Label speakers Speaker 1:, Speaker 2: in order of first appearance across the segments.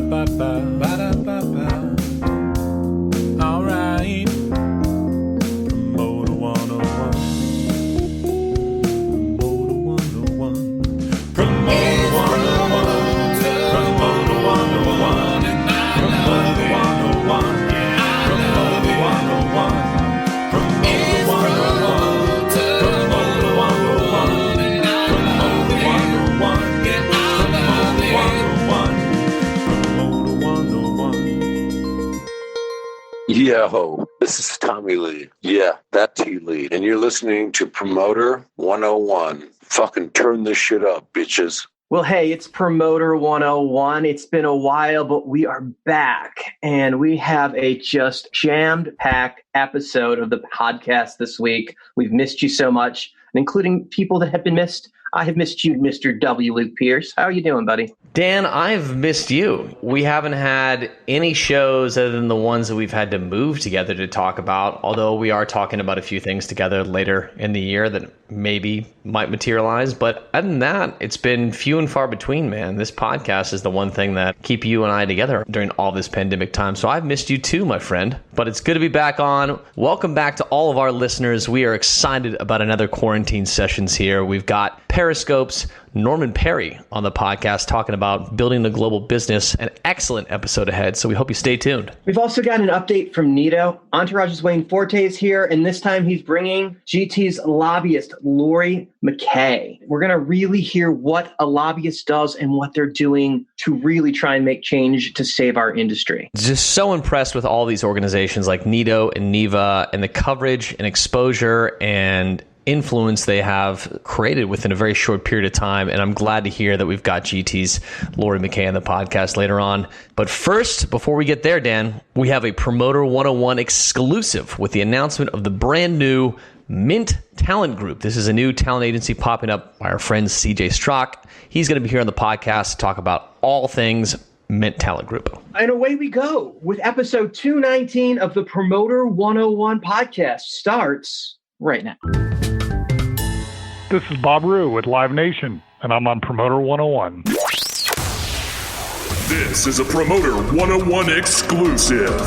Speaker 1: Ba-da-ba-ba-ba, ba-da-ba-ba. All right. Promoter 101. Promoter 101. Promoter 101. Promoter 101. And Promoter 101. Yeah, Promoter 101. Promoter 101. Promoter 101. And Promoter 101. Yeah, Promoter 101. Promoter 101.
Speaker 2: Yo, this is Tommy Lee. Yeah, that T Lee. And you're listening to Promoter 101. Fucking turn this shit up, bitches.
Speaker 3: Well, hey, it's Promoter 101. It's been a while, but we are back, and we have a just jammed-packed episode of the podcast this week. We've missed you so much, and including people that have been missed. I have missed you, Mr. W. Luke Pierce. How are you doing, buddy?
Speaker 4: Dan, I've missed you. We haven't had any shows other than the ones that we've had to move together to talk about, although we are talking about a few things together later in the year that maybe might materialize. But other than that, it's been few and far between, man. This podcast is the one thing that keep you and I together during all this pandemic time. So I've missed you too, my friend. But it's good to be back on. Welcome back to all of our listeners. We are excited about another quarantine sessions here. We've got Periscope's Norman Perry on the podcast talking about building a global business. An excellent episode ahead, so we hope you stay tuned.
Speaker 3: We've also got an update from Nito. Entourage's Wayne Forte is here, and this time he's bringing GT's lobbyist, Lori McKay. We're going to really hear what a lobbyist does and what they're doing to really try and make change to save our industry.
Speaker 4: Just so impressed with all these organizations like Nito and NEVA and the coverage and exposure and influence they have created within a very short period of time. And I'm glad to hear that we've got GT's Lori McKay on the podcast later on. But first, before we get there, Dan, we have a Promoter 101 exclusive with the announcement of the brand new Mint Talent Group. This is a new talent agency popping up by our friend CJ Strock. He's going to be here on the podcast to talk about all things Mint Talent Group.
Speaker 3: And away we go with episode 219 of the Promoter 101 podcast. Starts right now.
Speaker 5: This is Bob Rue with Live Nation, and I'm on Promoter 101.
Speaker 6: This is a Promoter 101 exclusive.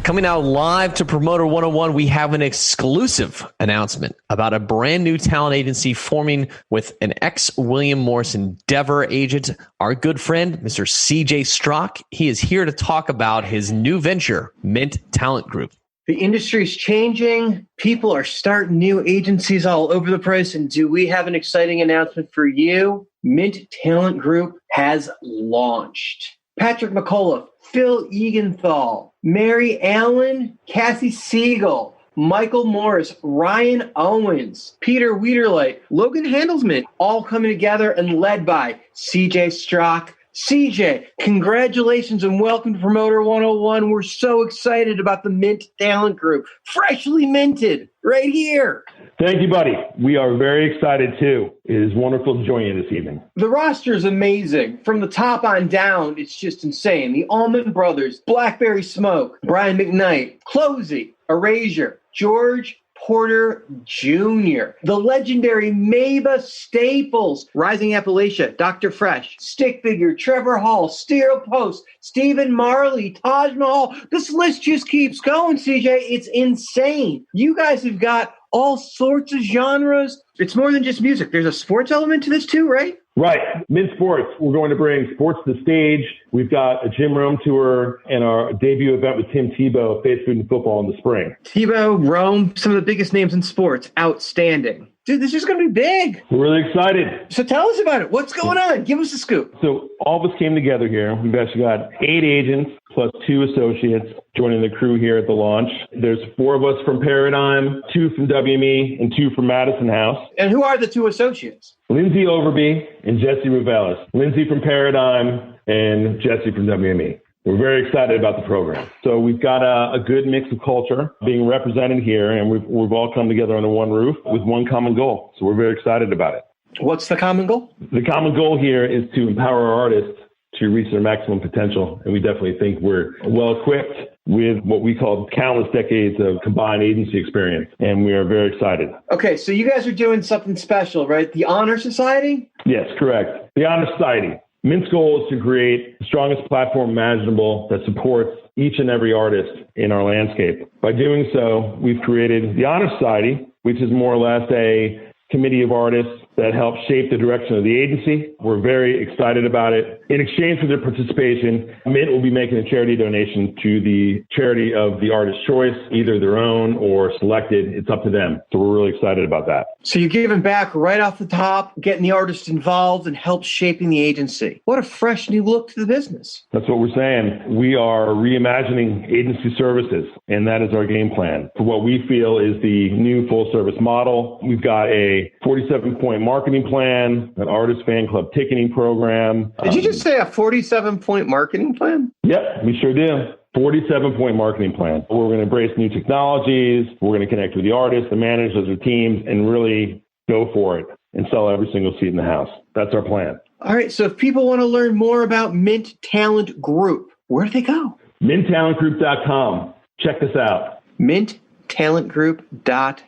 Speaker 4: Coming out live to Promoter 101, we have an exclusive announcement about a brand new talent agency forming with an ex-William Morris Endeavor agent, our good friend, Mr. CJ Strock. He is here to talk about his new venture, Mint Talent Group.
Speaker 3: The industry's changing. People are starting new agencies all over the place. And do we have an exciting announcement for you? Mint Talent Group has launched. Patrick McCullough, Phil Egenthal, Mary Allen, Cassie Siegel, Michael Morris, Ryan Owens, Peter Wiederlight, Logan Handelsman, all coming together and led by CJ Strock. CJ, congratulations and welcome to Promoter 101. We're so excited about the Mint Talent Group. Freshly minted right here.
Speaker 7: Thank you, buddy. We are very excited, too. It is wonderful to join you this evening.
Speaker 3: The roster is amazing. From the top on down, it's just insane. The Allman Brothers, Blackberry Smoke, Brian McKnight, Closey, Erasure, George Porter Jr., the legendary Maba Staples, Rising Appalachia, Dr. Fresh, Stick Figure, Trevor Hall, Stereo Post, Stephen Marley, Taj Mahal. This list just keeps going, CJ. It's insane. You guys have got all sorts of genres. It's more than just music. There's a sports element to this too, right?
Speaker 7: Right. Mint Sports. We're going to bring sports to the stage. We've got a Jim Rome tour and our debut event with Tim Tebow, Faith, Food, and Football in the spring.
Speaker 3: Tebow, Rome, some of the biggest names in sports. Outstanding. Dude, this is going to be big.
Speaker 7: We're really excited.
Speaker 3: So tell us about it. What's going on? Give us a scoop.
Speaker 7: So all of us came together here. We've actually got 8 agents plus 2 associates joining the crew here at the launch. There's 4 of us from Paradigm, 2 from WME, and 2 from Madison House.
Speaker 3: And who are the 2 associates?
Speaker 7: Lindsay Overby and Jesse Ruvelis. Lindsay from Paradigm and Jesse from WME. We're very excited about the program. So we've got a good mix of culture being represented here, and we've all come together under one roof with one common goal. So we're very excited about it.
Speaker 3: What's the common goal?
Speaker 7: The common goal here is to empower our artists to reach their maximum potential. And we definitely think we're well equipped with what we call countless decades of combined agency experience. And we are very excited.
Speaker 3: Okay, so you guys are doing something special, right? The Honor Society?
Speaker 7: Yes, correct. The Honor Society. Mint's goal is to create the strongest platform imaginable that supports each and every artist in our landscape. By doing so, we've created the Honor Society, which is more or less a committee of artists that help shape the direction of the agency. We're very excited about it. In exchange for their participation, Mint will be making a charity donation to the charity of the artist's choice, either their own or selected. It's up to them. So we're really excited about that.
Speaker 3: So you're giving back right off the top, getting the artist involved and help shaping the agency. What a fresh new look to the business.
Speaker 7: That's what we're saying. We are reimagining agency services, and that is our game plan for what we feel is the new full-service model. We've got a 47-point marketing plan, an artist fan club ticketing program.
Speaker 3: Did you just say a 47-point marketing plan?
Speaker 7: Yep, we sure do. 47-point marketing plan. We're going to embrace new technologies. We're going to connect with the artists, the managers, their teams, and really go for it and sell every single seat in the house. That's our plan.
Speaker 3: All right. So if people want to learn more about Mint Talent Group, where do they go?
Speaker 7: MintTalentGroup.com. Check this out.
Speaker 3: MintTalentGroup.com.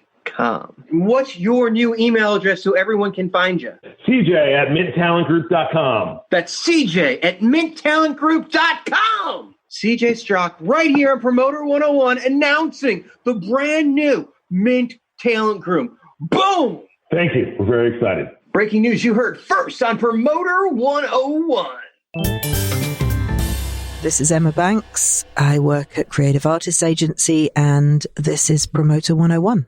Speaker 3: What's your new email address so everyone can find you?
Speaker 7: CJ@MintTalentGroup.com.
Speaker 3: That's CJ@MintTalentGroup.com. CJ Strock right here on Promoter 101 announcing the brand new Mint Talent Group. Boom!
Speaker 7: Thank you. We're very excited.
Speaker 3: Breaking news you heard first on Promoter 101.
Speaker 8: This is Emma Banks. I work at Creative Artists Agency, and this is Promoter 101.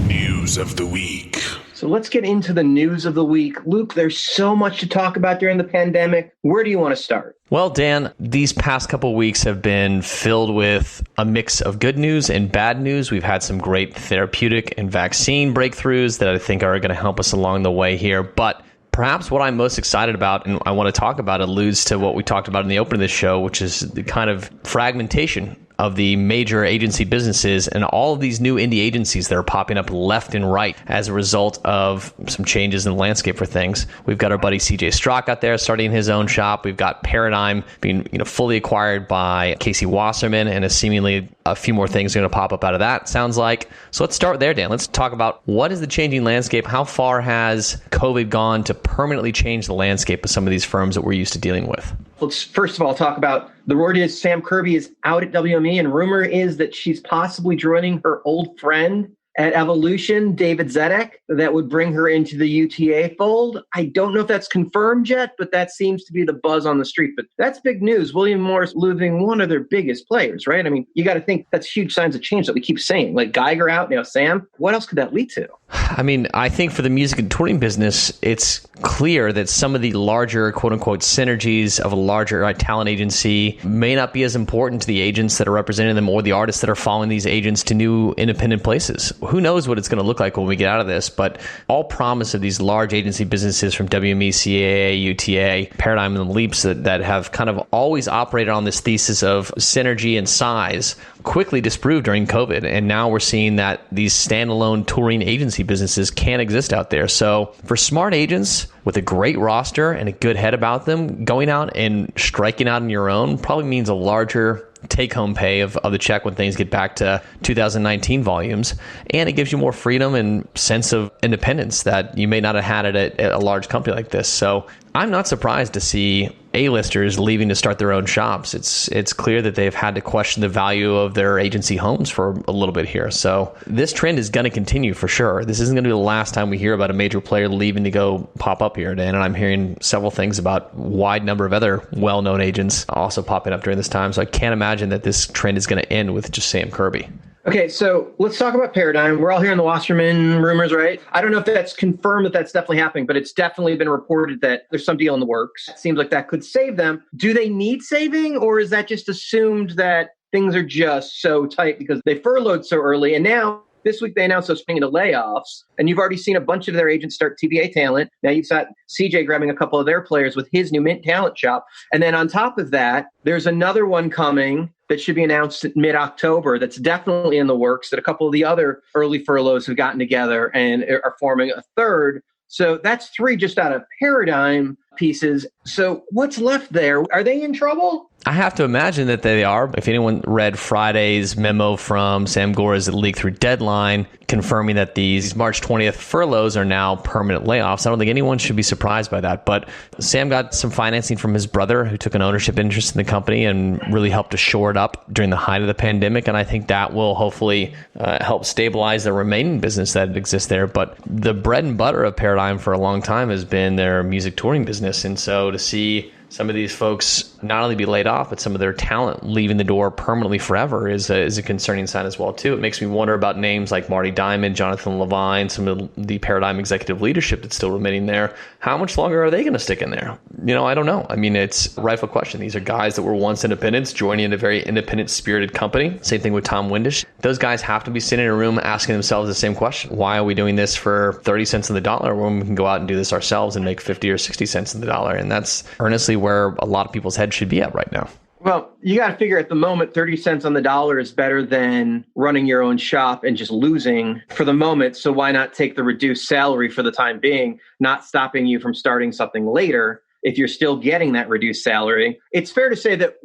Speaker 6: News of the week.
Speaker 3: So let's get into the news of the week. Luke, there's so much to talk about during the pandemic. Where do you want to start?
Speaker 4: Well, Dan, these past couple of weeks have been filled with a mix of good news and bad news. We've had some great therapeutic and vaccine breakthroughs that I think are going to help us along the way here. But perhaps what I'm most excited about and I want to talk about alludes to what we talked about in the opening of this show, which is the kind of fragmentation of the major agency businesses and all of these new indie agencies that are popping up left and right as a result of some changes in the landscape for things. We've got our buddy CJ Strock out there starting his own shop. We've got Paradigm being fully acquired by Casey Wasserman, and seemingly a few more things are going to pop up out of that, sounds like. So let's start there, Dan. Let's talk about what is the changing landscape? How far has COVID gone to permanently change the landscape of some of these firms that we're used to dealing with?
Speaker 3: Let's first of all talk about the word is Sam Kirby is out at WME, and rumor is that she's possibly joining her old friend at Evolution, David Zedek, that would bring her into the UTA fold. I don't know if that's confirmed yet, but that seems to be the buzz on the street. But that's big news. William Morris losing one of their biggest players, right? I mean, you got to think that's huge signs of change that we keep saying. Like Geiger out, now Sam. What else could that lead to?
Speaker 4: I mean, I think for the music and touring business, it's clear that some of the larger, quote unquote, synergies of a larger talent agency may not be as important to the agents that are representing them or the artists that are following these agents to new independent places. Who knows what it's going to look like when we get out of this, but all promise of these large agency businesses from WME, CAA, UTA, Paradigm, and Leaps that have kind of always operated on this thesis of synergy and size quickly disproved during COVID. And now we're seeing that these standalone touring agency businesses can't exist out there. So for smart agents with a great roster and a good head about them, going out and striking out on your own probably means a larger take-home pay of the check when things get back to 2019 volumes. And it gives you more freedom and sense of independence that you may not have had at a large company like this. So I'm not surprised to see A-listers leaving to start their own shops. It's clear that they've had to question the value of their agency homes for a little bit here. So this trend is going to continue for sure. This isn't going to be the last time we hear about a major player leaving to go pop up here, Dan. And I'm hearing several things about a wide number of other well-known agents also popping up during this time. So I can't imagine that this trend is going to end with just Sam Kirby.
Speaker 3: Okay, so let's talk about Paradigm. We're all hearing the Wasserman rumors, right? I don't know if that's confirmed that that's definitely happening, but it's definitely been reported that there's some deal in the works. It seems like that could save them. Do they need saving, or is that just assumed that things are just so tight because they furloughed so early? And now, this week they announced they're springing to layoffs, and you've already seen a bunch of their agents start TBA Talent. Now you've got CJ grabbing a couple of their players with his new Mint Talent shop. And then on top of that, there's another one coming that should be announced mid-October that's definitely in the works, that a couple of the other early furloughs have gotten together and are forming a third. So that's three just out of Paradigm. pieces. So what's left there? Are they in trouble?
Speaker 4: I have to imagine that they are. If anyone read Friday's memo from Sam Gores that leaked through Deadline, confirming that these March 20th furloughs are now permanent layoffs, I don't think anyone should be surprised by that. But Sam got some financing from his brother, who took an ownership interest in the company and really helped to shore it up during the height of the pandemic. And I think that will hopefully help stabilize the remaining business that exists there. But the bread and butter of Paradigm for a long time has been their music touring business. And so to see some of these folks not only be laid off, but some of their talent leaving the door permanently forever is a concerning sign as well, too. It makes me wonder about names like Marty Diamond, Jonathan Levine, some of the Paradigm executive leadership that's still remaining there. How much longer are they going to stick in there? I don't know. I mean, it's a rightful question. These are guys that were once independents joining a very independent spirited company. Same thing with Tom Windisch. Those guys have to be sitting in a room asking themselves the same question. Why are we doing this for 30 cents on the dollar when we can go out and do this ourselves and make 50 or 60 cents on the dollar? And that's earnestly where a lot of people's heads should be at right now.
Speaker 3: Well, you got to figure at the moment, 30 cents on the dollar is better than running your own shop and just losing for the moment. So why not take the reduced salary for the time being, not stopping you from starting something later if you're still getting that reduced salary? It's fair to say that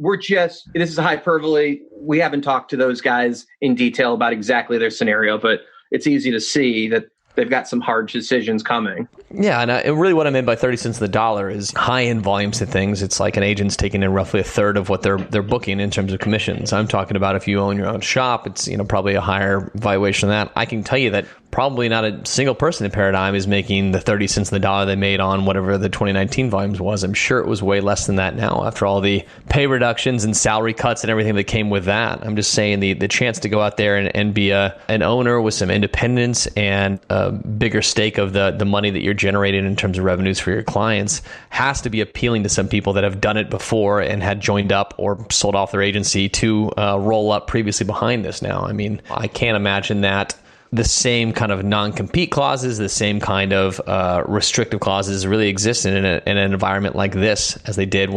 Speaker 3: this is a hyperbole. We haven't talked to those guys in detail about exactly their scenario, but it's easy to see that they've got some hard decisions coming.
Speaker 4: Yeah, and really what I meant by 30 cents on the dollar is high-end volumes of things. It's like an agent's taking in roughly a third of what they're booking in terms of commissions. I'm talking about if you own your own shop, it's probably a higher valuation than that. I can tell you that probably not a single person in Paradigm is making the 30 cents on the dollar they made on whatever the 2019 volumes was. I'm sure it was way less than that now after all the pay reductions and salary cuts and everything that came with that. I'm just saying the chance to go out there and be an owner with some independence and a bigger stake of the money that you're generating in terms of revenues for your clients has to be appealing to some people that have done it before and had joined up or sold off their agency to roll up previously behind this now. I mean, I can't imagine that the same kind of non-compete clauses, the same kind of restrictive clauses really exist in an environment like this as they did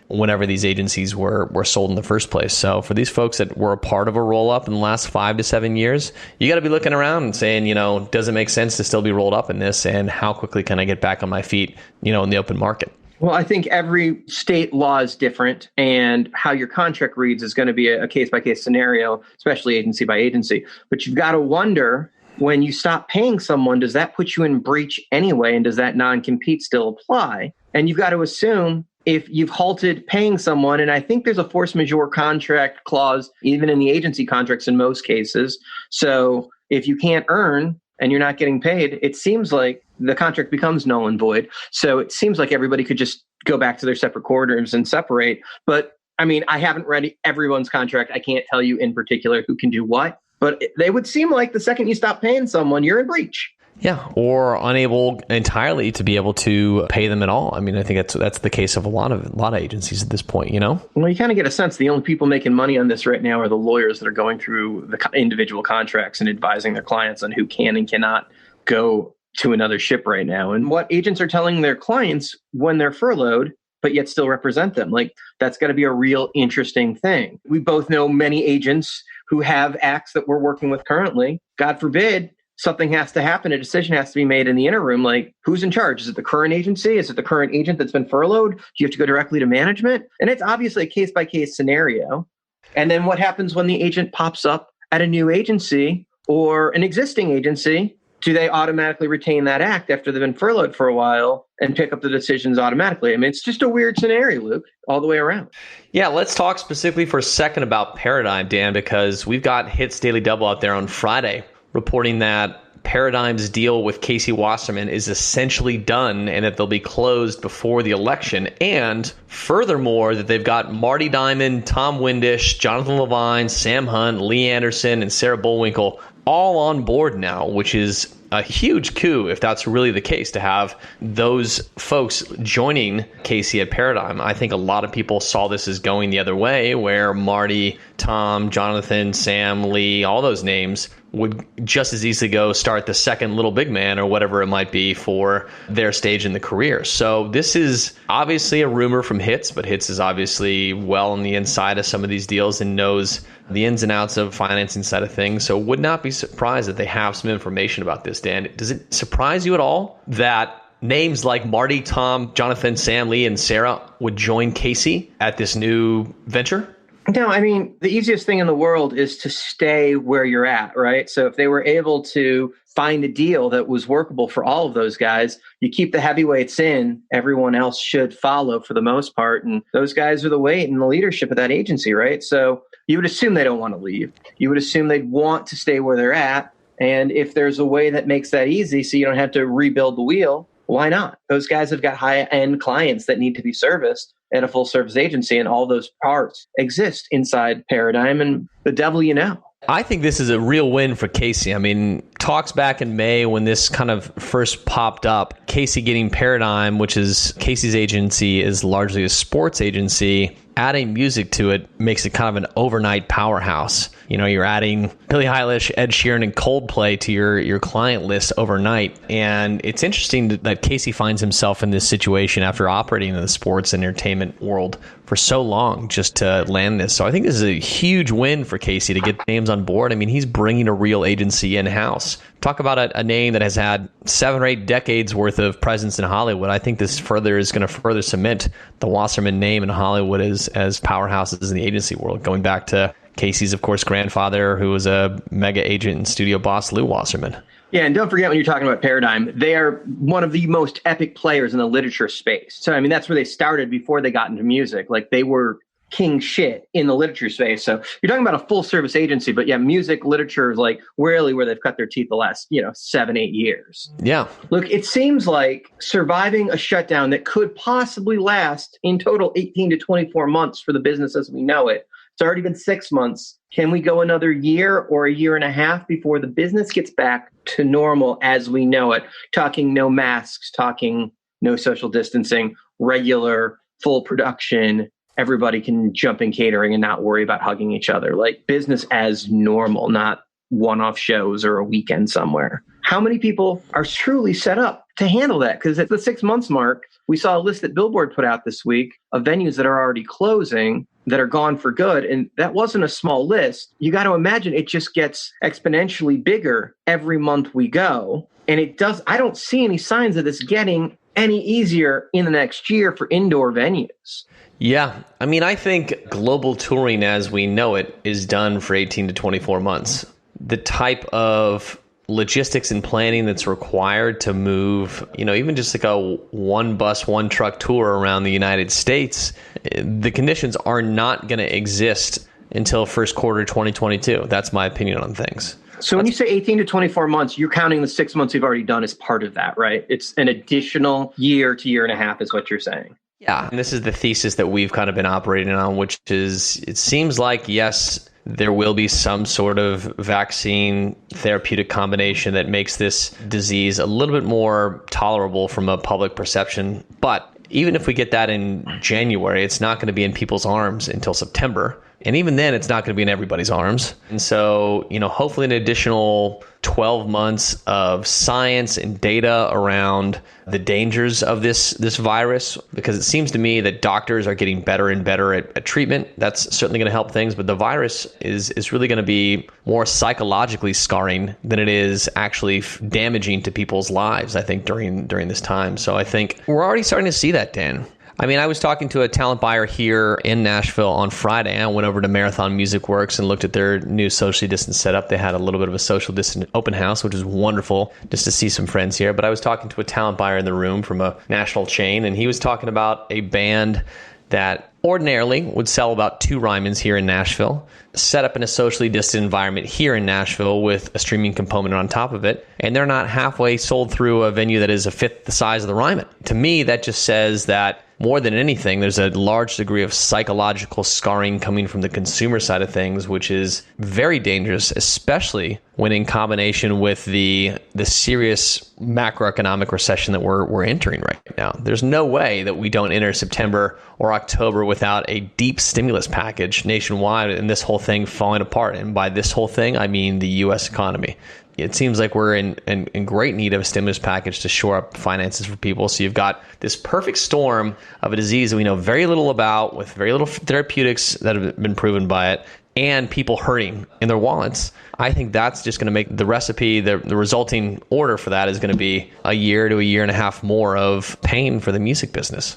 Speaker 4: whenever these agencies were sold in the first place. So for these folks that were a part of a roll-up in the last 5 to 7 years, you got to be looking around and saying, does it make sense to still be rolled up in this? And how quickly can I get back on my feet, in the open market?
Speaker 3: Well, I think every state law is different, and how your contract reads is going to be a case-by-case scenario, especially agency by agency. But you've got to wonder, when you stop paying someone, does that put you in breach anyway, and does that non-compete still apply? And you've got to assume if you've halted paying someone, and I think there's a force majeure contract clause, even in the agency contracts in most cases. So if you can't earn and you're not getting paid, it seems like the contract becomes null and void. So it seems like everybody could just go back to their separate quarters and separate. But I mean, I haven't read everyone's contract. I can't tell you in particular who can do what, but they would seem like the second you stop paying someone, you're in breach.
Speaker 4: Yeah, or unable entirely to be able to pay them at all. I mean, I think that's the case of a lot of agencies at this point,
Speaker 3: Well, you kind of get a sense the only people making money on this right now are the lawyers that are going through the individual contracts and advising their clients on who can and cannot go to another ship right now. And what agents are telling their clients when they're furloughed, but yet still represent them. Like, that's got to be a real interesting thing. We both know many agents who have acts that we're working with currently. God forbid, something has to happen. A decision has to be made in the interim. Like, who's in charge? Is it the current agency? Is it the current agent that's been furloughed? Do you have to go directly to management? And it's obviously a case-by-case scenario. And then what happens when the agent pops up at a new agency or an existing agency? Do they automatically retain that act after they've been furloughed for a while and pick up the decisions automatically? I mean, it's just a weird scenario, Luke, all the way around.
Speaker 4: Yeah, let's talk specifically for a second about Paradigm, Dan, because we've got Hits Daily Double out there on Friday reporting that Paradigm's deal with Casey Wasserman is essentially done and that they'll be closed before the election. And furthermore, that they've got Marty Diamond, Tom Windisch, Jonathan Levine, Sam Hunt, Lee Anderson, and Sarah Bullwinkle all on board now, which is a huge coup if that's really the case, to have those folks joining Casey at Paradigm. I think a lot of people saw this as going the other way, where Marty, Tom, Jonathan, Sam, Lee, all those names would just as easily go start the second Little Big Man or whatever it might be for their stage in the career. So this is obviously a rumor from Hits, but Hits is obviously well on the inside of some of these deals and knows the ins and outs of financing side of things. So would not be surprised that they have some information about this, Dan. Does it surprise you at all that names like Marty, Tom, Jonathan, Sam, Lee, and Sarah would join Casey at this new venture?
Speaker 3: No, I mean, the easiest thing in the world is to stay where you're at, right? So if they were able to find a deal that was workable for all of those guys, you keep the heavyweights in, everyone else should follow for the most part. And those guys are the weight and the leadership of that agency, right? So you would assume they don't want to leave. You would assume they'd want to stay where they're at. And if there's a way that makes that easy so you don't have to rebuild the wheel, why not? Those guys have got high-end clients that need to be serviced at a full-service agency, and all those parts exist inside Paradigm, and the devil you know.
Speaker 4: I think this is a real win for Casey. I mean, talks back in May when this kind of first popped up, Casey getting Paradigm, which is Casey's agency, is largely a sports agency. Adding music to it makes it kind of an overnight powerhouse. You know, you're adding Billie Eilish, Ed Sheeran, and Coldplay to your client list overnight. And it's interesting that Casey finds himself in this situation after operating in the sports and entertainment world for so long just to land this. So I think this is a huge win for Casey to get names on board. I mean, he's bringing a real agency in-house. Talk about a name that has had 7 or 8 decades worth of presence in Hollywood. I think this is going to further cement the Wasserman name in Hollywood as powerhouses in the agency world, going back to Casey's, of course, grandfather, who was a mega agent and studio boss, Lew Wasserman.
Speaker 3: Yeah, and don't forget when you're talking about Paradigm, they are one of the most epic players in the literature space. So, I mean, that's where they started before they got into music. Like, they were king shit in the literature space. So you're talking about a full service agency, but yeah, music, literature is like really where they've cut their teeth the last, 7-8 years.
Speaker 4: Yeah.
Speaker 3: Look, it seems like surviving a shutdown that could possibly last in total 18 to 24 months for the business as we know it. It's already been 6 months. Can we go another year or a year and a half before the business gets back to normal as we know it? Talking no masks, talking no social distancing, regular full production. Everybody can jump in catering and not worry about hugging each other. Like business as normal, not one-off shows or a weekend somewhere. How many people are truly set up to handle that? Because at the 6 months mark, we saw a list that Billboard put out this week of venues that are already closing, that are gone for good. And that wasn't a small list. You got to imagine it just gets exponentially bigger every month we go. And I don't see any signs of this getting any easier in the next year for indoor venues.
Speaker 4: Yeah. I mean, I think global touring as we know it is done for 18 to 24 months. The type of logistics and planning that's required to move, even just like a one bus, one truck tour around the United States, the conditions are not going to exist until first quarter 2022. That's my opinion on things.
Speaker 3: So when you say 18 to 24 months, you're counting the 6 months you've already done as part of that, right? It's an additional year to year and a half is what you're saying.
Speaker 4: Yeah. And this is the thesis that we've kind of been operating on, which is it seems like, yes, there will be some sort of vaccine therapeutic combination that makes this disease a little bit more tolerable from a public perception. But even if we get that in January, it's not going to be in people's arms until September. And even then, it's not going to be in everybody's arms. And so, hopefully an additional 12 months of science and data around the dangers of this virus, because it seems to me that doctors are getting better and better at treatment. That's certainly going to help things. But the virus is really going to be more psychologically scarring than it is actually damaging to people's lives, I think, during this time. So I think we're already starting to see that, Dan. I mean, I was talking to a talent buyer here in Nashville on Friday. I went over to Marathon Music Works and looked at their new socially distanced setup. They had a little bit of a social distance open house, which is wonderful just to see some friends here. But I was talking to a talent buyer in the room from a national chain, and he was talking about a band that ordinarily would sell about 2 Rymans here in Nashville, set up in a socially distant environment here in Nashville with a streaming component on top of it, and they're not halfway sold through a venue that is a fifth the size of the Ryman. To me, that just says that more than anything, there's a large degree of psychological scarring coming from the consumer side of things, which is very dangerous, especially when in combination with the serious macroeconomic recession that we're entering right now. There's no way that we don't enter September or October without a deep stimulus package nationwide and this whole thing falling apart. And by this whole thing, I mean the U.S. economy. It seems like we're in great need of a stimulus package to shore up finances for people. So you've got this perfect storm of a disease that we know very little about, with very little therapeutics that have been proven by it, and people hurting in their wallets, I think that's just going to make the recipe, the resulting order for that is going to be a year to a year and a half more of pain for the music business.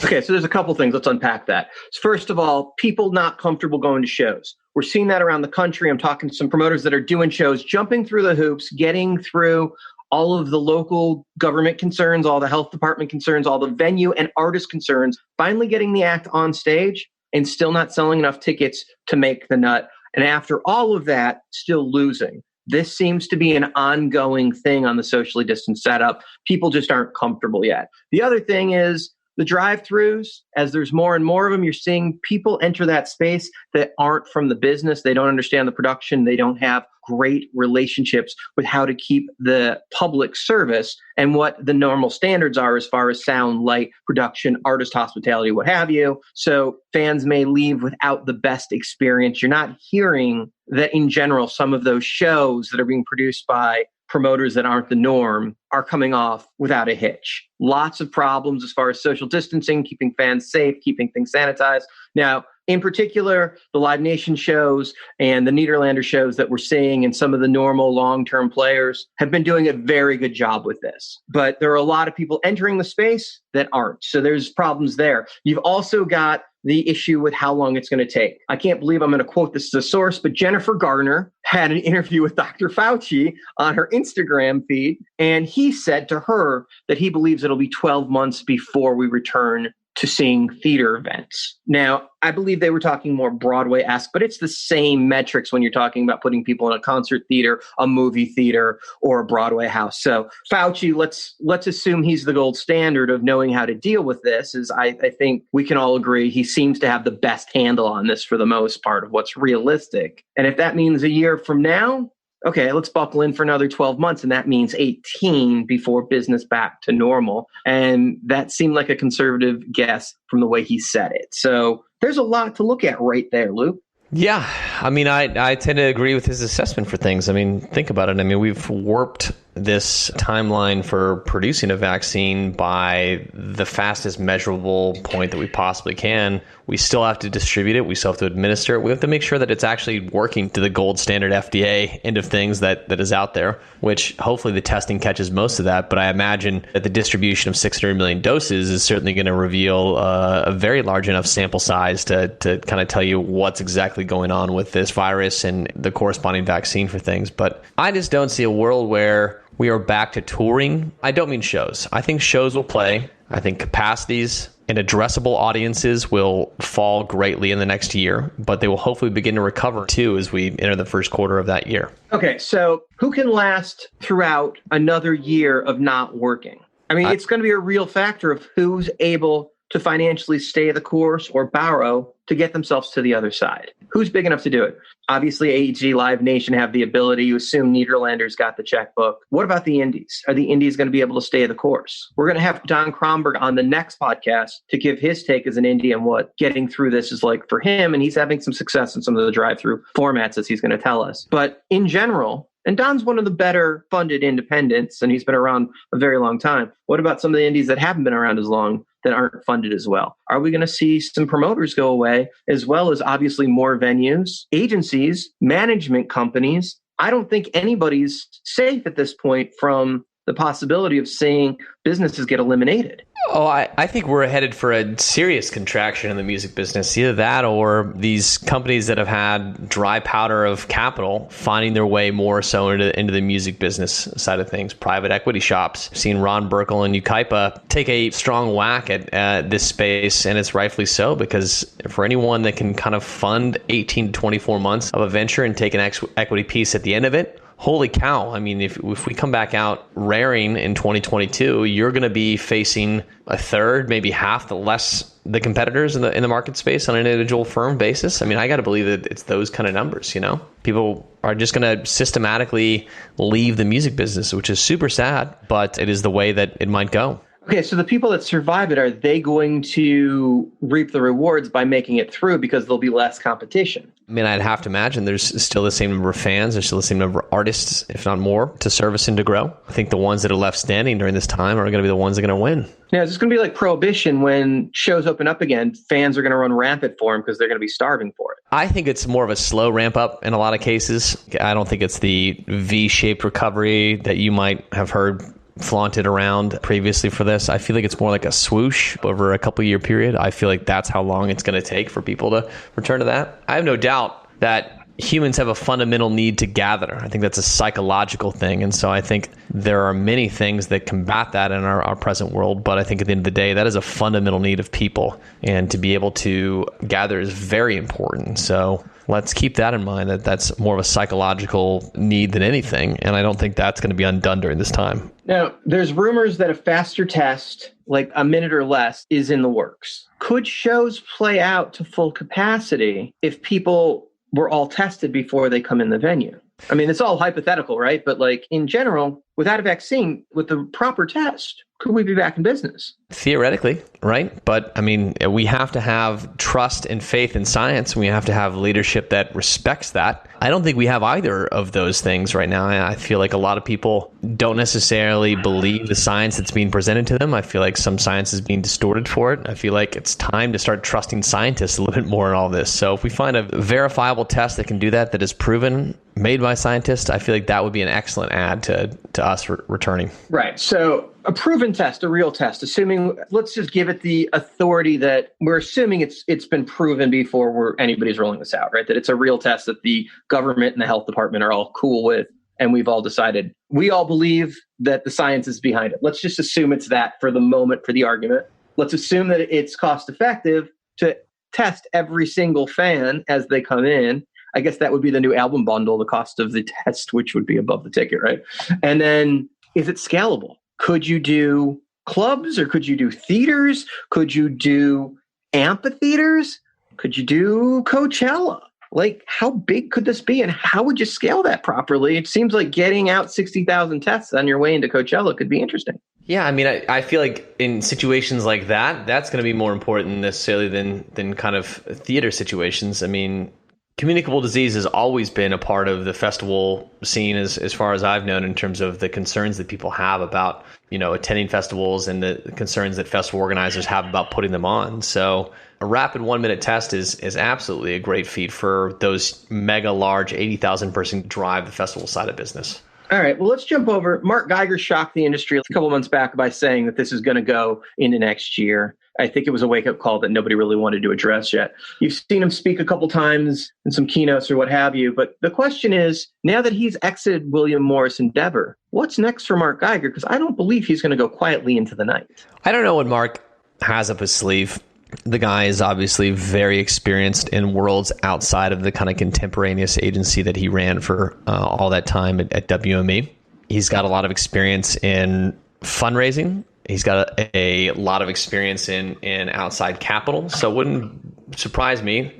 Speaker 3: Okay, so there's a couple things. Let's unpack that. First of all, people not comfortable going to shows. We're seeing that around the country. I'm talking to some promoters that are doing shows, jumping through the hoops, getting through all of the local government concerns, all the health department concerns, all the venue and artist concerns, finally getting the act on stage and still not selling enough tickets to make the nut. And after all of that, still losing. This seems to be an ongoing thing on the socially distanced setup. People just aren't comfortable yet. The other thing is the drive-thrus, as there's more and more of them, you're seeing people enter that space that aren't from the business. They don't understand the production. They don't have great relationships with how to keep the public service and what the normal standards are as far as sound, light, production, artist hospitality, what have you. So fans may leave without the best experience. You're not hearing that in general, some of those shows that are being produced by promoters that aren't the norm are coming off without a hitch. Lots of problems as far as social distancing, keeping fans safe, keeping things sanitized. Now, in particular, the Live Nation shows and the Nederlander shows that we're seeing and some of the normal long-term players have been doing a very good job with this. But there are a lot of people entering the space that aren't. So there's problems there. You've also got the issue with how long it's going to take. I can't believe I'm going to quote this as a source, but Jennifer Garner had an interview with Dr. Fauci on her Instagram feed, and he said to her that he believes it'll be 12 months before we return to seeing theater events. Now, I believe they were talking more Broadway-esque, but it's the same metrics when you're talking about putting people in a concert theater, a movie theater, or a Broadway house. So Fauci, let's assume he's the gold standard of knowing how to deal with this. I think we can all agree he seems to have the best handle on this for the most part of what's realistic. And if that means a year from now, okay, let's buckle in for another 12 months. And that means 18 before business back to normal. And that seemed like a conservative guess from the way he said it. So there's a lot to look at right there, Luke.
Speaker 4: Yeah. I mean, I tend to agree with his assessment for things. I mean, think about it. I mean, we've warped this timeline for producing a vaccine by the fastest measurable point that we possibly can. We still have to distribute it. We still have to administer it. We have to make sure that it's actually working to the gold standard FDA end of things that is out there, which hopefully the testing catches most of that. But I imagine that the distribution of 600 million doses is certainly going to reveal a very large enough sample size to kind of tell you what's exactly going on with this virus and the corresponding vaccine for things. But I just don't see a world where we are back to touring. I don't mean shows. I think shows will play. I think capacities and addressable audiences will fall greatly in the next year, but they will hopefully begin to recover too as we enter the first quarter of that year.
Speaker 3: Okay, so who can last throughout another year of not working? I mean, it's going to be a real factor of who's able to financially stay the course or borrow to get themselves to the other side. Who's big enough to do it? Obviously, AEG, Live Nation have the ability. You assume Nederlanders got the checkbook. What about the indies? Are the indies going to be able to stay the course? We're going to have Don Kromberg on the next podcast to give his take as an indie and what getting through this is like for him. And he's having some success in some of the drive-through formats, as he's going to tell us. But in general, and Don's one of the better funded independents, and he's been around a very long time. What about some of the indies that haven't been around as long that aren't funded as well? Are we going to see some promoters go away, as well as obviously more venues, agencies, management companies? I don't think anybody's safe at this point from the possibility of seeing businesses get eliminated.
Speaker 4: Oh, I think we're headed for a serious contraction in the music business. Either that or these companies that have had dry powder of capital finding their way more so into the music business side of things. Private equity shops. I've seen Ron Burkle and Ukaipa take a strong whack at this space, and it's rightfully so, because for anyone that can kind of fund 18 to 24 months of a venture and take an equity piece at the end of it, holy cow. I mean, if we come back out raring in 2022, you're going to be facing a third, maybe half the competitors in the market space on an individual firm basis. I mean, I got to believe that it's those kind of numbers, you know? People are just going to systematically leave the music business, which is super sad, but it is the way that it might go.
Speaker 3: Okay, so the people that survive it, are they going to reap the rewards by making it through because there'll be less competition?
Speaker 4: I mean, I'd have to imagine there's still the same number of fans, there's still the same number of artists, if not more, to service and to grow. I think the ones that are left standing during this time are going to be the ones that are going to win.
Speaker 3: Yeah, it's just going to be like Prohibition. When shows open up again, fans are going to run rampant for them because they're going to be starving for it.
Speaker 4: I think it's more of a slow ramp up in a lot of cases. I don't think it's the V-shaped recovery that you might have heard flaunted around previously for this. I feel like it's more like a swoosh over a couple year period. I feel like that's how long it's going to take for people to return to that. I have no doubt that humans have a fundamental need to gather. I think that's a psychological thing. And so I think there are many things that combat that in our present world. But I think at the end of the day, that is a fundamental need of people. And to be able to gather is very important. So let's keep that in mind, that that's more of a psychological need than anything. And I don't think that's going to be undone during this time.
Speaker 3: Now, there's rumors that a faster test, like a minute or less, is in the works. Could shows play out to full capacity if people were all tested before they come in the venue? I mean, it's all hypothetical, right? But like in general, without a vaccine, with the proper test, could we be back in business?
Speaker 4: Theoretically, right? But I mean, we have to have trust and faith in science. We have to have leadership that respects that. I don't think we have either of those things right now. I feel like a lot of people don't necessarily believe the science that's being presented to them. I feel like some science is being distorted for it. I feel like it's time to start trusting scientists a little bit more in all this. So if we find a verifiable test that can do that, that is proven, made by scientists, I feel like that would be an excellent add to us returning.
Speaker 3: Right. So a proven test, a real test, assuming, let's just give it the authority that we're assuming it's been proven before anybody's rolling this out, right? That it's a real test that the government and the health department are all cool with. And we've all decided, we all believe that the science is behind it. Let's just assume it's that for the moment, for the argument. Let's assume that it's cost effective to test every single fan as they come in. I guess that would be the new album bundle, the cost of the test, which would be above the ticket, right? And then, is it scalable? Could you do clubs, or could you do theaters? Could you do amphitheaters? Could you do Coachella? Like, how big could this be, and how would you scale that properly? It seems like getting out 60,000 tests on your way into Coachella could be interesting.
Speaker 4: Yeah, I mean, I feel like in situations like that, that's going to be more important necessarily than kind of theater situations. I mean, communicable disease has always been a part of the festival scene as far as I've known, in terms of the concerns that people have about, attending festivals and the concerns that festival organizers have about putting them on. So a rapid 1 minute test is absolutely a great feat for those mega large 80,000 person drive the festival side of business.
Speaker 3: All right, well, let's jump over. Mark Geiger shocked the industry a couple months back by saying that this is going to go into next year. I think it was a wake-up call that nobody really wanted to address yet. You've seen him speak a couple times in some keynotes or what have you, but the question is, now that he's exited William Morris Endeavor, what's next for Mark Geiger? Because I don't believe he's going to go quietly into the night.
Speaker 4: I don't know what Mark has up his sleeve. The guy is obviously very experienced in worlds outside of the kind of contemporaneous agency that he ran for all that time at WME. He's got a lot of experience in fundraising. He's got a lot of experience in outside capital. So it wouldn't surprise me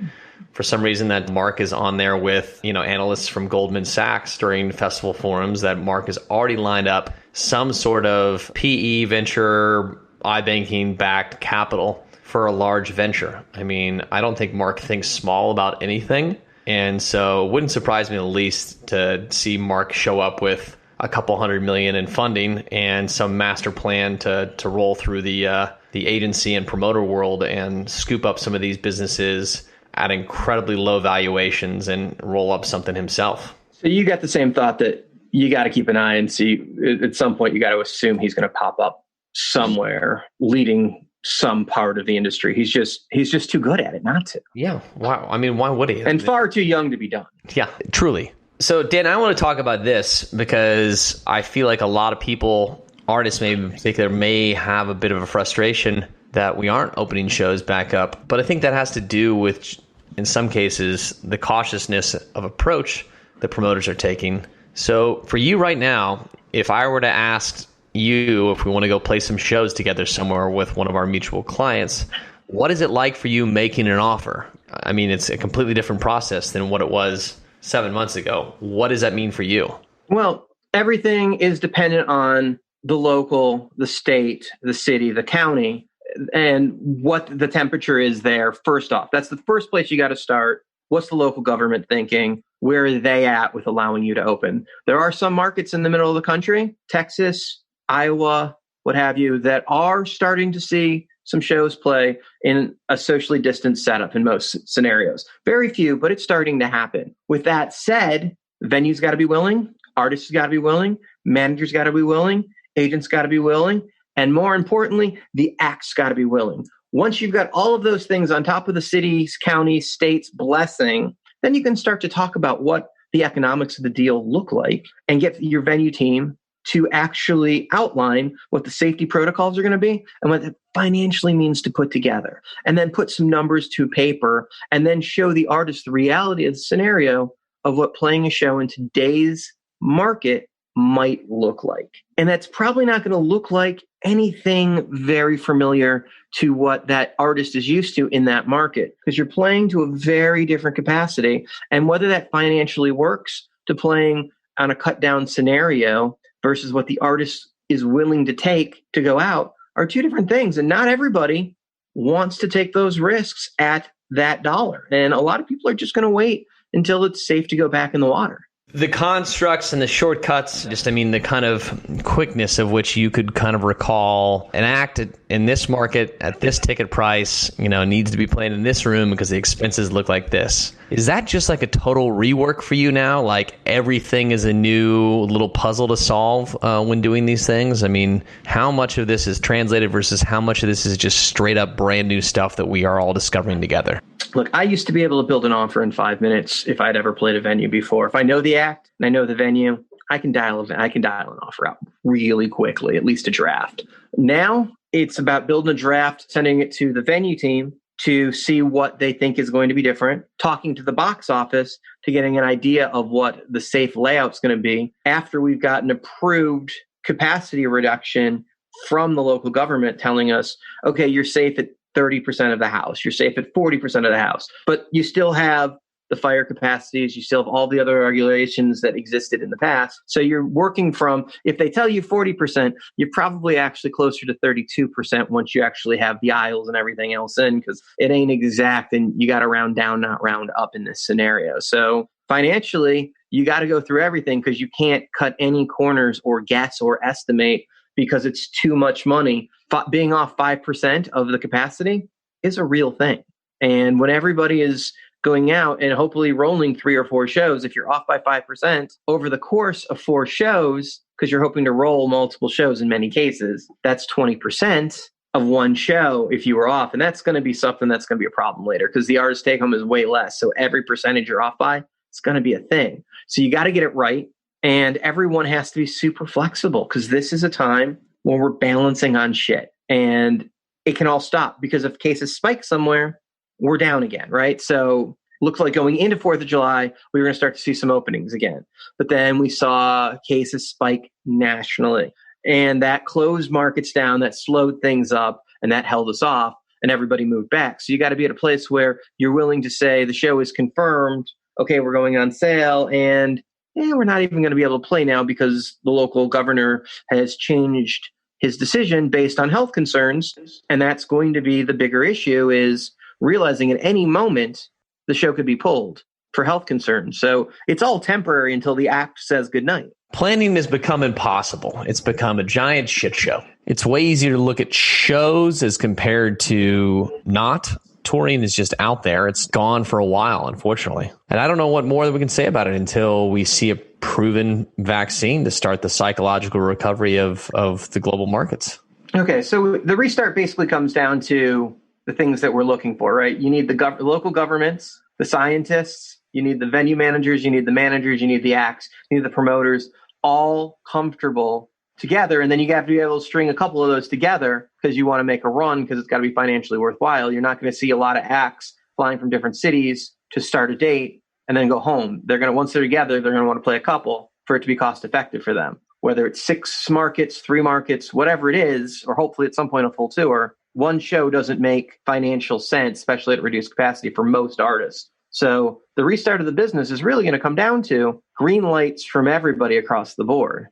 Speaker 4: for some reason that Mark is on there with, analysts from Goldman Sachs during festival forums, that Mark has already lined up some sort of PE venture, iBanking backed capital for a large venture. I mean, I don't think Mark thinks small about anything. And so it wouldn't surprise me in the least to see Mark show up with a couple $100 million in funding and some master plan to roll through the agency and promoter world and scoop up some of these businesses at incredibly low valuations and roll up something himself.
Speaker 3: So you got the same thought that you got to keep an eye and see, at some point you got to assume he's going to pop up somewhere leading some part of the industry. He's just too good at it not to.
Speaker 4: Yeah. Wow. I mean, why would he?
Speaker 3: And far too young to be done.
Speaker 4: Yeah, truly. So Dan, I want to talk about this because I feel like a lot of people, artists maybe in particular, may have a bit of a frustration that we aren't opening shows back up. But I think that has to do with, in some cases, the cautiousness of approach that promoters are taking. So for you right now, if I were to ask you if we want to go play some shows together somewhere with one of our mutual clients, what is it like for you making an offer? I mean, it's a completely different process than what it was 7 months ago. What does that mean for you?
Speaker 3: Well, everything is dependent on the local, the state, the city, the county, and what the temperature is there first off. That's the first place you got to start. What's the local government thinking? Where are they at with allowing you to open? There are some markets in the middle of the country, Texas, Iowa, what have you, that are starting to see some shows play in a socially distanced setup in most scenarios. Very few, but it's starting to happen. With that said, venues got to be willing, artists got to be willing, managers got to be willing, agents got to be willing, and more importantly, the acts got to be willing. Once you've got all of those things on top of the cities, counties, states blessing, then you can start to talk about what the economics of the deal look like and get your venue team to actually outline what the safety protocols are going to be and what it financially means to put together, and then put some numbers to paper and then show the artist the reality of the scenario of what playing a show in today's market might look like. And that's probably not going to look like anything very familiar to what that artist is used to in that market, because you're playing to a very different capacity. And whether that financially works to playing on a cut down scenario versus what the artist is willing to take to go out are two different things. And not everybody wants to take those risks at that dollar. And a lot of people are just going to wait until it's safe to go back in the water.
Speaker 4: The constructs and the shortcuts, the kind of quickness of which you could kind of recall an act in this market at this ticket price, needs to be played in this room because the expenses look like this. Is that just like a total rework for you now? Like everything is a new little puzzle to solve when doing these things? I mean, how much of this is translated versus how much of this is just straight up brand new stuff that we are all discovering together?
Speaker 3: Look, I used to be able to build an offer in 5 minutes if I'd ever played a venue before. If I know the act and I know the venue, I can dial an offer out really quickly, at least a draft. Now it's about building a draft, sending it to the venue team to see what they think is going to be different, talking to the box office to getting an idea of what the safe layout's going to be after we've gotten approved capacity reduction from the local government telling us, okay, you're safe at 30% of the house. You're safe at 40% of the house, but you still have the fire capacities. You still have all the other regulations that existed in the past. So you're working from, if they tell you 40%, you're probably actually closer to 32% once you actually have the aisles and everything else in, because it ain't exact and you got to round down, not round up in this scenario. So financially, you got to go through everything because you can't cut any corners or guess or estimate because it's too much money. Being off 5% of the capacity is a real thing. And when everybody is going out and hopefully rolling 3 or 4 shows, if you're off by 5% over the course of 4 shows, because you're hoping to roll multiple shows in many cases, that's 20% of one show if you were off. And that's going to be something that's going to be a problem later because the artist take home is way less. So every percentage you're off by, it's going to be a thing. So you got to get it right. And everyone has to be super flexible because this is a time when we're balancing on shit. And it can all stop because if cases spike somewhere, we're down again, right? So looks like going into 4th of July, we were going to start to see some openings again. But then we saw cases spike nationally. And that closed markets down, that slowed things up, and that held us off, and everybody moved back. So you got to be at a place where you're willing to say the show is confirmed, okay, we're going on sale, and we're not even going to be able to play now because the local governor has changed his decision based on health concerns. And that's going to be the bigger issue, is realizing at any moment the show could be pulled for health concerns. So it's all temporary until the act says goodnight.
Speaker 4: Planning has become impossible. It's become a giant shit show. It's way easier to look at shows as compared to not. Touring is just out there. It's gone for a while, unfortunately. And I don't know what more that we can say about it until we see a proven vaccine to start the psychological recovery of the global markets.
Speaker 3: Okay, so the restart basically comes down to the things that we're looking for, right? You need the local governments, the scientists, you need the venue managers, you need the managers, you need the acts, you need the promoters, all comfortable together. And then you have to be able to string a couple of those together because you want to make a run because it's got to be financially worthwhile. You're not going to see a lot of acts flying from different cities to start a date and then go home. They're going to, once they're together, they're going to want to play a couple for it to be cost effective for them. Whether it's 6 markets, 3 markets, whatever it is, or hopefully at some point a full tour, one show doesn't make financial sense, especially at reduced capacity for most artists. So the restart of the business is really going to come down to green lights from everybody across the board.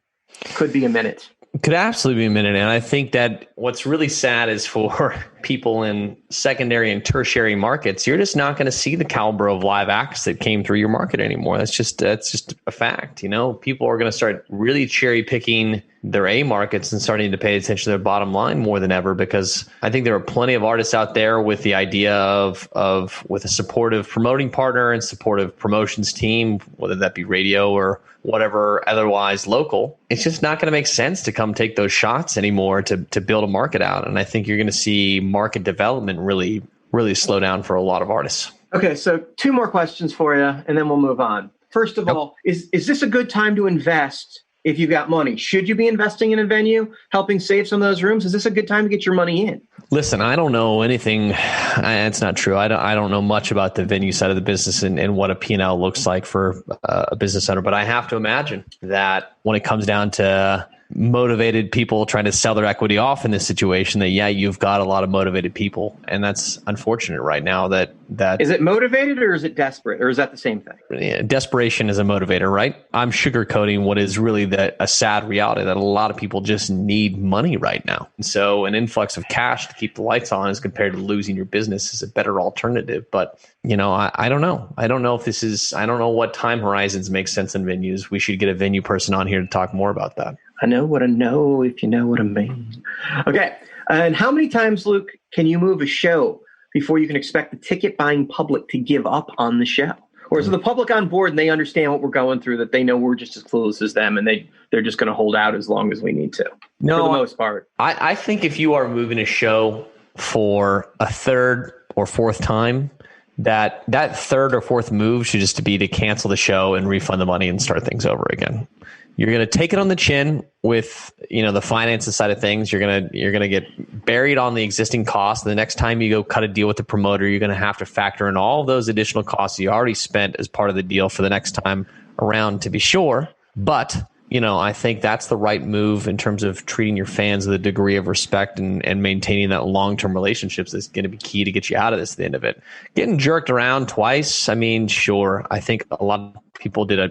Speaker 3: Could be a minute.
Speaker 4: Could absolutely be a minute. And I think that what's really sad is for people in secondary and tertiary markets, you're just not going to see the caliber of live acts that came through your market anymore. That's just a fact. People are going to start really cherry picking their A markets and starting to pay attention to their bottom line more than ever, because I think there are plenty of artists out there with the idea of with a supportive promoting partner and supportive promotions team, whether that be radio or whatever otherwise local. It's just not going to make sense to come take those shots anymore to build a market out. And I think you're going to see market development really, really slow down for a lot of artists.
Speaker 3: Okay, so 2 more questions for you, and then we'll move on. First of all, is this a good time to invest if you got money? Should you be investing in a venue, helping save some of those rooms? Is this a good time to get your money in?
Speaker 4: Listen, I don't know anything. It's not true. I don't know much about the venue side of the business and what a P&L looks like for a business owner. But I have to imagine that when it comes down to motivated people trying to sell their equity off in this situation, that you've got a lot of motivated people, and that's unfortunate right now. That
Speaker 3: is it motivated or is it desperate, or is that the same thing?
Speaker 4: Desperation is a motivator, right? I'm sugarcoating what is really a sad reality, that a lot of people just need money right now. And so an influx of cash to keep the lights on as compared to losing your business is a better alternative. But I don't know. I don't know if I don't know what time horizons make sense in venues. We should get a venue person on here to talk more about that.
Speaker 3: I know what I know, if you know what I mean. Okay. And how many times, Luke, can you move a show before you can expect the ticket buying public to give up on the show? Or is the public on board and they understand what we're going through, that they know we're just as clueless as them and they're just going to hold out as long as we need to? No, for the most part.
Speaker 4: I think if you are moving a show for a third or fourth time, that third or fourth move should just be to cancel the show and refund the money and start things over again. You're going to take it on the chin with, the finances side of things. You're going to get buried on the existing costs. The next time you go cut a deal with the promoter, you're going to have to factor in all of those additional costs you already spent as part of the deal for the next time around, to be sure. But, I think that's the right move in terms of treating your fans with a degree of respect and maintaining that long-term relationships is going to be key to get you out of this at the end of it. Getting jerked around twice, sure. I think a lot of people did an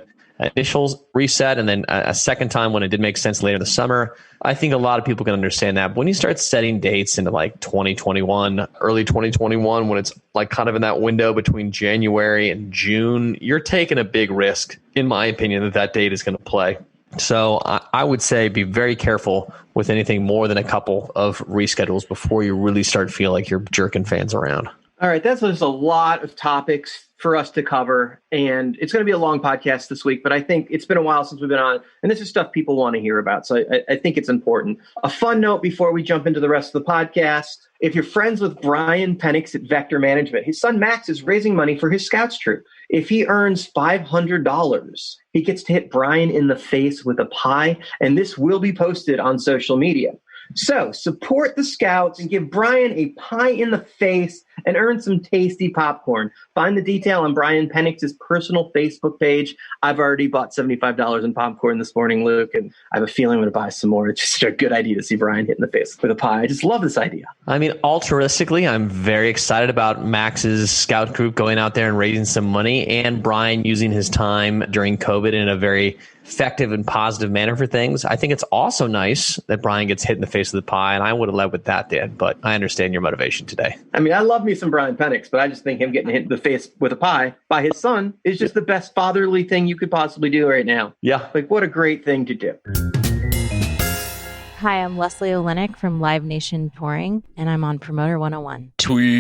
Speaker 4: initial reset and then a second time when it did make sense later in the summer. I think a lot of people can understand that. But when you start setting dates into like 2021, early 2021, when it's like kind of in that window between January and June, you're taking a big risk, in my opinion, that date is going to play. So I would say be very careful with anything more than a couple of reschedules before you really start feel like you're jerking fans around.
Speaker 3: All right, that's just a lot of topics for us to cover, and it's going to be a long podcast this week, but I think it's been a while since we've been on, and this is stuff people want to hear about, so I think it's important. A fun note before we jump into the rest of the podcast: if you're friends with Brian Penix at Vector Management, his son Max is raising money for his Scouts troop. If he earns $500, he gets to hit Brian in the face with a pie, and this will be posted on social media. So support the Scouts and give Brian a pie in the face and earn some tasty popcorn. Find the detail on Brian Penix's personal Facebook page. I've already bought $75 in popcorn this morning, Luke, and I have a feeling I'm going to buy some more. It's just a good idea to see Brian hit in the face with a pie. I just love this idea.
Speaker 4: Altruistically, I'm very excited about Max's Scout group going out there and raising some money, and Brian using his time during COVID in a very effective and positive manner for things. I think it's also nice that Brian gets hit in the face with the pie, and I would have led with that, Dan, but I understand your motivation today.
Speaker 3: I love me some Brian Penix, but I just think him getting hit in the face with a pie by his son is just the best fatherly thing you could possibly do right now.
Speaker 4: Yeah.
Speaker 3: What a great thing to do.
Speaker 9: Hi, I'm Leslie Olenek from Live Nation Touring, and I'm on Promoter 101.
Speaker 1: Tweets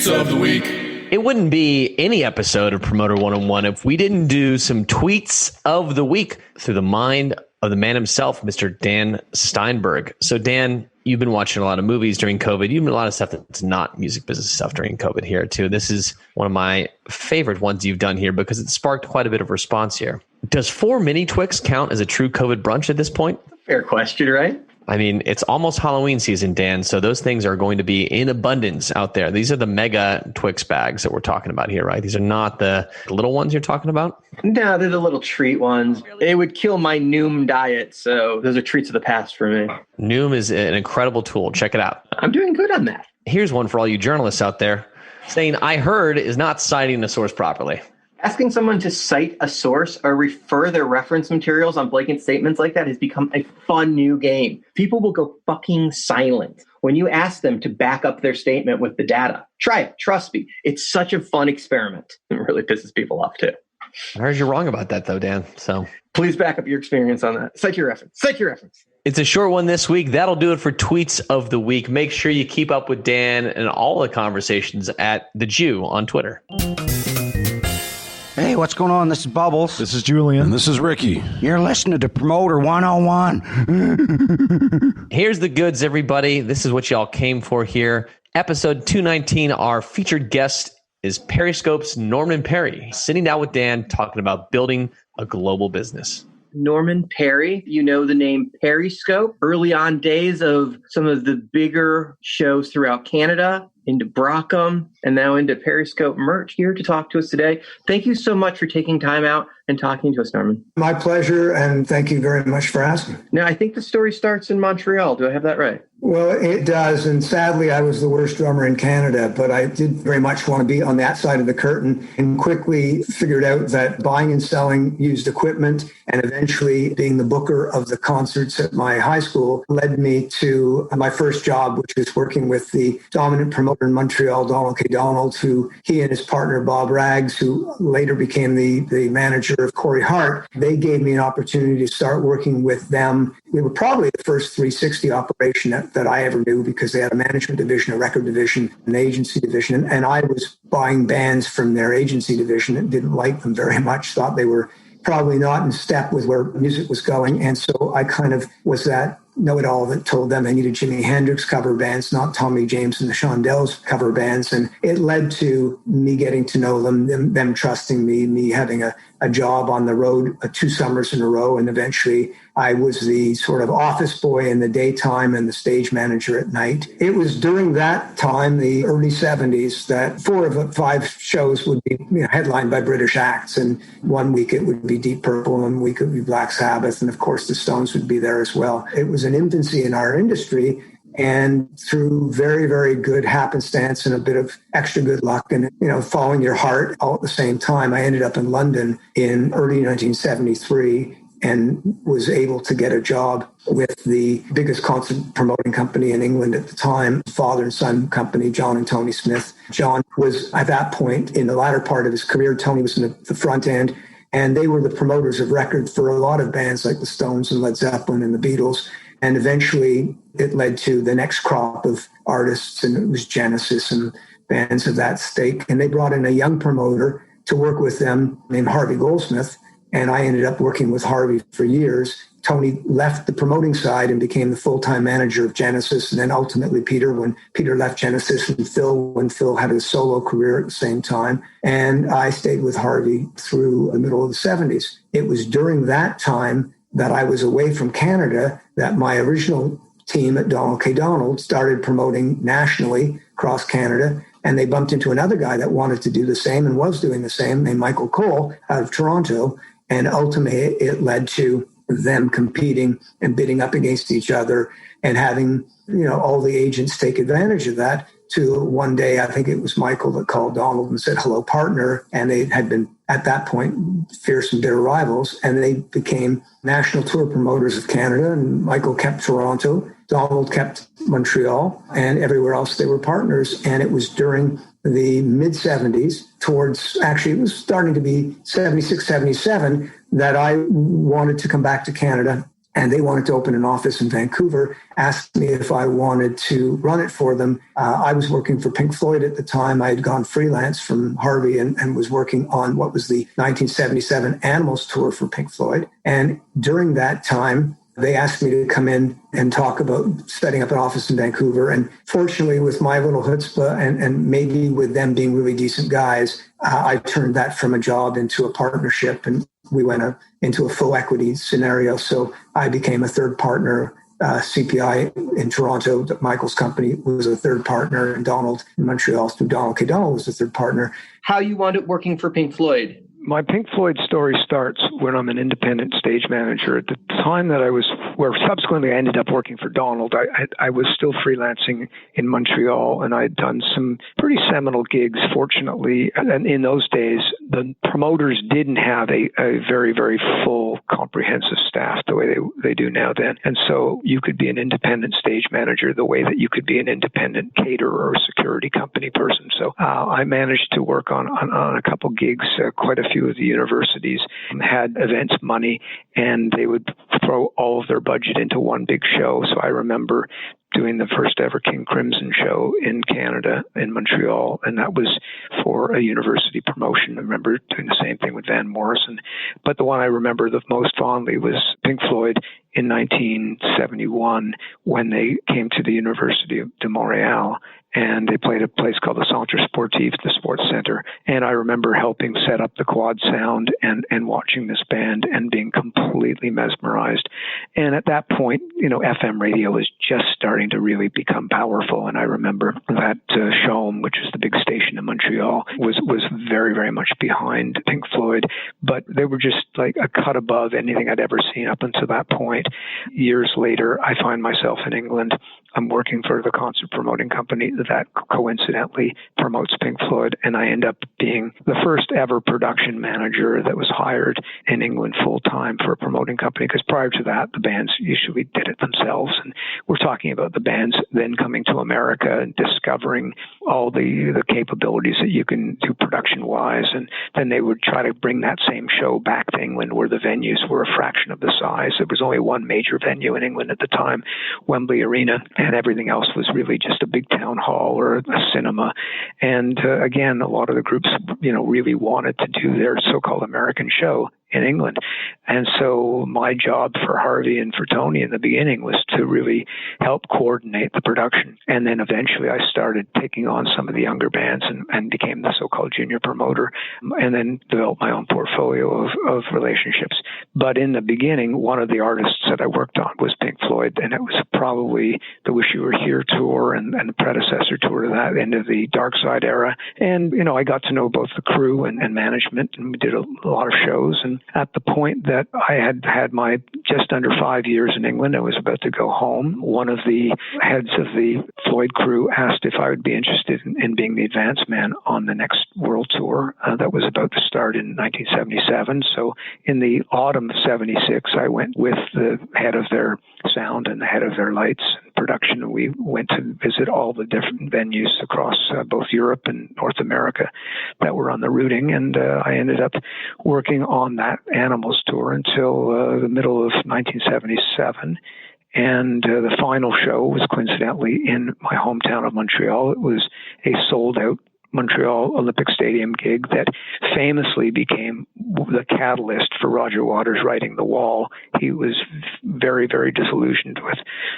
Speaker 1: of the week.
Speaker 4: It wouldn't be any episode of Promoter 101 if we didn't do some tweets of the week through the mind of the man himself, Mr. Dan Steinberg. So, Dan, you've been watching a lot of movies during COVID. You've been a lot of stuff that's not music business stuff during COVID here, too. This is one of my favorite ones you've done here because it sparked quite a bit of response here. Does 4 mini Twix count as a true COVID brunch at this point?
Speaker 3: Fair question, right?
Speaker 4: It's almost Halloween season, Dan, so those things are going to be in abundance out there. These are the mega Twix bags that we're talking about here, right? These are not the little ones you're talking about?
Speaker 3: No, they're the little treat ones. It would kill my Noom diet, so those are treats of the past for me.
Speaker 4: Noom is an incredible tool. Check it out.
Speaker 3: I'm doing good on that.
Speaker 4: Here's one for all you journalists out there saying, I heard is not citing the source properly.
Speaker 3: Asking someone to cite a source or refer their reference materials on blatant statements like that has become a fun new game. People will go fucking silent when you ask them to back up their statement with the data. Try it. Trust me. It's such a fun experiment. It really pisses people off too.
Speaker 4: I heard you're wrong about that though, Dan. So
Speaker 3: please back up your experience on that. Cite your reference. Cite your reference.
Speaker 4: It's a short one this week. That'll do it for Tweets of the Week. Make sure you keep up with Dan and all the conversations at The Jew on Twitter.
Speaker 10: Hey, what's going on? This is Bubbles.
Speaker 6: This is Julian. And this is Ricky.
Speaker 10: You're listening to Promoter 101.
Speaker 4: Here's the goods, everybody. This is what y'all came for here. Episode 219, our featured guest is Periscope's Norman Perry, sitting down with Dan talking about building a global business.
Speaker 3: Norman Perry, you know the name Periscope, early on days of some of the bigger shows throughout Canada, into Brockham, and now into Periscope merch, here to talk to us today. Thank you so much for taking time out and talking to us, Norman.
Speaker 11: My pleasure, and thank you very much for asking.
Speaker 3: Now, I think the story starts in Montreal. Do I have that right?
Speaker 11: Well, it does, and sadly, I was the worst drummer in Canada, but I did very much want to be on that side of the curtain and quickly figured out that buying and selling used equipment and eventually being the booker of the concerts at my high school led me to my first job, which was working with the dominant promoter in Montreal, Donald K. Donald, who he and his partner, Bob Rags, who later became the manager of Corey Hart. They gave me an opportunity to start working with them. They were probably the first 360 operation that I ever knew, because they had a management division, a record division, an agency division. And I was buying bands from their agency division and didn't like them very much, thought they were probably not in step with where music was going. And so I kind of was that know-it-all that told them they needed Jimi Hendrix cover bands, not Tommy James and the Shondells cover bands. And it led to me getting to know them trusting me having a job on the road 2 summers in a row. And eventually I was the sort of office boy in the daytime and the stage manager at night. It was during that time, the early 70s, that 4 of the 5 shows would be headlined by British acts. And one week it would be Deep Purple, and one week it would be Black Sabbath. And of course the Stones would be there as well. It was an infancy in our industry. And through very, very good happenstance and a bit of extra good luck and, following your heart all at the same time, I ended up in London in early 1973 and was able to get a job with the biggest concert promoting company in England at the time, father and son company, John and Tony Smith. John was at that point in the latter part of his career. Tony was in the front end, and they were the promoters of record for a lot of bands like the Stones and Led Zeppelin and the Beatles. And eventually it led to the next crop of artists, and it was Genesis and bands of that stake. And they brought in a young promoter to work with them named Harvey Goldsmith. And I ended up working with Harvey for years. Tony left the promoting side and became the full-time manager of Genesis. And then ultimately Peter, when Peter left Genesis, and Phil, when Phil had his solo career at the same time. And I stayed with Harvey through the middle of the 70s. It was during that time that I was away from Canada that my original team at Donald K. Donald started promoting nationally across Canada. And they bumped into another guy that wanted to do the same and was doing the same, named Michael Cole out of Toronto. And ultimately it led to them competing and bidding up against each other and having, all the agents take advantage of that. To one day, I think it was Michael that called Donald and said, "Hello, partner." And they had been, at that point, fierce and bitter rivals. And they became national tour promoters of Canada. And Michael kept Toronto. Donald kept Montreal. And everywhere else, they were partners. And it was during the mid-70s, it was starting to be 76, 77, that I wanted to come back to Canada. And they wanted to open an office in Vancouver, asked me if I wanted to run it for them. I was working for Pink Floyd at the time. I had gone freelance from Harvey and was working on what was the 1977 Animals tour for Pink Floyd. And during that time, they asked me to come in and talk about setting up an office in Vancouver. And fortunately, with my little chutzpah and maybe with them being really decent guys, I turned that from a job into a partnership. And we went into a full equity scenario. So I became a third partner. CPI in Toronto, Michael's company, was a third partner, and Donald in Montreal through Donald K. Donald was the third partner.
Speaker 3: How you wound up working for Pink Floyd?
Speaker 12: My Pink Floyd story starts when I'm an independent stage manager. At the time that where subsequently I ended up working for Donald, I was still freelancing in Montreal, and I had done some pretty seminal gigs, fortunately. And in those days, the promoters didn't have a very, very full, comprehensive staff the way they do now then. And so you could be an independent stage manager the way that you could be an independent caterer or security company person. So I managed to work on a couple gigs. Quite a few of the universities had events money, and they would throw all of their budget into one big show. So I remember doing the first ever King Crimson show in Canada, in Montreal, and that was for a university promotion. I remember doing the same thing with Van Morrison. But the one I remember the most fondly was Pink Floyd in 1971 when they came to the University de Montréal, and they played a place called the Centre Sportif, the Sports Center. And I remember helping set up the quad sound and watching this band and being completely mesmerized. And at that point, FM radio was just starting to really become powerful. And I remember that Chaume, which is the big station in Montreal, was very, very much behind Pink Floyd. But they were just like a cut above anything I'd ever seen up until that point. Years later, I find myself in England. I'm working for the concert promoting company that coincidentally promotes Pink Floyd, and I end up being the first ever production manager that was hired in England full-time for a promoting company, because prior to that, the bands usually did it themselves. And we're talking about the bands then coming to America and discovering all the capabilities that you can do production-wise, and then they would try to bring that same show back to England where the venues were a fraction of the size. There was only one major venue in England at the time, Wembley Arena, and everything else was really just a big town hall or a cinema. And again, a lot of the groups, really wanted to do their so-called American show in England. And so my job for Harvey and for Tony in the beginning was to really help coordinate the production. And then eventually I started taking on some of the younger bands and became the so-called junior promoter, and then developed my own portfolio of relationships. But in the beginning, one of the artists that I worked on was Pink Floyd, and it was probably the Wish You Were Here tour and the predecessor tour to that, end of the Dark Side era. And, I got to know both the crew and management, and we did a lot of shows. And at the point that I had my just under 5 years in England, I was about to go home. One of the heads of the Floyd crew asked if I would be interested in being the advance man on the next world tour that was about to start in 1977. So in the autumn of 76, I went with the head of their sound and the head of their lights and production, and we went to visit all the different venues across both Europe and North America that were on the routing. And I ended up working on that Animals tour until the middle of 1977. And the final show was coincidentally in my hometown of Montreal. It was a sold-out Montreal Olympic Stadium gig that famously became the catalyst for Roger Waters writing The Wall. He was very, very disillusioned with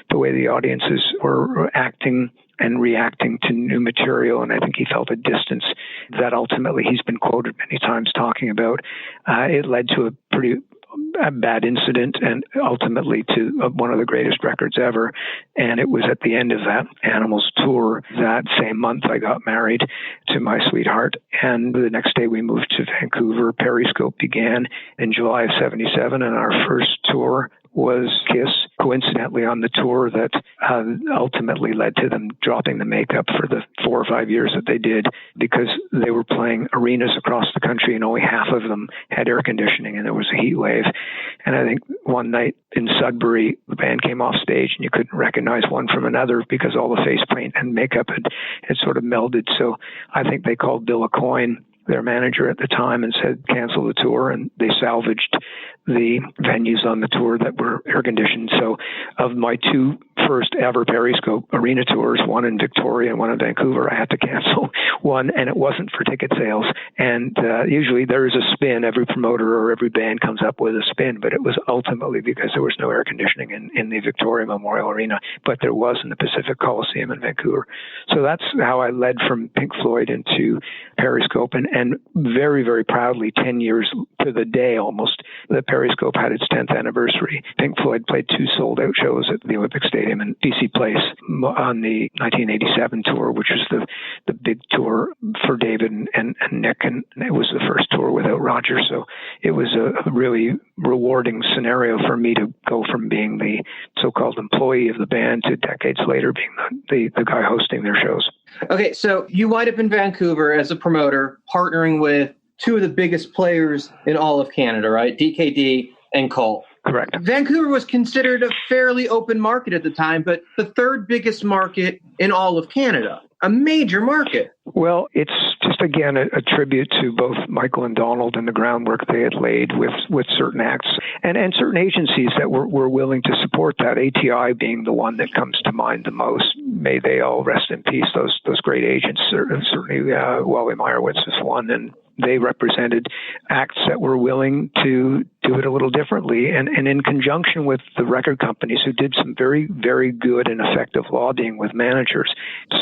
Speaker 12: the way the audiences were acting and reacting to new material, and I think he felt a distance that ultimately he's been quoted many times talking about. It led to a bad incident and ultimately to one of the greatest records ever. And it was at the end of that Animals tour that same month I got married to my sweetheart. And the next day we moved to Vancouver. Periscope began in July of 77, and our first tour was Kiss, coincidentally on the tour that ultimately led to them dropping the makeup for the 4 or 5 years that they did, because they were playing arenas across the country and only half of them had air conditioning and there was a heat wave. And I think one night in Sudbury, the band came off stage and you couldn't recognize one from another because all the face paint and makeup had sort of melded. So I think they called Bill Aucoin, their manager at the time, and said cancel the tour, and they salvaged the venues on the tour that were air conditioned. So of my 2 first ever Periscope arena tours, one in Victoria and one in Vancouver, I had to cancel one, and it wasn't for ticket sales. And usually there is a spin. Every promoter or every band comes up with a spin, but it was ultimately because there was no air conditioning in the Victoria Memorial Arena, but there was in the Pacific Coliseum in Vancouver. So that's how I led from Pink Floyd into Periscope. And very, very proudly, 10 years to the day almost, the Periscope had its 10th anniversary. Pink Floyd played 2 sold-out shows at the Olympic Stadium in BC Place on the 1987 tour, which was the big tour for David and Nick, and it was the first tour without Roger. So it was a really rewarding scenario for me to go from being the so-called employee of the band to decades later being the guy hosting their shows.
Speaker 3: Okay, so you wind up in Vancouver as a promoter, partnering with two of the biggest players in all of Canada, right? DKD and Cole.
Speaker 12: Correct.
Speaker 3: Vancouver was considered a fairly open market at the time, but the third biggest market in all of Canada, a major market.
Speaker 12: Well, it's just, again, a tribute to both Michael and Donald and the groundwork they had laid with certain acts and certain agencies that were willing to support that, ATI being the one that comes to mind the most. May they all rest in peace, those great agents. Certainly, Wally Meyerowitz is one, and they represented acts that were willing to do it a little differently, and in conjunction with the record companies who did some very, very good and effective lobbying with managers.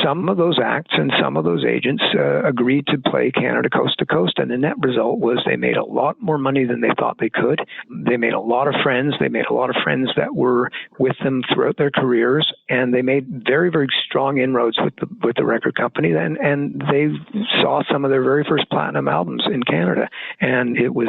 Speaker 12: Some of those acts and some of those agents agreed to play Canada coast to coast, and the net result was they made a lot more money than they thought they could. They made a lot of friends. They made a lot of friends that were with them throughout their careers, and they made very, very strong inroads with the record company, and they saw some of their very first platinum albums in Canada. And it was,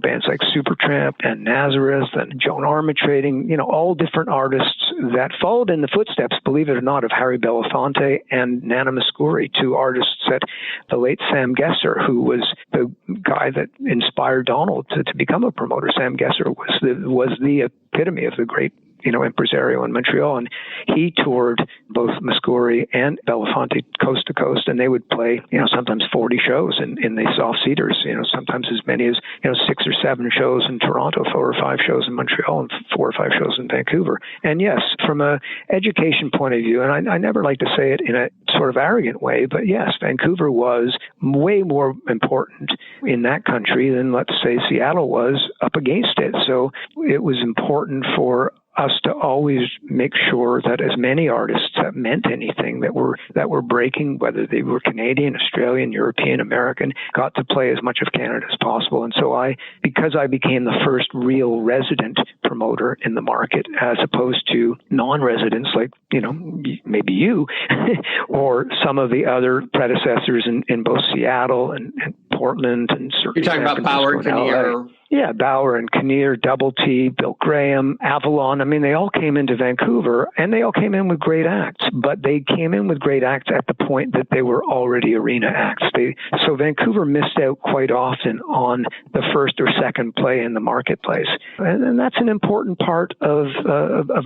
Speaker 12: bands like Supertramp and Nazareth and Joan Armatrading, all different artists that followed in the footsteps, believe it or not, of Harry Belafonte and Nana Mouskouri, two artists that the late Sam Gesser, who was the guy that inspired Donald to become a promoter. Sam Gesser was the epitome of the great impresario in Montreal, and he toured both Mouskouri and Belafonte coast to coast, and they would play, sometimes 40 shows in the Soft Cedars, sometimes as many as, 6 or 7 shows in Toronto, 4 or 5 shows in Montreal, and 4 or 5 shows in Vancouver. And yes, from a education point of view, and I never like to say it in a sort of arrogant way, but yes, Vancouver was way more important in that country than, let's say, Seattle was up against it. So it was important for us to always make sure that as many artists that meant anything that were breaking, whether they were Canadian, Australian, European, American, got to play as much of Canada as possible. And so because I became the first real resident promoter in the market, as opposed to non-residents like, maybe you or some of the other predecessors in both Seattle and Portland and certainly
Speaker 3: You're talking about Bauer and Kinnear.
Speaker 12: Yeah, Bauer and Kinnear, Double T, Bill Graham, Avalon. I mean, they all came into Vancouver, and they all came in with great acts, but they came in with great acts at the point that they were already arena acts. So Vancouver missed out quite often on the first or second play in the marketplace. And that's an important part of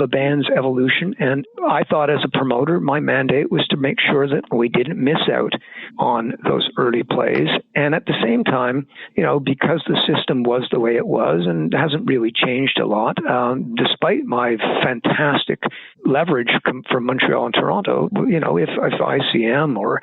Speaker 12: a band's evolution. And I thought as a promoter, my mandate was to make sure that we didn't miss out on those early plays. And at the same time, because the system was the way it was and hasn't really changed a lot, despite my fantastic leverage from Montreal and Toronto, if ICM or,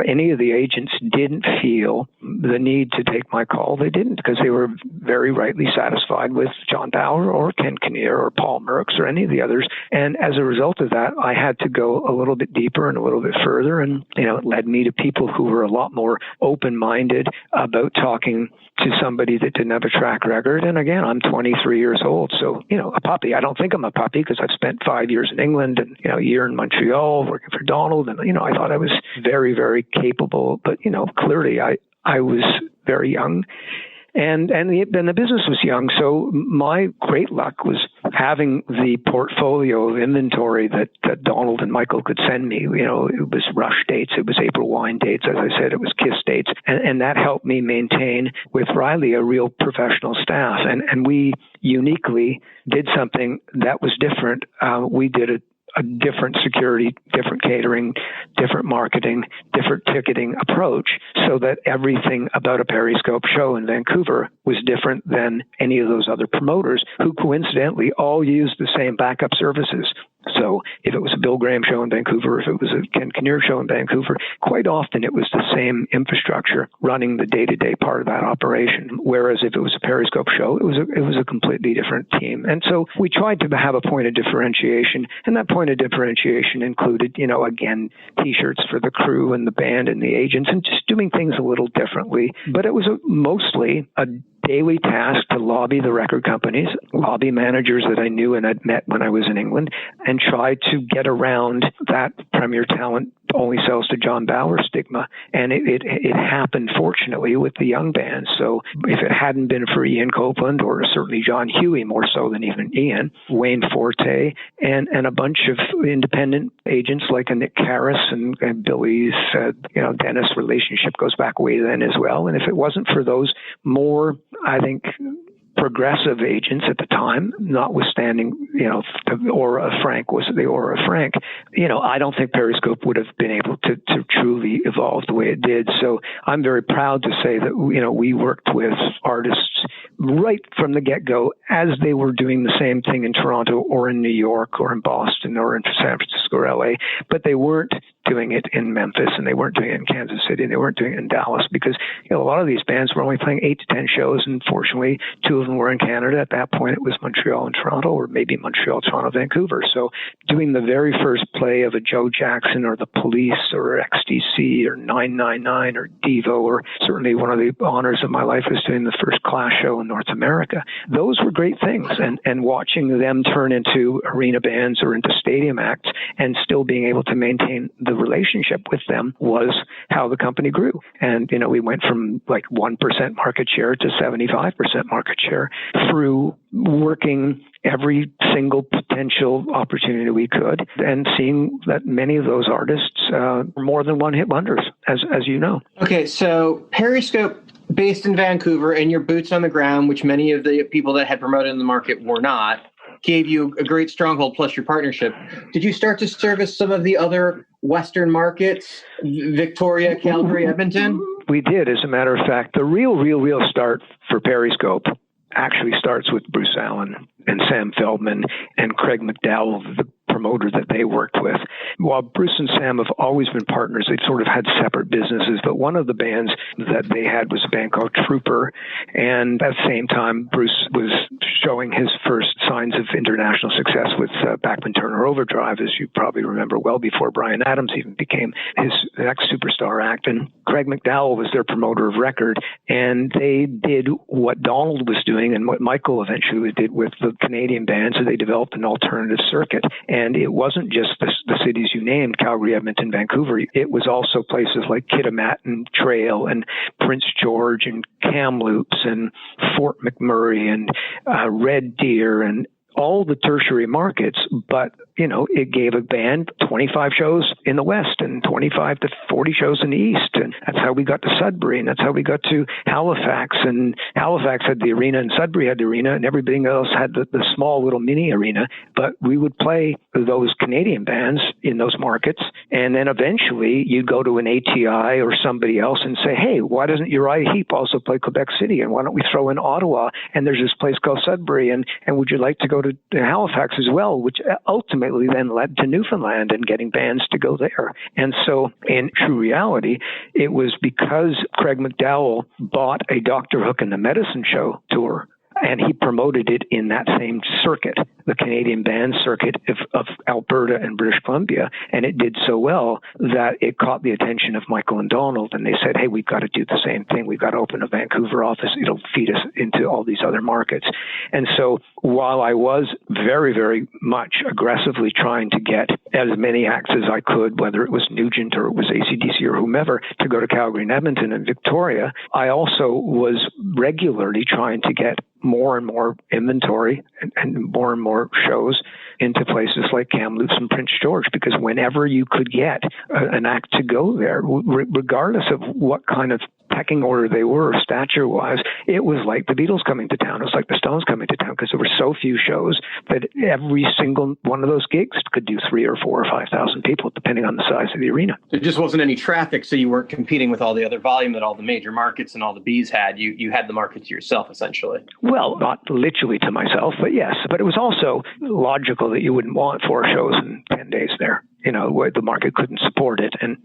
Speaker 12: any of the agents didn't feel the need to take my call, they didn't, because they were very rightly satisfied with John Bauer or Ken Kinnear or Paul Merks or any of the others. And as a result of that, I had to go a little bit deeper and a little bit further. And, it led me to people who were a lot more open-minded about talking to somebody that didn't have a track record. And again, I'm 23 years old. So, a puppy. I don't think I'm a puppy because I've spent 5 years in England and, a year in Montreal working for Donald. And, I thought I was very, very capable. But, clearly I was very young. And the business was young, so my great luck was having the portfolio of inventory that Donald and Michael could send me. It was Rush dates, it was April Wine dates, as I said, it was Kiss dates, and that helped me maintain with Riley a real professional staff. And we uniquely did something that was different. We did a different security, different catering, different marketing, different ticketing approach, so that everything about a Periscope show in Vancouver was different than any of those other promoters who coincidentally all used the same backup services. So if it was a Bill Graham show in Vancouver, if it was a Ken Kinnear show in Vancouver, quite often it was the same infrastructure running the day-to-day part of that operation. Whereas if it was a Periscope show, it was a completely different team. And so we tried to have a point of differentiation, and that point of differentiation included, again, T-shirts for the crew and the band and the agents, and just doing things a little differently. But it was mostly a daily task to lobby the record companies, lobby managers that I knew and had met when I was in England, and try to get around that Premier Talent only sells to John Bauer stigma. And it happened, fortunately, with the young bands. So if it hadn't been for Ian Copeland, or certainly John Huey, more so than even Ian, Wayne Forte, and a bunch of independent agents like a Nick Karras and Billy's, Dennis relationship goes back way then as well. And if it wasn't for those more, I think, progressive agents at the time, notwithstanding, the aura of Frank was the aura of Frank, I don't think Periscope would have been able to truly evolve the way it did. So I'm very proud to say that, we worked with artists right from the get-go as they were doing the same thing in Toronto or in New York or in Boston or in San Francisco or LA, but they weren't doing it in Memphis, and they weren't doing it in Kansas City, and they weren't doing it in Dallas, because a lot of these bands were only playing 8 to 10 shows, and fortunately 2 of them were in Canada. At that point it was Montreal and Toronto, or maybe Montreal, Toronto, Vancouver. So doing the very first play of a Joe Jackson or the Police or XTC or 999 or Devo, or certainly one of the honors of my life was doing the first Clash show in North America, those were great things. And watching them turn into arena bands or into stadium acts and still being able to maintain the relationship with them was how the company grew. And, we went from like 1% market share to 75% market share through working every single potential opportunity we could, and seeing that many of those artists were more than one-hit wonders, as you know.
Speaker 3: Okay, so Periscope, based in Vancouver, and your boots on the ground, which many of the people that had promoted in the market were not, gave you a great stronghold, plus your partnership. Did you start to service some of the other Western markets, Victoria, Calgary, Edmonton?
Speaker 12: We did. As a matter of fact, the real start for Periscope actually starts with Bruce Allen and Sam Feldman and Craig McDowell, the promoter that they worked with. While Bruce and Sam have always been partners, they've sort of had separate businesses, but one of the bands that they had was a band called Trooper, and at the same time, Bruce was showing his first signs of international success with Bachman Turner Overdrive, as you probably remember, well before Bryan Adams even became his next superstar act. And Craig McDowell was their promoter of record, and they did what Donald was doing and what Michael eventually did with the Canadian bands. So they developed an alternative circuit. And it wasn't just the cities you named, Calgary, Edmonton, Vancouver. It was also places like Kitimat and Trail and Prince George and Kamloops and Fort McMurray and Red Deer and all the tertiary markets, but it gave a band 25 shows in the West and 25 to 40 shows in the East. And that's how we got to Sudbury, and that's how we got to Halifax. And Halifax had the arena, and Sudbury had the arena, and everything else had the small little mini arena. But we would play those Canadian bands in those markets, and then eventually you'd go to an ATI or somebody else and say, hey, why doesn't Uriah Heep also play Quebec City? And why don't we throw in Ottawa? And there's this place called Sudbury, and would you like to go to Halifax as well, which ultimately then led to Newfoundland and getting bands to go there. And so in true reality, it was because Craig McDowell bought a Dr. Hook and the Medicine Show tour, and he promoted it in that same circuit, the Canadian band circuit of Alberta and British Columbia. And it did so well that it caught the attention of Michael and Donald. And they said, hey, we've got to do the same thing. We've got to open a Vancouver office. It'll feed us into all these other markets. And so while I was very, very much aggressively trying to get as many acts as I could, whether it was Nugent or it was AC/DC or whomever, to go to Calgary and Edmonton and Victoria, I also was regularly trying to get more and more inventory and more shows into places like Kamloops and Prince George, because whenever you could get an act to go there, regardless of what kind of pecking order they were stature-wise, it was like the Beatles coming to town. It was like the Stones coming to town, because there were so few shows that every single one of those gigs could do 3,000 or 4,000 or 5,000 people, depending on the size of the arena.
Speaker 3: There just wasn't any traffic, so you weren't competing with all the other volume that all the major markets and all the Bs had. You had the market to yourself, essentially.
Speaker 12: Well, not literally to myself, but yes. But it was also logical that you wouldn't want 4 shows in 10 days there. Where the market couldn't support it. And,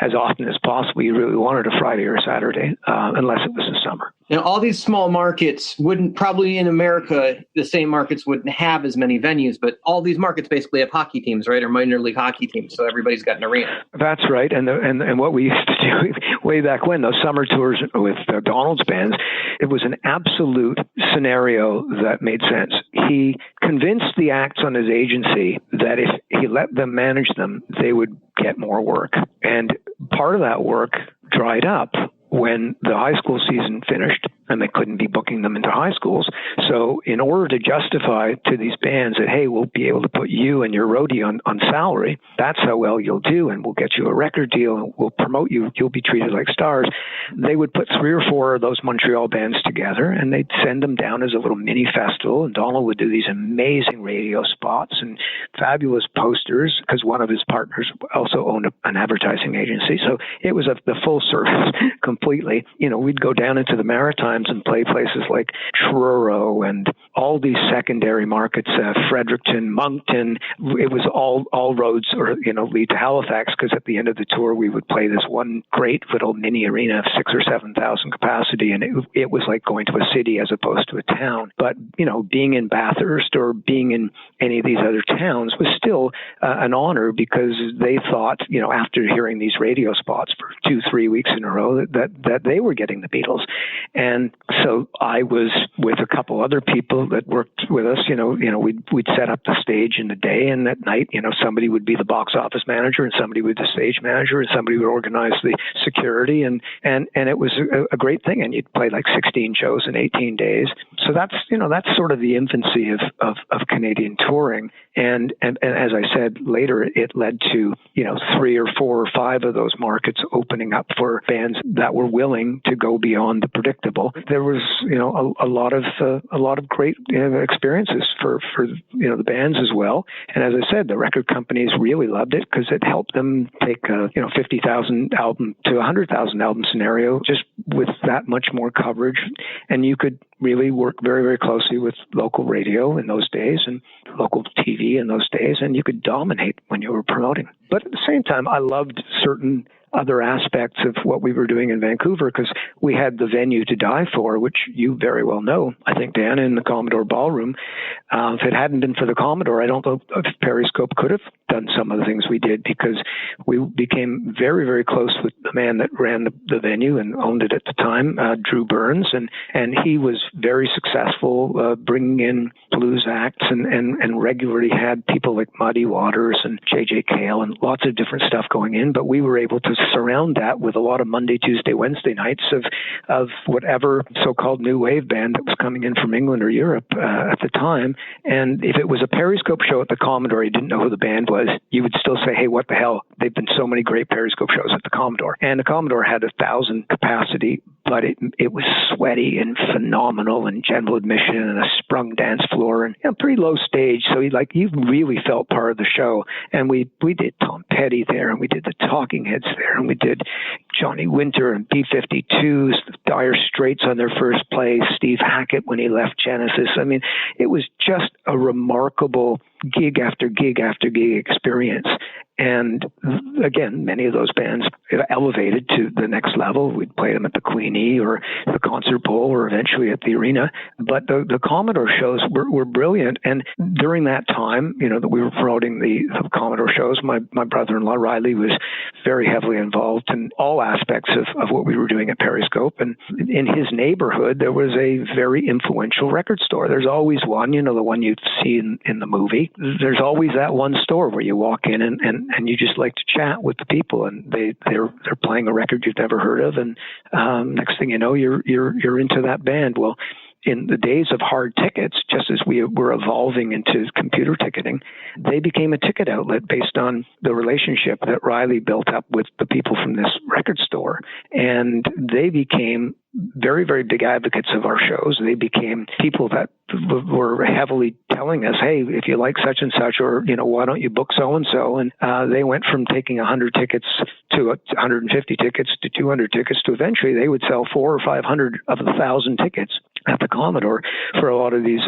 Speaker 12: as often as possible, you really wanted a Friday or a Saturday, unless it was the summer.
Speaker 3: All these small markets wouldn't, probably in America, the same markets wouldn't have as many venues, but all these markets basically have hockey teams, right? Or minor league hockey teams. So everybody's got an arena.
Speaker 12: That's right. And what we used to do way back when, those summer tours with Donald's bands, it was an absolute scenario that made sense. He convinced the acts on his agency that if he let them manage them, they would get more work. And part of that work dried up when the high school season finished and they couldn't be booking them into high schools. So in order to justify to these bands that, hey, we'll be able to put you and your roadie on salary, that's how well you'll do, and we'll get you a record deal, and we'll promote you, you'll be treated like stars, they would put 3 or 4 of those Montreal bands together, and they'd send them down as a little mini festival, and Donald would do these amazing radio spots and fabulous posters, because one of his partners also owned an advertising agency. So it was the full service completely. We'd go down into the Maritimes and play places like Truro and all these secondary markets, Fredericton, Moncton. It was all roads lead to Halifax, because at the end of the tour we would play this one great little mini arena of 6,000 or 7,000 capacity, and it was like going to a city as opposed to a town. But being in Bathurst or being in any of these other towns was still an honor, because they thought, after hearing these radio spots for 2-3 weeks in a row, that they were getting the Beatles. And so I was with a couple other people that worked with us. We'd set up the stage in the day, and at night, somebody would be the box office manager, and somebody would be the stage manager, and somebody would organize the security, and it was a great thing. And you'd play like 16 shows in 18 days. So that's sort of the infancy of Canadian touring. And as I said later, it led to 3 or 4 or 5 of those markets opening up for bands that were willing to go beyond the predictable. There was a lot of great experiences for the bands as well. And as I said, the record companies really loved it, because it helped them take a 50,000 album to 100,000 album scenario just with that much more coverage. And you could really work very, very closely with local radio in those days and local TV in those days, and you could dominate when you were promoting. But at the same time, I loved certain other aspects of what we were doing in Vancouver, because we had the venue to die for, which you very well know. I think, Dan, in the Commodore Ballroom, if it hadn't been for the Commodore, I don't know if Periscope could have done some of the things we did, because we became very, very close with the man that ran the venue and owned it at the time, Drew Burns, and he was very successful bringing in blues acts and regularly had people like Muddy Waters and J.J. Cale and lots of different stuff going in, but we were able to surround that with a lot of Monday, Tuesday, Wednesday nights of whatever so-called new wave band that was coming in from England or Europe at the time. And if it was a Periscope show at the Commodore, you didn't know who the band was, you would still say, hey, what the hell? They've been so many great Periscope shows at the Commodore. And the Commodore had 1,000 capacity, but it was sweaty and phenomenal, and general admission and a sprung dance floor and pretty low stage. So you really felt part of the show. And we did Tom Petty there, and we did the Talking Heads there, and we did Johnny Winter and B-52s, the Dire Straits on their first play, Steve Hackett when he left Genesis. I mean, it was just a remarkable gig after gig after gig experience. And again, many of those bands elevated to the next level. We'd play them at the Queenie or the Concert Bowl or eventually at the Arena. But the Commodore shows were brilliant. And during that time, that we were promoting the Commodore shows, my brother-in-law Riley was very heavily involved in all aspects of what we were doing at Periscope. And in his neighborhood, there was a very influential record store. There's always one, the one you'd see in the movie. There's always that one store where you walk in and you just like to chat with the people, and they're playing a record you've never heard of, and next thing you know, you're into that band. Well, in the days of hard tickets, just as we were evolving into computer ticketing, they became a ticket outlet based on the relationship that Riley built up with the people from this record store. And they became very, very big advocates of our shows. They became people that were heavily telling us, hey, if you like such and such, or, why don't you book so-and-so? And they went from taking 100 tickets to 150 tickets to 200 tickets to eventually they would sell 400 or 500 of the 1,000 tickets at the Commodore for a lot of these,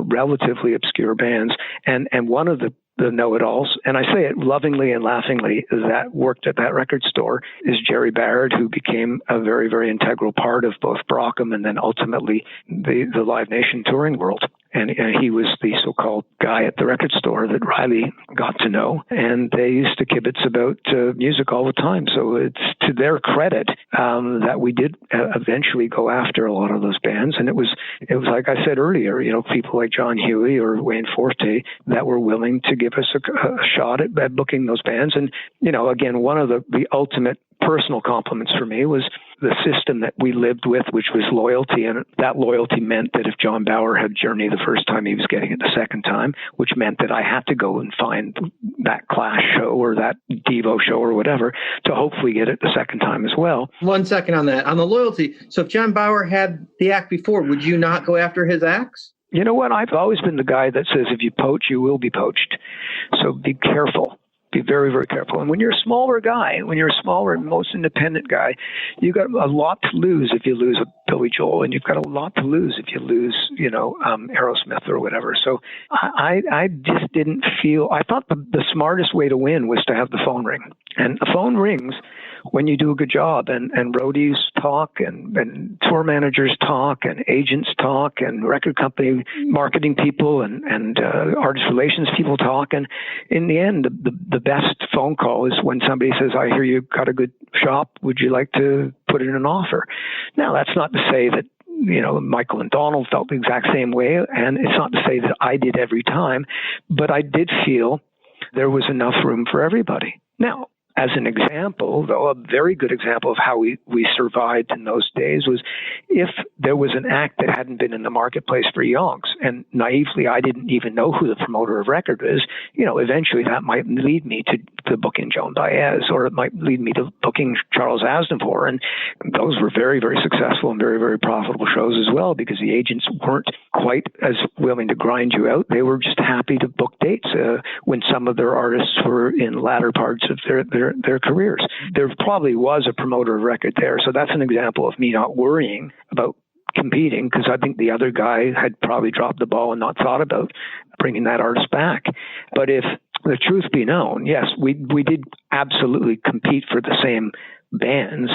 Speaker 12: relatively obscure bands. And one of the know-it-alls, and I say it lovingly and laughingly, that worked at that record store, is Jerry Barrett, who became a very, very integral part of both Brockham and then ultimately the Live Nation touring world. and he was the so-called guy at the record store that Riley got to know, and they used to kibitz about music all the time. So it's to their credit that we did eventually go after a lot of those bands, and it was like I said earlier, people like John Huey or Wayne Forte that were willing to give us a shot at booking those bands. And again, one of the ultimate personal compliments for me was the system that we lived with, which was loyalty. And that loyalty meant that if John Bauer had Journey the first time, he was getting it the second time, which meant that I had to go and find that Clash show or that Devo show or whatever to hopefully get it the second time as well.
Speaker 3: 1 second on that. On the loyalty. So if John Bauer had the act before, would you not go after his acts?
Speaker 12: You know what? I've always been the guy that says if you poach, you will be poached. So be careful. Be very, very careful. And when you're a smaller guy, most independent guy, you've got a lot to lose if you lose a Billy Joel, and you've got a lot to lose if you lose, Aerosmith or whatever. So I just didn't feel, I thought the smartest way to win was to have the phone ring. And the phone rings when you do a good job, and roadies talk, and tour managers talk, and agents talk, and record company marketing people and artist relations people talk. And in the end, the best phone call is when somebody says, I hear you got a good shop. Would you like to put in an offer? Now, that's not to say that Michael and Donald felt the exact same way, and it's not to say that I did every time, but I did feel there was enough room for everybody. Now, as an example, though, a very good example of how we survived in those days was if there was an act that hadn't been in the marketplace for yonks, and naively I didn't even know who the promoter of record is, eventually that might lead me to booking Joan Baez, or it might lead me to booking Charles Aznavour. And those were very, very successful and very, very profitable shows as well, because the agents weren't quite as willing to grind you out. They were just happy to book dates when some of their artists were in latter parts of their careers. There probably was a promoter of record there. So that's an example of me not worrying about competing, because I think the other guy had probably dropped the ball and not thought about bringing that artist back. But if the truth be known, yes, we did absolutely compete for the same bands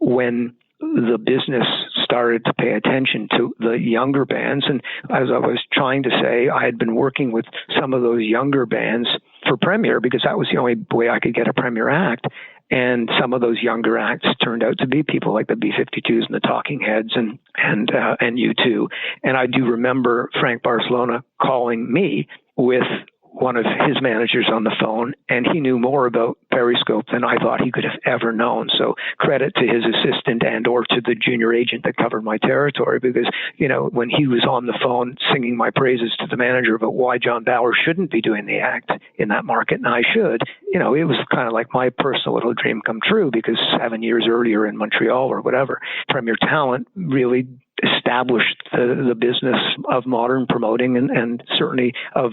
Speaker 12: when the business started to pay attention to the younger bands. And as I was trying to say, I had been working with some of those younger bands for Premier, because that was the only way I could get a Premier act. And some of those younger acts turned out to be people like the B-52s and the Talking Heads and U2. And I do remember Frank Barcelona calling me with one of his managers on the phone, and he knew more about Periscope than I thought he could have ever known. So credit to his assistant and or to the junior agent that covered my territory, because, when he was on the phone singing my praises to the manager about why John Bauer shouldn't be doing the act in that market, and I should, it was kind of like my personal little dream come true, because 7 years earlier in Montreal or whatever, Premier Talent really established the business of modern promoting and certainly of,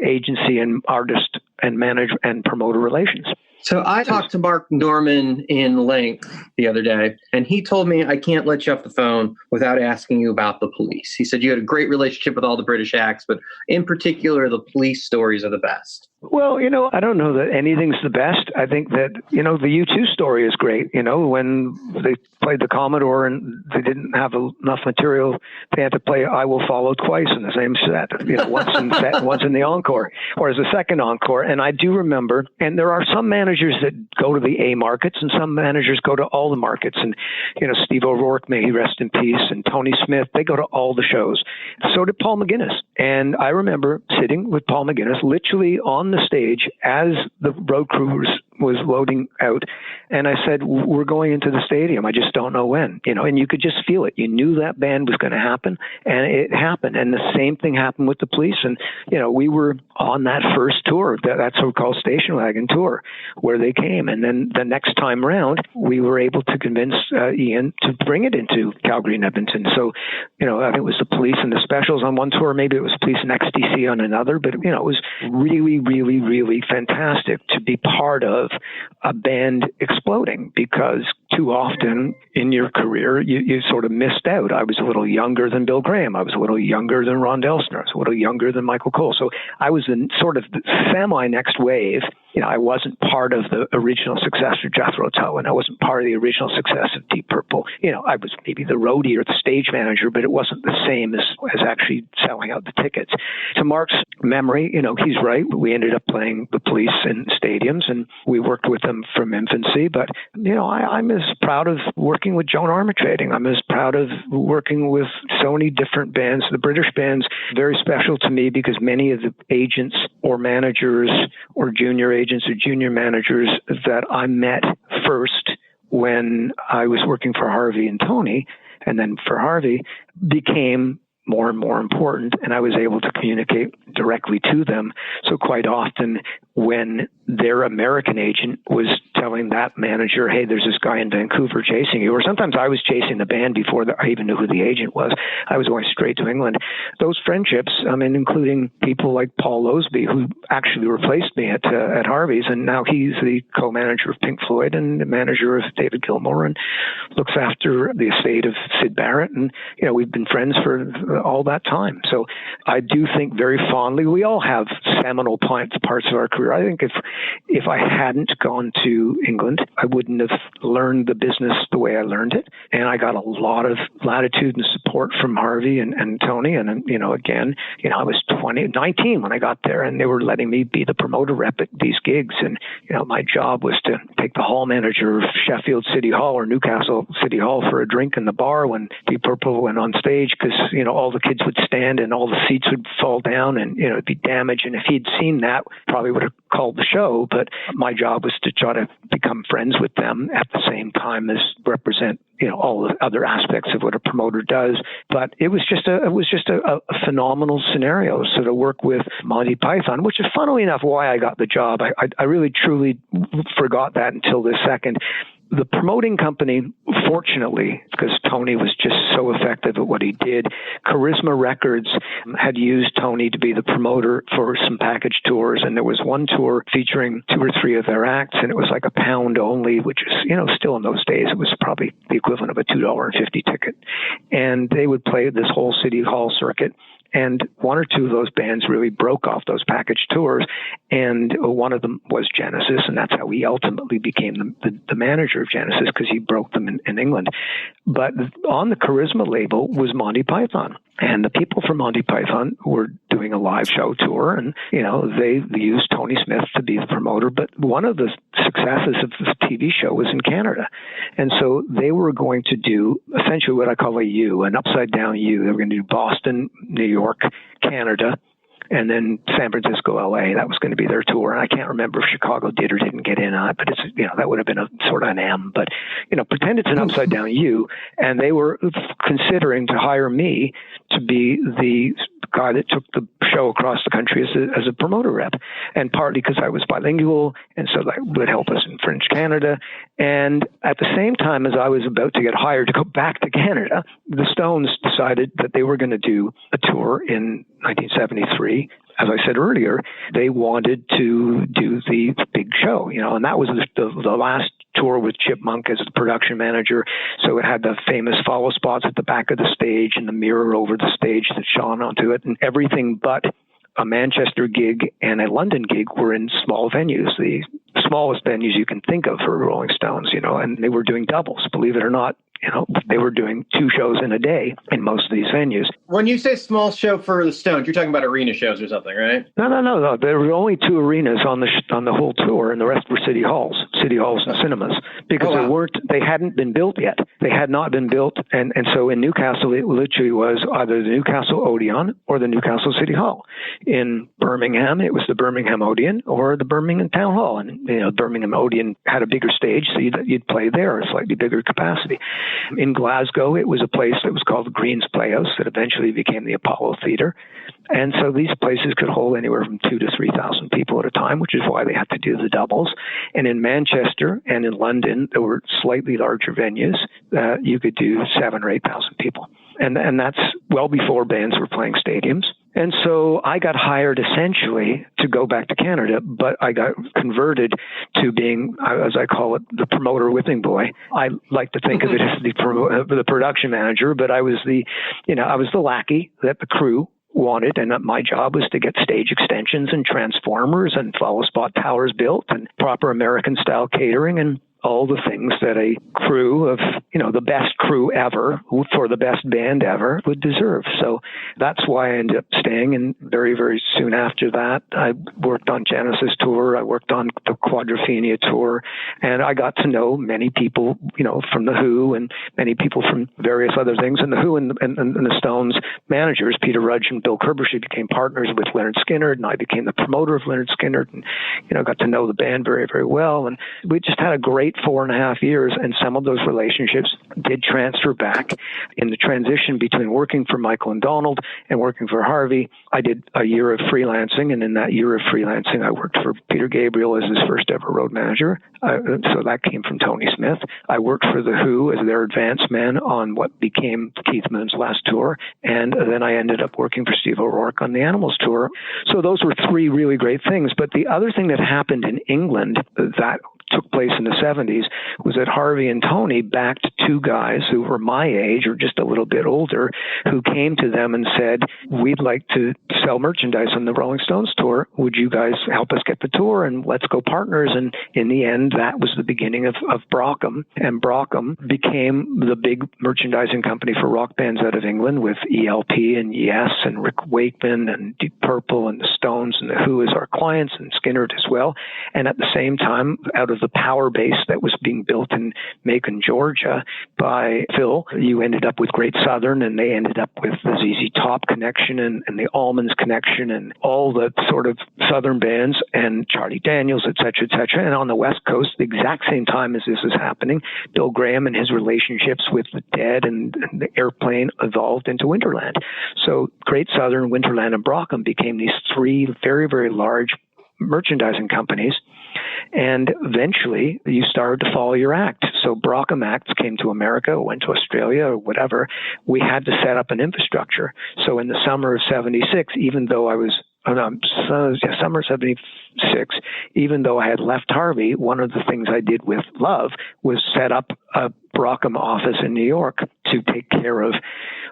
Speaker 12: agency and artist and manager and promoter relations.
Speaker 3: So I talked to Mark Norman in length the other day, and he told me I can't let you off the phone without asking you about the Police. He said you had a great relationship with all the British acts, but in particular, the Police stories are the best.
Speaker 12: Well, I don't know that anything's the best. I think that, the U2 story is great. When they played the Commodore and they didn't have enough material, they had to play I Will Follow twice in the same set, once in the encore or as a second encore. And I do remember, and there are some managers that go to the A markets and some managers go to all the markets. And, Steve O'Rourke, may he rest in peace, and Tony Smith, they go to all the shows. So did Paul McGuinness. And I remember sitting with Paul McGuinness literally on the stage as the road crew was loading out. And I said, we're going into the stadium. I just don't know when, and you could just feel it. You knew that band was going to happen, and it happened. And the same thing happened with the Police. And, we were on that first tour, that so-called station wagon tour, where they came. And then the next time round, we were able to convince Ian to bring it into Calgary and Edmonton. So, I think it was the Police and the Specials on one tour. Maybe it was Police and XTC on another. But, it was really, really, really fantastic to be part of a band exploding, because too often in your career, you sort of missed out. I was a little younger than Bill Graham. I was a little younger than Ron Delsner. I was a little younger than Michael Cole. So I was in sort of the semi-next wave I wasn't part of the original success of Jethro Tull, and I wasn't part of the original success of Deep Purple. I was maybe the roadie or the stage manager, but it wasn't the same as actually selling out the tickets. To Mark's memory, he's right. We ended up playing the Police in stadiums, and we worked with them from infancy. But, I'm as proud of working with Joan Armatrading. I'm as proud of working with so many different bands. The British band's very special to me because many of the agents or managers or junior agents or junior managers that I met first when I was working for Harvey and Tony, and then for Harvey, became more and more important, and I was able to communicate directly to them. So quite often when their American agent was telling that manager, hey, there's this guy in Vancouver chasing you, or sometimes I was chasing the band before I even knew who the agent was. I was going straight to England. Those friendships, including people like Paul Loseby, who actually replaced me at Harvey's, and now he's the co-manager of Pink Floyd and the manager of David Gilmour and looks after the estate of Syd Barrett. And, we've been friends for all that time. So I do think very fondly, we all have seminal parts of our career. I think if I hadn't gone to England, I wouldn't have learned the business the way I learned it. And I got a lot of latitude and support from Harvey and Tony. And, again, I was 19 when I got there, and they were letting me be the promoter rep at these gigs. And, my job was to take the hall manager of Sheffield City Hall or Newcastle City Hall for a drink in the bar when Deep Purple went on stage, because, all the kids would stand and all the seats would fall down and, it'd be damaged. And if he'd seen that, probably would have called the show. But my job was to try to become friends with them at the same time as represent, all the other aspects of what a promoter does. But it was just a phenomenal scenario. So to work with Monty Python, which is funnily enough why I got the job. I really truly forgot that until this second. The promoting company, fortunately, because Tony was just so effective at what he did, Charisma Records had used Tony to be the promoter for some package tours. And there was one tour featuring 2 or 3 of their acts, and it was like £1 only, which is, still in those days, it was probably the equivalent of a $2.50 ticket. And they would play this whole City Hall circuit. And 1 or 2 of those bands really broke off those package tours. And one of them was Genesis. And that's how he ultimately became the manager of Genesis, because he broke them in England. But on the Charisma label was Monty Python. And the people from Monty Python were doing a live show tour, and, they used Tony Smith to be the promoter. But one of the successes of the TV show was in Canada. And so they were going to do essentially what I call a U, an upside down U. They were going to do Boston, New York, Canada, and then San Francisco, LA. That was going to be their tour. And I can't remember if Chicago did or didn't get in on it, but it's, that would have been a sort of an M. But, pretend it's an upside down U. And they were considering to hire me to be the guy that took the show across the country as a promoter rep. And partly because I was bilingual, and so that would help us in French Canada. And at the same time as I was about to get hired to go back to Canada, the Stones decided that they were going to do a tour in 1973. As I said earlier, they wanted to do the big show, and that was the last tour with Chip Monk as the production manager. So it had the famous follow spots at the back of the stage and the mirror over the stage that shone onto it, and everything but a Manchester gig and a London gig were in small venues, the smallest venues you can think of for Rolling Stones, and they were doing doubles, believe it or not. They were doing 2 shows in a day in most of these venues.
Speaker 3: When you say small show for the Stones, you're talking about arena shows or something, right?
Speaker 12: No. There were only 2 arenas on the whole tour, and the rest were city halls and cinemas, because they hadn't been built yet. They had not been built, and so in Newcastle, it literally was either the Newcastle Odeon or the Newcastle City Hall. In Birmingham, it was the Birmingham Odeon or the Birmingham Town Hall, and Birmingham Odeon had a bigger stage, so you'd play there, a slightly bigger capacity. In Glasgow, it was a place that was called the Greens Playhouse that eventually became the Apollo Theatre. And so these places could hold anywhere from 2,000 to 3,000 people at a time, which is why they had to do the doubles. And in Manchester and in London, there were slightly larger venues. You could do 7,000 or 8,000 people. And that's well before bands were playing stadiums. And so I got hired essentially to go back to Canada, but I got converted to being, as I call it, the promoter whipping boy. I like to think of it as the production manager, but I was the lackey that the crew wanted, and my job was to get stage extensions and transformers and follow spot towers built and proper American style catering and all the things that a crew of, the best crew ever for the best band ever would deserve. So that's why I ended up staying. And very, very soon after that, I worked on Genesis tour. I worked on the Quadrophenia tour, and I got to know many people, from the Who and many people from various other things. And the Who and the Stones managers, Peter Rudge and Bill Kerbershey, became partners with Lynyrd Skynyrd, and I became the promoter of Lynyrd Skynyrd, and got to know the band very, very well. And we just had a great 4.5 years, and some of those relationships did transfer back. In the transition between working for Michael and Donald and working for Harvey, I did a year of freelancing, and in that year of freelancing, I worked for Peter Gabriel as his first ever road manager. So that came from Tony Smith. I worked for The Who as their advance man on what became Keith Moon's last tour, and then I ended up working for Steve O'Rourke on the Animals tour. So those were three really great things. But the other thing that happened in England that took place in the 70s was that Harvey and Tony backed two guys who were my age or just a little bit older, who came to them and said, we'd like to sell merchandise on the Rolling Stones tour. Would you guys help us get the tour, and let's go partners? And in the end, that was the beginning of Brockham, and Brockham became the big merchandising company for rock bands out of England, with ELP and Yes and Rick Wakeman and Deep Purple and the Stones and the Who as our clients, and Skynyrd as well. And at the same time, out of the power base that was being built in Macon, Georgia by Phil, you ended up with Great Southern, and they ended up with the ZZ Top connection and the Allmans connection and all the sort of Southern bands and Charlie Daniels, et cetera, et cetera. And on the West Coast, the exact same time as this is happening, Bill Graham and his relationships with the Dead and the Airplane evolved into Winterland. So Great Southern, Winterland, and Brockham became these three very, very large merchandising companies. And eventually you started to follow your act. So Brockham Acts came to America, went to Australia or whatever. We had to set up an infrastructure. So in the summer of 76, even though I was summer 76, even though I had left Harvey, one of the things I did with Love was set up a Brockham office in New York to take care of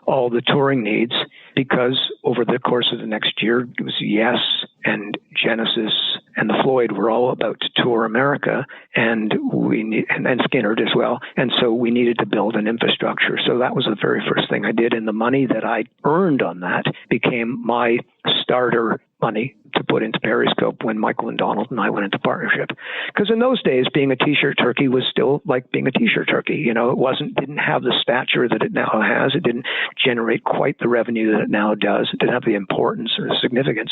Speaker 12: all the touring needs, because over the course of the next year, it was Yes and Genesis and the Floyd were all about to tour America, and and Skynyrd as well. And so we needed to build an infrastructure. So that was the very first thing I did. And the money that I earned on that became my starter money to put into Periscope when Michael and Donald and I went into partnership. Because in those days, being a T-shirt turkey was still like being a T-shirt turkey. It didn't have the stature that it now has. It didn't generate quite the revenue that it now does. It didn't have the importance or the significance.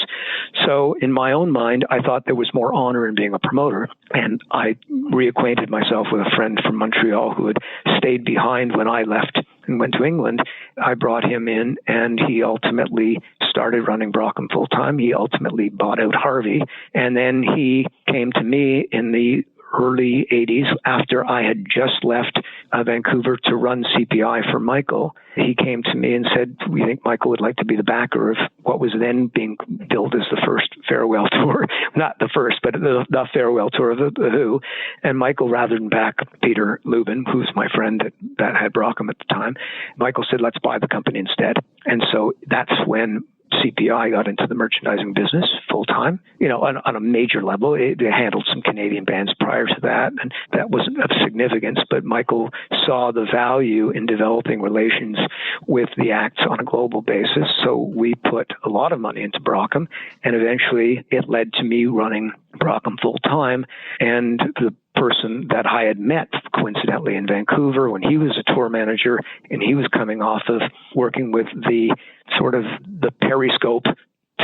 Speaker 12: So in my own mind, I thought there was more honor in being a promoter. And I reacquainted myself with a friend from Montreal who had stayed behind when I left and went to England. I brought him in, and he ultimately started running Brockham full time. He ultimately bought out Harvey, and then he came to me in the early 80s after I had just left Vancouver to run CPI for Michael. He came to me and said, we think Michael would like to be the backer of what was then being billed as the first farewell tour. Not the first, but the farewell tour of the Who. And Michael, rather than back Peter Lubin, who's my friend that had Brockham at the time, Michael said, let's buy the company instead. And so that's when CPI got into the merchandising business full time, on a major level. It handled some Canadian bands prior to that, and that wasn't of significance, but Michael saw the value in developing relations with the acts on a global basis. So we put a lot of money into Brockham, and eventually it led to me running Brockham full time. And the person that I had met coincidentally in Vancouver when he was a tour manager, and he was coming off of working with the sort of the Periscope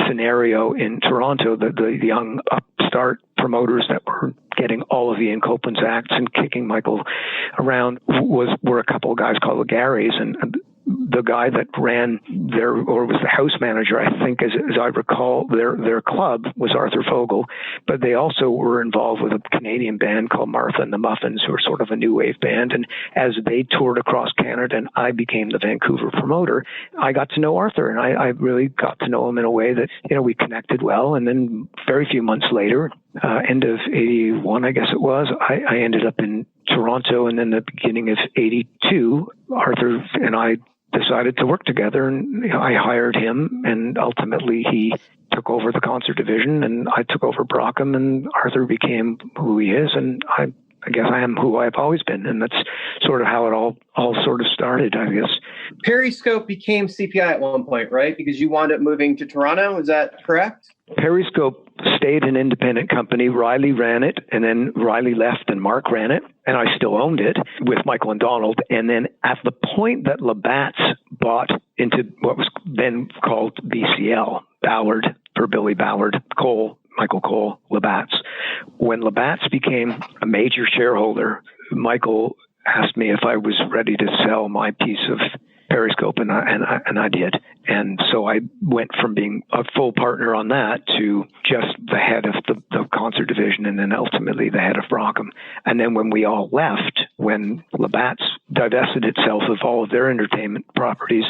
Speaker 12: scenario in Toronto, the young upstart promoters that were getting all of Ian Copeland's acts and kicking Michael around were a couple of guys called the Garys, and the guy that ran or was the house manager, I think, as I recall, their club was Arthur Fogel, but they also were involved with a Canadian band called Martha and the Muffins, who were sort of a new wave band. And as they toured across Canada and I became the Vancouver promoter, I got to know Arthur, and I really got to know him in a way that, we connected well. And then very few months later, end of 81, I guess it was, I ended up in Toronto, and then the beginning of 82, Arthur and I decided to work together, and I hired him, and ultimately he took over the concert division, and I took over Brockham, and Arthur became who he is, and I guess I am who I've always been, and that's sort of how it all sort of started, I guess.
Speaker 3: Periscope became CPI at one point, right? Because you wound up moving to Toronto, is that correct?
Speaker 12: Periscope stayed an independent company. Riley ran it, and then Riley left and Mark ran it, and I still owned it with Michael and Donald. And then at the point that Labatt's bought into what was then called BCL, Ballard, for Billy Ballard, Michael Cole, Labatt's. When Labatt's became a major shareholder, Michael asked me if I was ready to sell my piece of Periscope, and I did. And so I went from being a full partner on that to just the head of the concert division, and then ultimately the head of Brockham. And then when we all left, when Labatt's divested itself of all of their entertainment properties,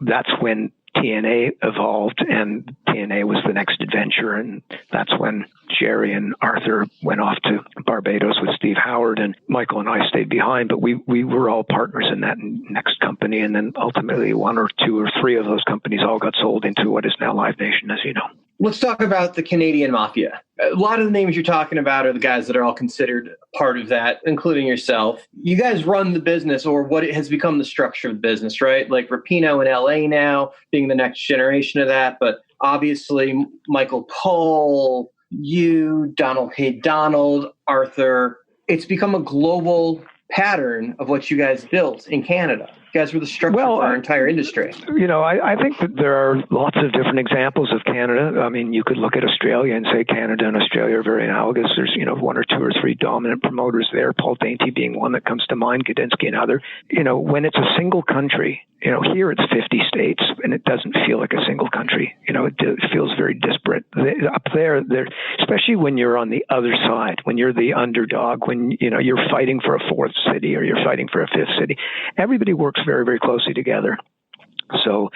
Speaker 12: that's when TNA evolved, and TNA was the next adventure, and that's when Jerry and Arthur went off to Barbados with Steve Howard, and Michael and I stayed behind, but we were all partners in that next company, and then ultimately one or two or three of those companies all got sold into what is now Live Nation, as you know.
Speaker 3: Let's talk about the Canadian Mafia. A lot of the names you're talking about are the guys that are all considered part of that, including yourself. You guys run the business, or what it has become the structure of the business, right? Like Rapino in LA now being the next generation of that, but obviously Michael Cole, you, Donald Hey Donald, Arthur. It's become a global pattern of what you guys built in Canada. You guys were the structure for our entire industry.
Speaker 12: I think that there are lots of different examples of Canada. I mean, you could look at Australia and say Canada and Australia are very analogous. There's, one or two or three dominant promoters there, Paul Dainty being one that comes to mind, Gudinski another. When it's a single country, here it's 50 states, and it doesn't feel like a single country. It feels very disparate. Up there, especially when you're on the other side, when you're the underdog, when, you're fighting for a fourth city or you're fighting for a fifth city, everybody works very, very closely together. So,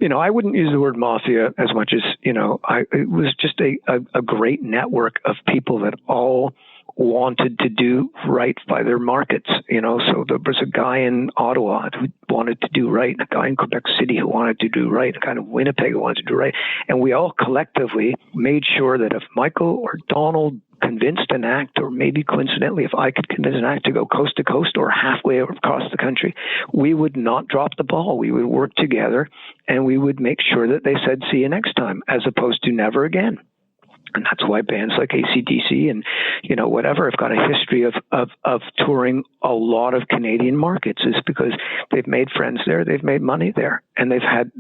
Speaker 12: I wouldn't use the word mafia as much as, it was just a great network of people that all wanted to do right by their markets, so there was a guy in Ottawa who wanted to do right, and a guy in Quebec City who wanted to do right, a guy in Winnipeg who wanted to do right. And we all collectively made sure that if Michael or Donald convinced an act, or maybe coincidentally, if I could convince an act to go coast to coast or halfway across the country, we would not drop the ball. We would work together, and we would make sure that they said, see you next time, as opposed to never again. And that's why bands like AC/DC and, whatever, have got a history of touring a lot of Canadian markets, is because they've made friends there, they've made money there, and they've had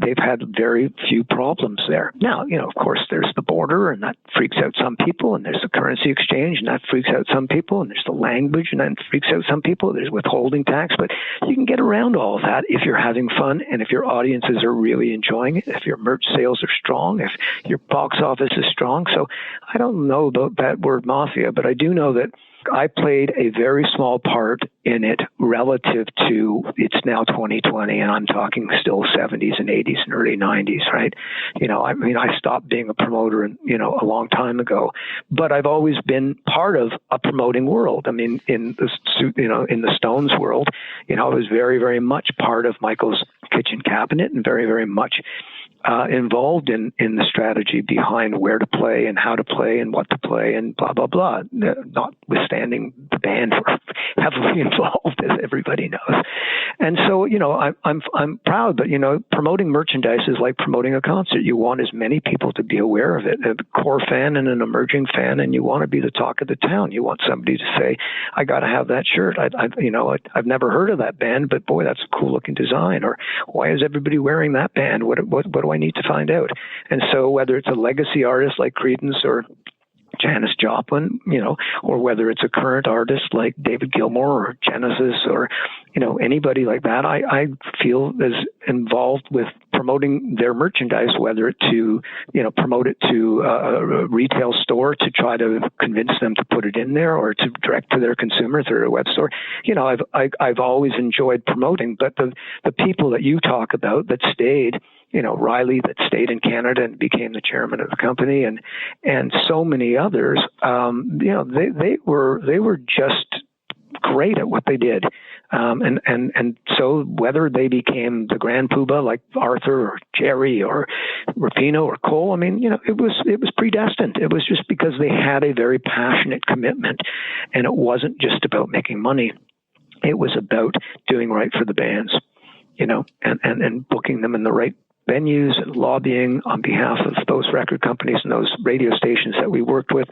Speaker 12: very few problems there. Now, of course, there's the border, and that freaks out some people, and there's the currency exchange, and that freaks out some people, and there's the language, and that freaks out some people. There's withholding tax, but you can get around all of that if you're having fun, and if your audiences are really enjoying it, if your merch sales are strong, if your box office is strong. So I don't know about that word mafia, but I do know that I played a very small part in it relative to, it's now 2020, and I'm talking still 70s and 80s and early 90s, right? I stopped being a promoter, a long time ago, but I've always been part of a promoting world. I mean, in the Stones world, I was very, very much part of Michael's kitchen cabinet, and very, very much involved in the strategy behind where to play and how to play and what to play and blah, blah, blah. Notwithstanding the band were heavily involved, as everybody knows. And so, I'm proud, but, promoting merchandise is like promoting a concert. You want as many people to be aware of it, a core fan and an emerging fan, and you want to be the talk of the town. You want somebody to say, I got to have that shirt. I've never heard of that band, but boy, that's a cool looking design. Or why is everybody wearing that band? What do I need to find out? And so whether it's a legacy artist like Creedence or Janis Joplin, or whether it's a current artist like David Gilmour or Genesis or, anybody like that, I feel is involved with promoting their merchandise, whether it to, promote it to a retail store to try to convince them to put it in there, or to direct to their consumer through a web store. I've always enjoyed promoting, but the people that you talk about that stayed, Riley that stayed in Canada and became the chairman of the company, and so many others, they were just great at what they did. And so whether they became the Grand Poobah like Arthur or Jerry or Rapino or Cole, I mean, it was predestined. It was just because they had a very passionate commitment, and it wasn't just about making money. It was about doing right for the bands, and booking them in the right venues and lobbying on behalf of those record companies and those radio stations that we worked with.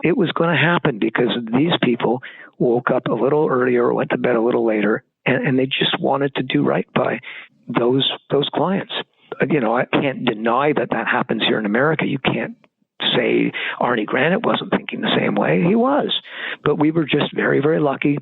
Speaker 12: It was going to happen because these people woke up a little earlier or went to bed a little later, and they just wanted to do right by those clients. I can't deny that happens here in America. You can't say Arnie Granite wasn't thinking the same way. He was. But we were just very, very lucky,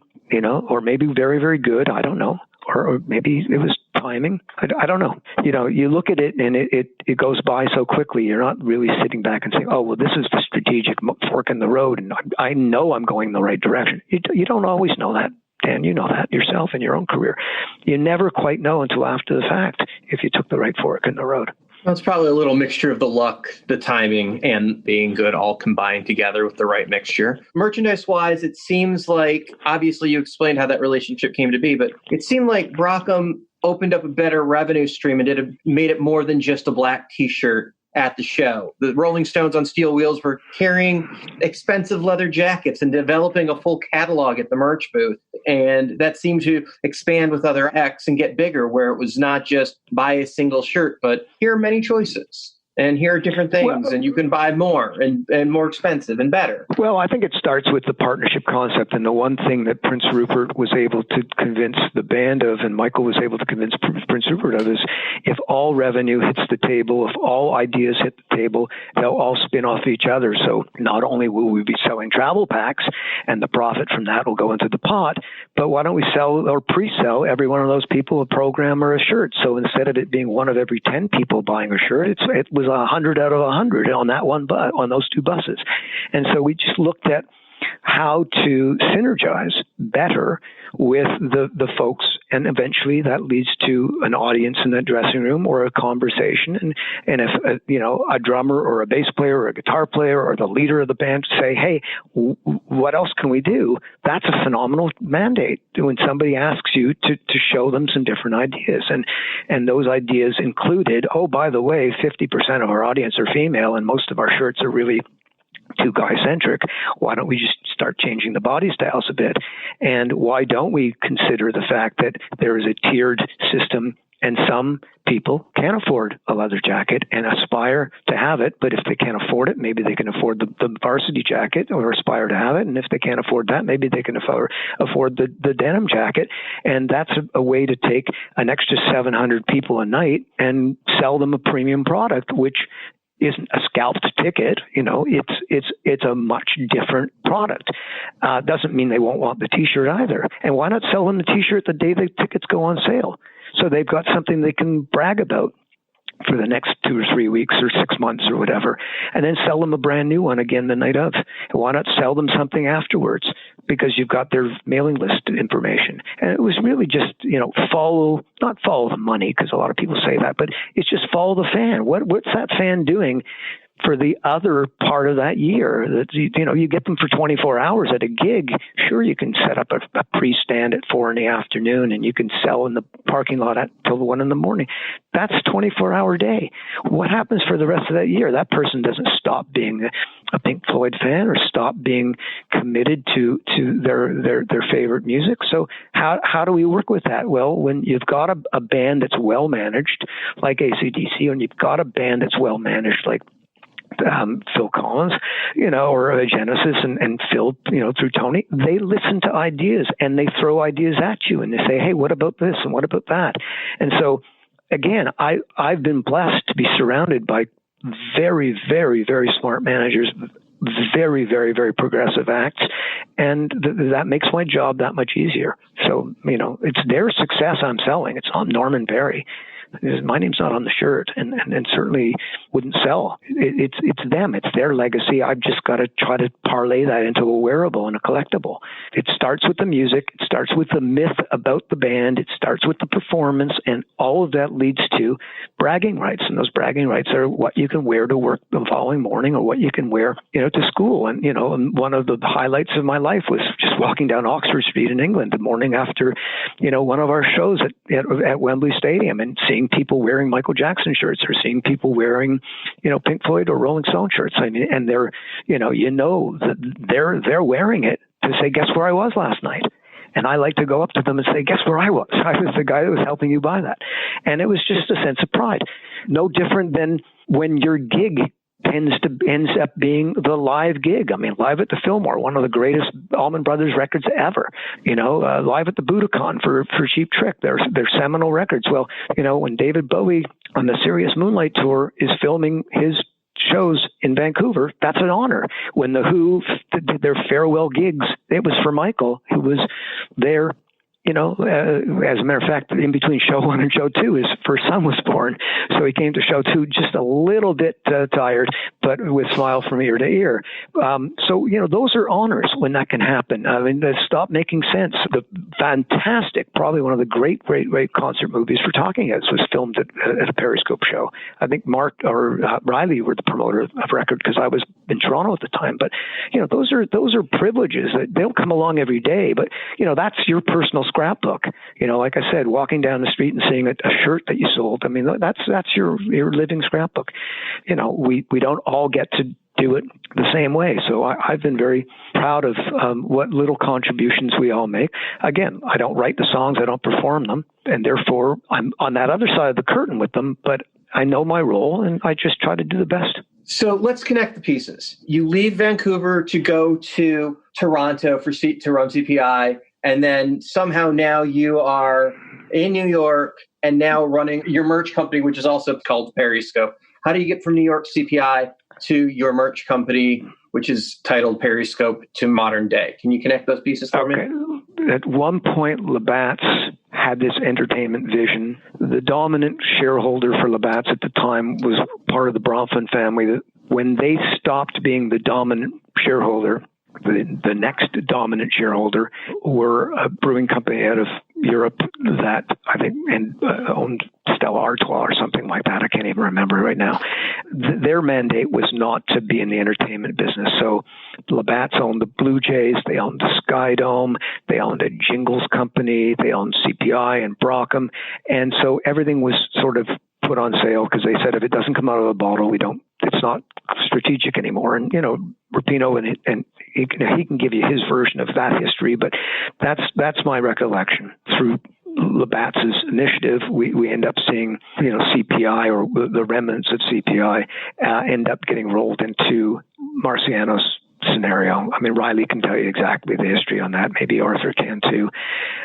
Speaker 12: or maybe very, very good. I don't know. Or maybe it was timing. I don't know. You look at it and it goes by so quickly. You're not really sitting back and saying, oh, well, this is the strategic fork in the road, and I know I'm going the right direction. You don't always know that, Dan. You know that yourself in your own career. You never quite know until after the fact if you took the right fork in the road.
Speaker 3: Well, it's probably a little mixture of the luck, the timing, and being good all combined together with the right mixture. Merchandise-wise, it seems like, obviously you explained how that relationship came to be, but it seemed like Brockham opened up a better revenue stream and made it more than just a black T-shirt at the show. The Rolling Stones on Steel Wheels were carrying expensive leather jackets and developing a full catalog at the merch booth. And that seemed to expand with other acts and get bigger, where it was not just buy a single shirt, but here are many choices. And here are different things, and you can buy more and more expensive and better.
Speaker 12: Well, I think it starts with the partnership concept. And the one thing that Prince Rupert was able to convince the band of, and Michael was able to convince Prince Rupert of, is if all revenue hits the table, if all ideas hit the table, they'll all spin off each other. So not only will we be selling travel packs, and the profit from that will go into the pot, but why don't we sell or pre-sell every one of those people a program or a shirt? So instead of it being one of every 10 people buying a shirt, it was 100 out of 100 on that one on those two buses. And so we just looked at how to synergize better with the folks, and eventually that leads to an audience in that dressing room or a conversation. And if a drummer or a bass player or a guitar player or the leader of the band say, hey, what else can we do? That's a phenomenal mandate when somebody asks you to show them some different ideas. And those ideas included, oh, by the way, 50% of our audience are female and most of our shirts are really too guy-centric. Why don't we just start changing the body styles a bit? And why don't we consider the fact that there is a tiered system, and some people can afford a leather jacket and aspire to have it, but if they can't afford it, maybe they can afford the varsity jacket or aspire to have it, and if they can't afford that, maybe they can afford the denim jacket. And that's a way to take an extra 700 people a night and sell them a premium product, which isn't a scalped ticket. It's a much different product. Doesn't mean they won't want the T-shirt either. And why not sell them the T-shirt the day the tickets go on sale? So they've got something they can brag about for the next 2 or 3 weeks or 6 months or whatever, and then sell them a brand new one again the night of. And why not sell them something afterwards? Because you've got their mailing list information. And it was really just, not follow the money, because a lot of people say that, but it's just follow the fan. What's that fan doing for the other part of that year? That you get them for 24 hours at a gig. Sure, you can set up a pre-stand at 4 p.m. and you can sell in the parking lot till 1 a.m. That's a 24-hour day. What happens for the rest of that year? That person doesn't stop being a Pink Floyd fan or stop being committed to their favorite music. So how do we work with that? Well, when you've got a band that's well managed, like AC/DC, and you've got a band that's well managed, like Phil Collins, or Genesis and Phil, through Tony, they listen to ideas and they throw ideas at you and they say, hey, what about this and what about that? And so, again, I've been blessed to be surrounded by very, very, very smart managers, very, very, very progressive acts, and that makes my job that much easier. So, it's their success I'm selling. It's not Norman Berry. My name's not on the shirt, and certainly wouldn't sell. It's them. It's their legacy. I've just got to try to parlay that into a wearable and a collectible. It starts with the music. It starts with the myth about the band. It starts with the performance, and all of that leads to bragging rights. And those bragging rights are what you can wear to work the following morning, or what you can wear, to school. And and one of the highlights of my life was just walking down Oxford Street in England the morning after, one of our shows at Wembley Stadium, and seeing people wearing Michael Jackson shirts, or seeing people wearing, Pink Floyd or Rolling Stone shirts. I mean, and they're, that they're wearing it to say, guess where I was last night? And I like to go up to them and say, guess where I was? I was the guy that was helping you buy that. And it was just a sense of pride. No different than when your gig ends up being the live gig. I mean, Live at the Fillmore, one of the greatest Allman Brothers records ever. Live at the Budokan for Cheap Trick, they're seminal records. Well, when David Bowie on the Sirius Moonlight Tour is filming his shows in Vancouver, that's an honor. When the Who did their farewell gigs, it was for Michael, who was there. As a matter of fact, in between show 1 and show 2, his first son was born. So he came to show 2 just a little bit tired, but with smile from ear to ear. Those are honors when that can happen. I mean, Stop Making Sense, the fantastic, probably one of the great concert movies for Talking Heads, was filmed at a Periscope show. I think Mark or Riley were the promoter of record, because I was in Toronto at the time. But, those are privileges that they don't come along every day. But, that's your personal scrapbook. Like I said, walking down the street and seeing a shirt that you sold. I mean, that's your living scrapbook. We don't all get to do it the same way. So I've been very proud of what little contributions we all make. Again, I don't write the songs, I don't perform them, and therefore I'm on that other side of the curtain with them, but I know my role and I just try to do the best.
Speaker 3: So let's connect the pieces. You leave Vancouver to go to Toronto to run CPI. And then somehow now you are in New York and now running your merch company, which is also called Periscope. How do you get from New York CPI to your merch company, which is titled Periscope, to modern day? Can you connect those pieces for me?
Speaker 12: At one point, Labatt's had this entertainment vision. The dominant shareholder for Labatt's at the time was part of the Bronfman family. When they stopped being the dominant shareholder, the next dominant shareholder were a brewing company out of Europe that I think owned Stella Artois or something like that. I can't even remember right now. Their mandate was not to be in the entertainment business. So Labatt's owned the Blue Jays, they owned the Sky Dome, they owned a Jingles company, they owned CPI and Brockham. And so everything was sort of put on sale because they said if it doesn't come out of the bottle, it's not strategic anymore. And, Rapino and he can give you his version of that history, but that's my recollection. Through Labatt's initiative, we end up seeing, CPI or the remnants of CPI end up getting rolled into Marciano's scenario. I mean, Riley can tell you exactly the history on that. Maybe Arthur can too.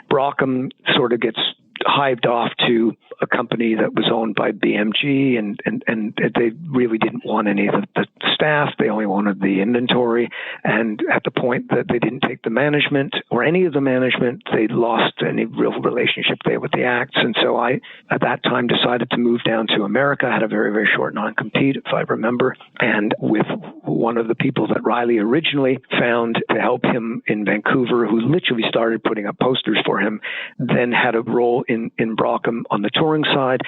Speaker 12: Brockham sort of gets hived off to a company that was owned by BMG, and they really didn't want any of the staff. They only wanted the inventory. And at the point that they didn't take the management or any of the management, they lost any real relationship there with the acts. And so I, at that time, decided to move down to America. I had a very, very short non-compete, if I remember. And with one of the people that Riley originally found to help him in Vancouver, who literally started putting up posters for him, then had a role in Brockham on the touring side.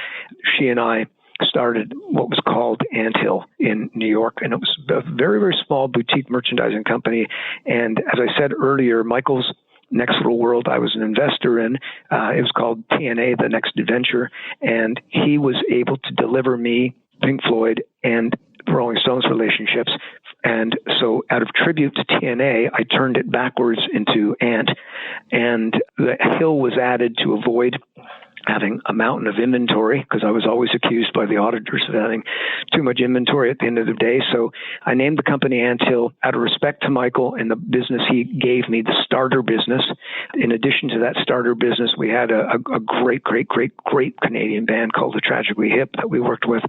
Speaker 12: She and I started what was called Anthill in New York, and it was a very, very small boutique merchandising company. And as I said earlier, Michael's Next Little World, I was an investor in. It was called TNA, The Next Adventure, and he was able to deliver me Pink Floyd and Rolling Stones relationships. And so out of tribute to TNA, I turned it backwards into Ant, and the hill was added to avoid having a mountain of inventory, because I was always accused by the auditors of having too much inventory at the end of the day. So I named the company Anthill out of respect to Michael and the business he gave me, the starter business. In addition to that starter business, we had a great Canadian band called the Tragically Hip that we worked with.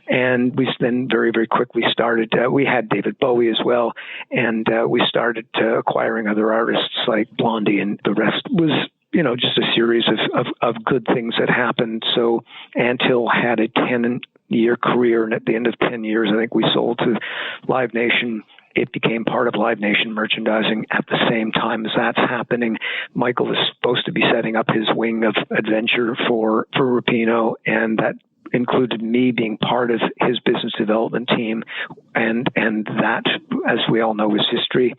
Speaker 12: And we then very, very quickly started, we had David Bowie as well. And we started acquiring other artists like Blondie, and the rest was just a series of good things that happened. So Anthill had a 10-year career, and at the end of 10 years, I think we sold to Live Nation. It became part of Live Nation merchandising at the same time as that's happening. Michael is supposed to be setting up his wing of adventure for Rapinoe, and that included me being part of his business development team, and that, as we all know, is history.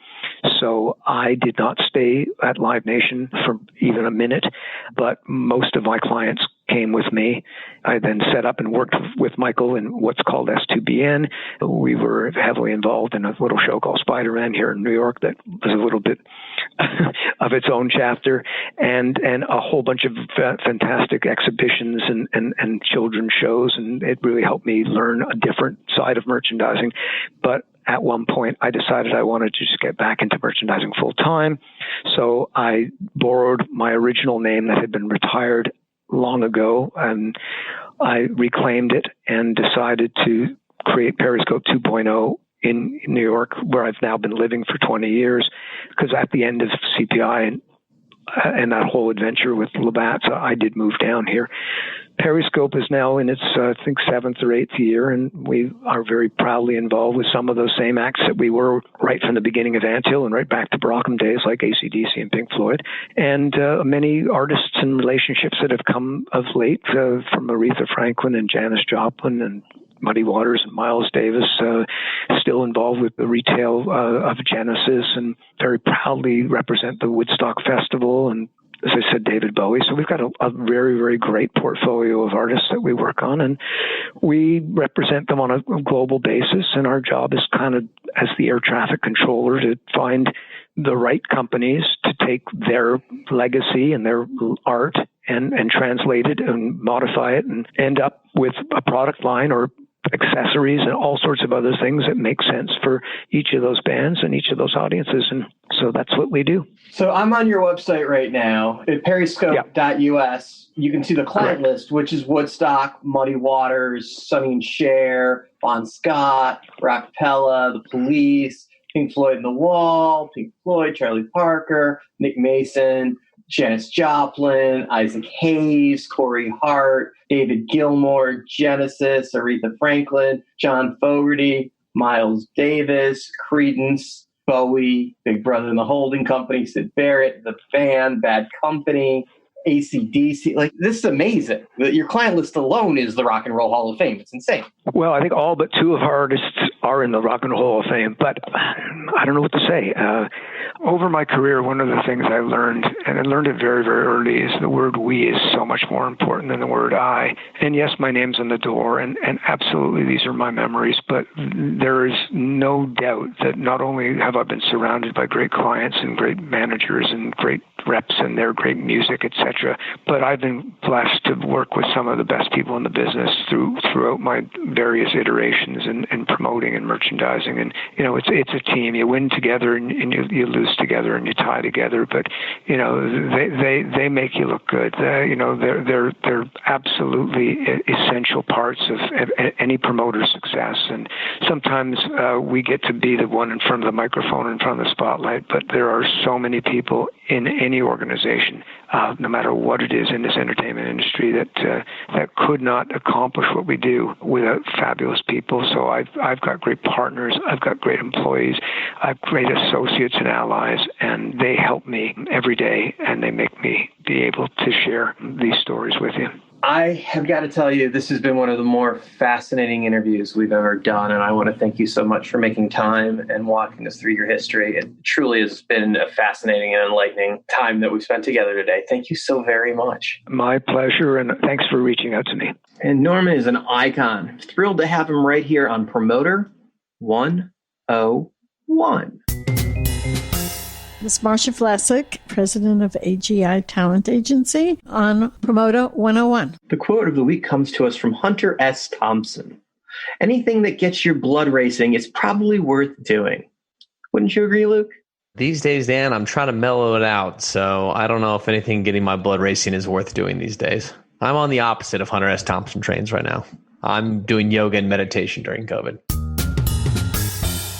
Speaker 12: So I did not stay at Live Nation for even a minute, but most of my clients came with me. I then set up and worked with Michael in what's called S2BN. We were heavily involved in a little show called Spider-Man here in New York that was a little bit of its own chapter, and a whole bunch of fantastic exhibitions and children's shows, and it really helped me learn a different side of merchandising. But at one point, I decided I wanted to just get back into merchandising full time. So I borrowed my original name that had been retired long ago, and I reclaimed it and decided to create Periscope 2.0 in New York, where I've now been living for 20 years. Because at the end of CPI and that whole adventure with Labatt's, I did move down here. Periscope is now in its, I think, 7th or 8th year, and we are very proudly involved with some of those same acts that we were right from the beginning of Anthill and right back to Brockham days, like AC/DC and Pink Floyd, and many artists and relationships that have come of late from Aretha Franklin and Janis Joplin and Muddy Waters and Miles Davis, still involved with the retail of Genesis, and very proudly represent the Woodstock Festival, and as I said, David Bowie. So we've got a very, very great portfolio of artists that we work on, and we represent them on a global basis. And our job is kind of, as the air traffic controller, to find the right companies to take their legacy and their art and translate it and modify it and end up with a product line or accessories and all sorts of other things that make sense for each of those bands and each of those audiences. And so that's what we do.
Speaker 3: So I'm on your website right now at periscope.us. You can see the client list, which is Woodstock, Muddy Waters, Sonny and Cher, Bon Scott, Rockapella, The Police, Pink Floyd and the Wall, Pink Floyd, Charlie Parker, Nick Mason, Janis Joplin, Isaac Hayes, Corey Hart, David Gilmour, Genesis, Aretha Franklin, John Fogerty, Miles Davis, Creedence, Bowie, Big Brother and the Holding Company, Syd Barrett, The Fan, Bad Company, AC/DC. Like, this is amazing. Your client list alone is the Rock and Roll Hall of Fame. It's insane.
Speaker 12: Well, I think all but two of our artists are in the Rock and Roll Hall of Fame, but I don't know what to say. Over my career, one of the things I learned, and I learned it very, very early, is the word we is so much more important than the word I. And yes, my name's on the door, and absolutely these are my memories, but there is no doubt that not only have I been surrounded by great clients and great managers and great reps and their great music, etc., but I've been blessed to work with some of the best people in the business throughout my various iterations in promoting and merchandising. And, it's a team. You win together and you lose together and you tie together, but, they make you look good. They're absolutely essential parts of any promoter's success. And sometimes we get to be the one in front of the microphone, in front of the spotlight, but there are so many people in any organization, no matter what it is in this entertainment industry, that could not accomplish what we do without fabulous people. So I've got great partners, I've got great employees, I've great associates and allies, and they help me every day, and they make me be able to share these stories with you.
Speaker 3: I have got to tell you, this has been one of the more fascinating interviews we've ever done, and I want to thank you so much for making time and walking us through your history. It truly has been a fascinating and enlightening time that we've spent together today. Thank you so very much.
Speaker 12: My pleasure, and thanks for reaching out to me.
Speaker 3: And Norman is an icon. Thrilled to have him right here on Promoter 101.
Speaker 13: This is Marcia Vlasic, president of AGI Talent Agency, on Promoter 101.
Speaker 3: The quote of the week comes to us from Hunter S. Thompson. Anything that gets your blood racing is probably worth doing. Wouldn't you agree, Luke?
Speaker 4: These days, Dan, I'm trying to mellow it out, so I don't know if anything getting my blood racing is worth doing these days. I'm on the opposite of Hunter S. Thompson trains right now. I'm doing yoga and meditation during COVID.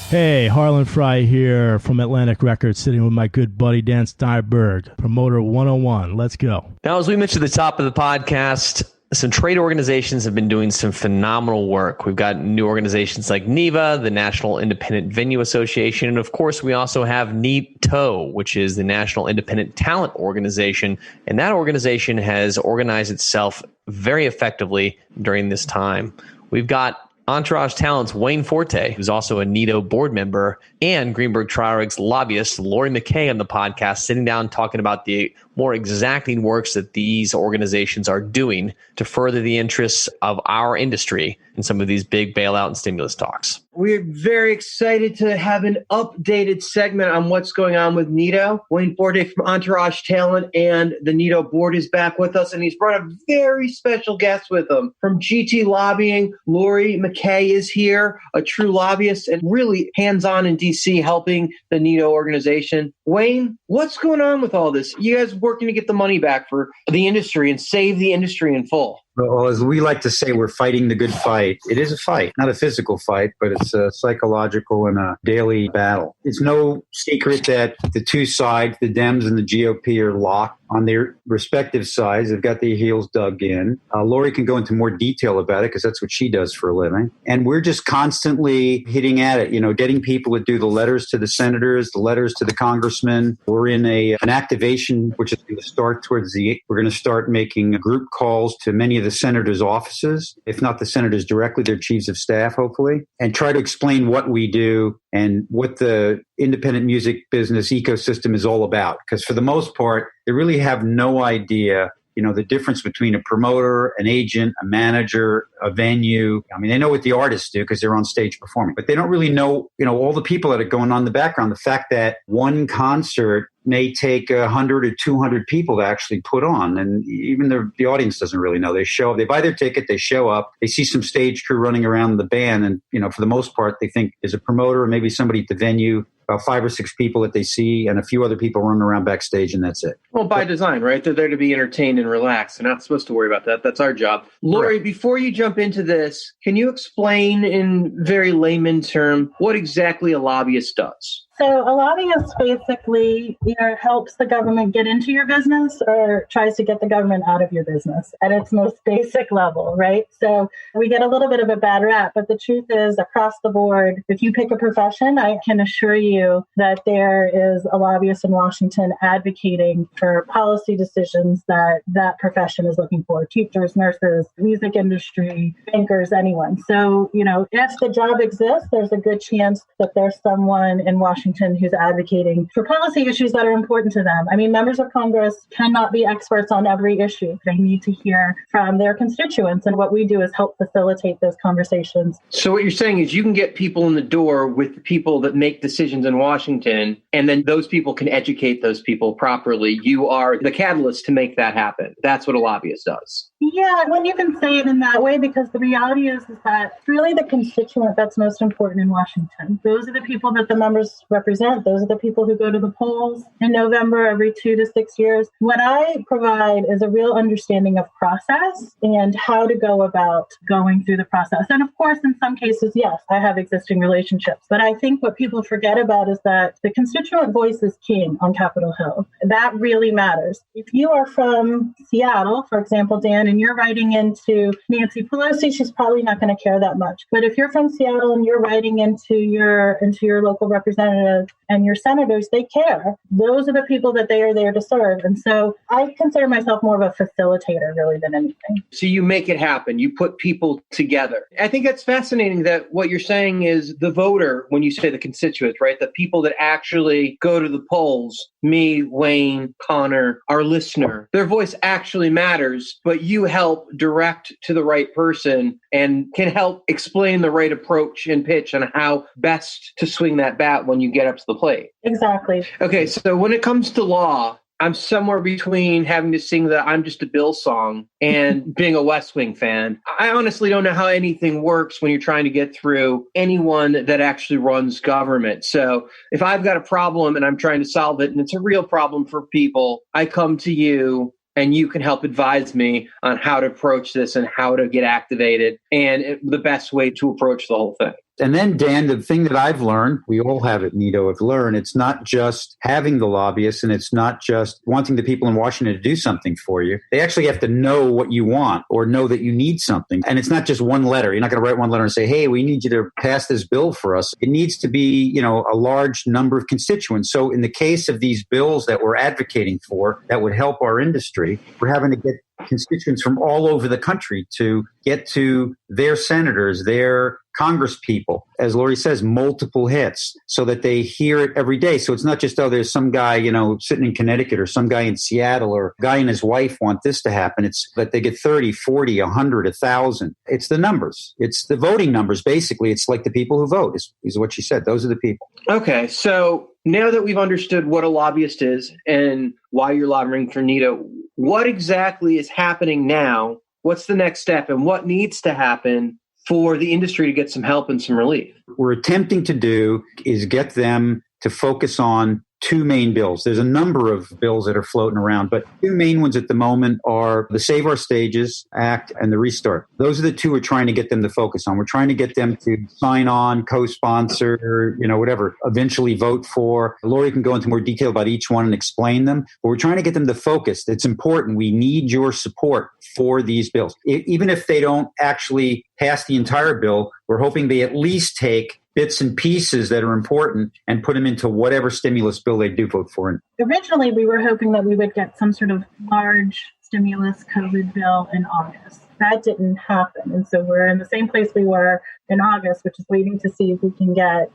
Speaker 14: Hey, Harlan Fry here from Atlantic Records, sitting with my good buddy Dan Steinberg, Promoter 101. Let's go.
Speaker 4: Now, as we mentioned at the top of the podcast, some trade organizations have been doing some phenomenal work. We've got new organizations like NIVA, the National Independent Venue Association, and of course, we also have NITO, which is the National Independent Talent Organization, and that organization has organized itself very effectively during this time. We've got Entourage Talent's Wayne Forte, who's also a NITO board member, and Greenberg Trauerig's lobbyist, Lori McKay, on the podcast, sitting down talking about the more exacting works that these organizations are doing to further the interests of our industry in some of these big bailout and stimulus talks.
Speaker 3: We're very excited to have an updated segment on what's going on with NITO. Wayne Forte from Entourage Talent and the NITO board is back with us, and he's brought a very special guest with him. From GT Lobbying, Lori McKay is here, a true lobbyist and really hands-on in D.C. helping the NITO organization. Wayne, what's going on with all this? You guys working to get the money back for the industry and save the industry in full.
Speaker 10: Well, as we like to say, we're fighting the good fight. It is a fight, not a physical fight, but it's a psychological and a daily battle. It's no secret that the two sides, the Dems and the GOP, are locked on their respective sides. They've got their heels dug in. Lori can go into more detail about it because that's what she does for a living. And we're just constantly hitting at it, getting people to do the letters to the senators, the letters to the congressmen. We're in an activation, which is going to start we're going to start making group calls to many of the senators' offices, if not the senators directly, their chiefs of staff, hopefully, and try to explain what we do and what the independent music business ecosystem is all about. Because for the most part, they really have no idea, the difference between a promoter, an agent, a manager, a venue. I mean, they know what the artists do because they're on stage performing, but they don't really know, all the people that are going on in the background. The fact that one concert may take 100 or 200 people to actually put on. And even the audience doesn't really know. They show up, they buy their ticket, they show up, they see some stage crew running around the band. And, for the most part, they think there's a promoter or maybe somebody at the venue, about 5 or 6 people that they see, and a few other people running around backstage, and that's it.
Speaker 3: Well, by design, right? They're there to be entertained and relaxed. They're not supposed to worry about that. That's our job. Lori, before you jump into this, can you explain in very layman term what exactly a lobbyist does?
Speaker 15: So a lobbyist basically either helps the government get into your business or tries to get the government out of your business at its most basic level, right? So we get a little bit of a bad rap, but the truth is across the board, if you pick a profession, I can assure you that there is a lobbyist in Washington advocating for policy decisions that that profession is looking for: teachers, nurses, music industry, bankers, anyone. So, if the job exists, there's a good chance that there's someone in Washington who's advocating for policy issues that are important to them. I mean, members of Congress cannot be experts on every issue. They need to hear from their constituents. And what we do is help facilitate those conversations.
Speaker 3: So what you're saying is you can get people in the door with the people that make decisions in Washington, and then those people can educate those people properly. You are the catalyst to make that happen. That's what a lobbyist does.
Speaker 15: Yeah, I wouldn't even say it in that way, because the reality is that it's really the constituent that's most important in Washington. Those are the people that the members represent. Those are the people who go to the polls in November every 2 to 6 years. What I provide is a real understanding of process and how to go about going through the process. And of course, in some cases, yes, I have existing relationships. But I think what people forget about is that the constituent voice is king on Capitol Hill. That really matters. If you are from Seattle, for example, Dan, and you're writing into Nancy Pelosi, she's probably not going to care that much. But if you're from Seattle and you're writing into your local representative and your senators, they care. Those are the people that they are there to serve. And so I consider myself more of a facilitator really than anything.
Speaker 3: So you make it happen. You put people together. I think that's fascinating that what you're saying is the voter, when you say the constituents, right? The people that actually go to the polls, me, Wayne, Connor, our listener, their voice actually matters, but you help direct to the right person and can help explain the right approach and pitch on how best to swing that bat when you get up to the plate.
Speaker 15: Exactly.
Speaker 3: Okay, so when it comes to law, I'm somewhere between having to sing the I'm Just a Bill song and being a West Wing fan. I honestly don't know how anything works when you're trying to get through anyone that actually runs government. So if I've got a problem and I'm trying to solve it and it's a real problem for people, I come to you and you can help advise me on how to approach this and how to get activated and the best way to approach the whole thing.
Speaker 10: And then, Dan, the thing that I've learned, we all have at NITO have learned, it's not just having the lobbyists and it's not just wanting the people in Washington to do something for you. They actually have to know what you want or know that you need something. And it's not just one letter. You're not going to write one letter and say, hey, we need you to pass this bill for us. It needs to be, a large number of constituents. So in the case of these bills that we're advocating for that would help our industry, we're having to get constituents from all over the country to get to their senators, their congresspeople, as Lori says, multiple hits so that they hear it every day. So it's not just, there's some guy, sitting in Connecticut or some guy in Seattle or a guy and his wife want this to happen. It's that they get 30, 40, 100, 1,000. It's the numbers. It's the voting numbers. Basically, it's like the people who vote is what she said. Those are the people.
Speaker 3: Okay. So now that we've understood what a lobbyist is and why you're lobbying for NITO, what exactly is happening now? What's the next step and what needs to happen for the industry to get some help and some relief?
Speaker 10: We're attempting to do is get them to focus on two main bills. There's a number of bills that are floating around, but two main ones at the moment are the Save Our Stages Act and the Restart. Those are the two we're trying to get them to focus on. We're trying to get them to sign on, co-sponsor, whatever, eventually vote for. Lori can go into more detail about each one and explain them, but we're trying to get them to focus. It's important. We need your support for these bills. Even if they don't actually pass the entire bill, we're hoping they at least take bits and pieces that are important and put them into whatever stimulus bill they do vote for.
Speaker 15: Originally, we were hoping that we would get some sort of large stimulus COVID bill in August. That didn't happen. And so we're in the same place we were in August, which is waiting to see if we can get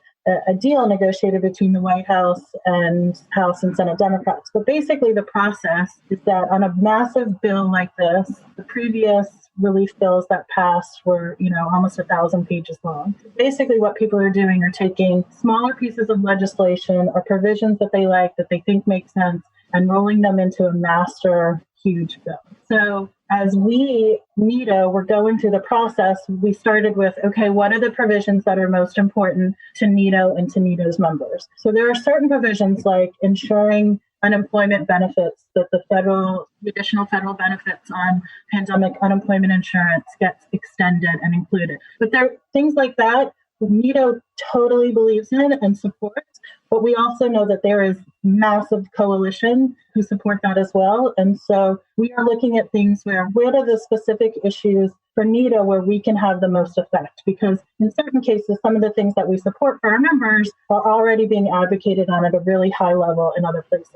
Speaker 15: a deal negotiated between the White House and House and Senate Democrats. But basically the process is that on a massive bill like this, the previous relief bills that passed were, almost 1,000 pages long. Basically what people are doing are taking smaller pieces of legislation or provisions that they like, that they think make sense, and rolling them into a master huge bill. So as NITO, we're going through the process. We started with, okay, what are the provisions that are most important to NITO and to NITO's members? So there are certain provisions like ensuring unemployment benefits, that the additional federal benefits on pandemic unemployment insurance gets extended and included. But there are things like that NITO totally believes in and supports, but we also know that there is massive coalition who support that as well. And so we are looking at things where, what are the specific issues for NITO where we can have the most effect? Because in certain cases, some of the things that we support for our members are already being advocated on at a really high level in other places.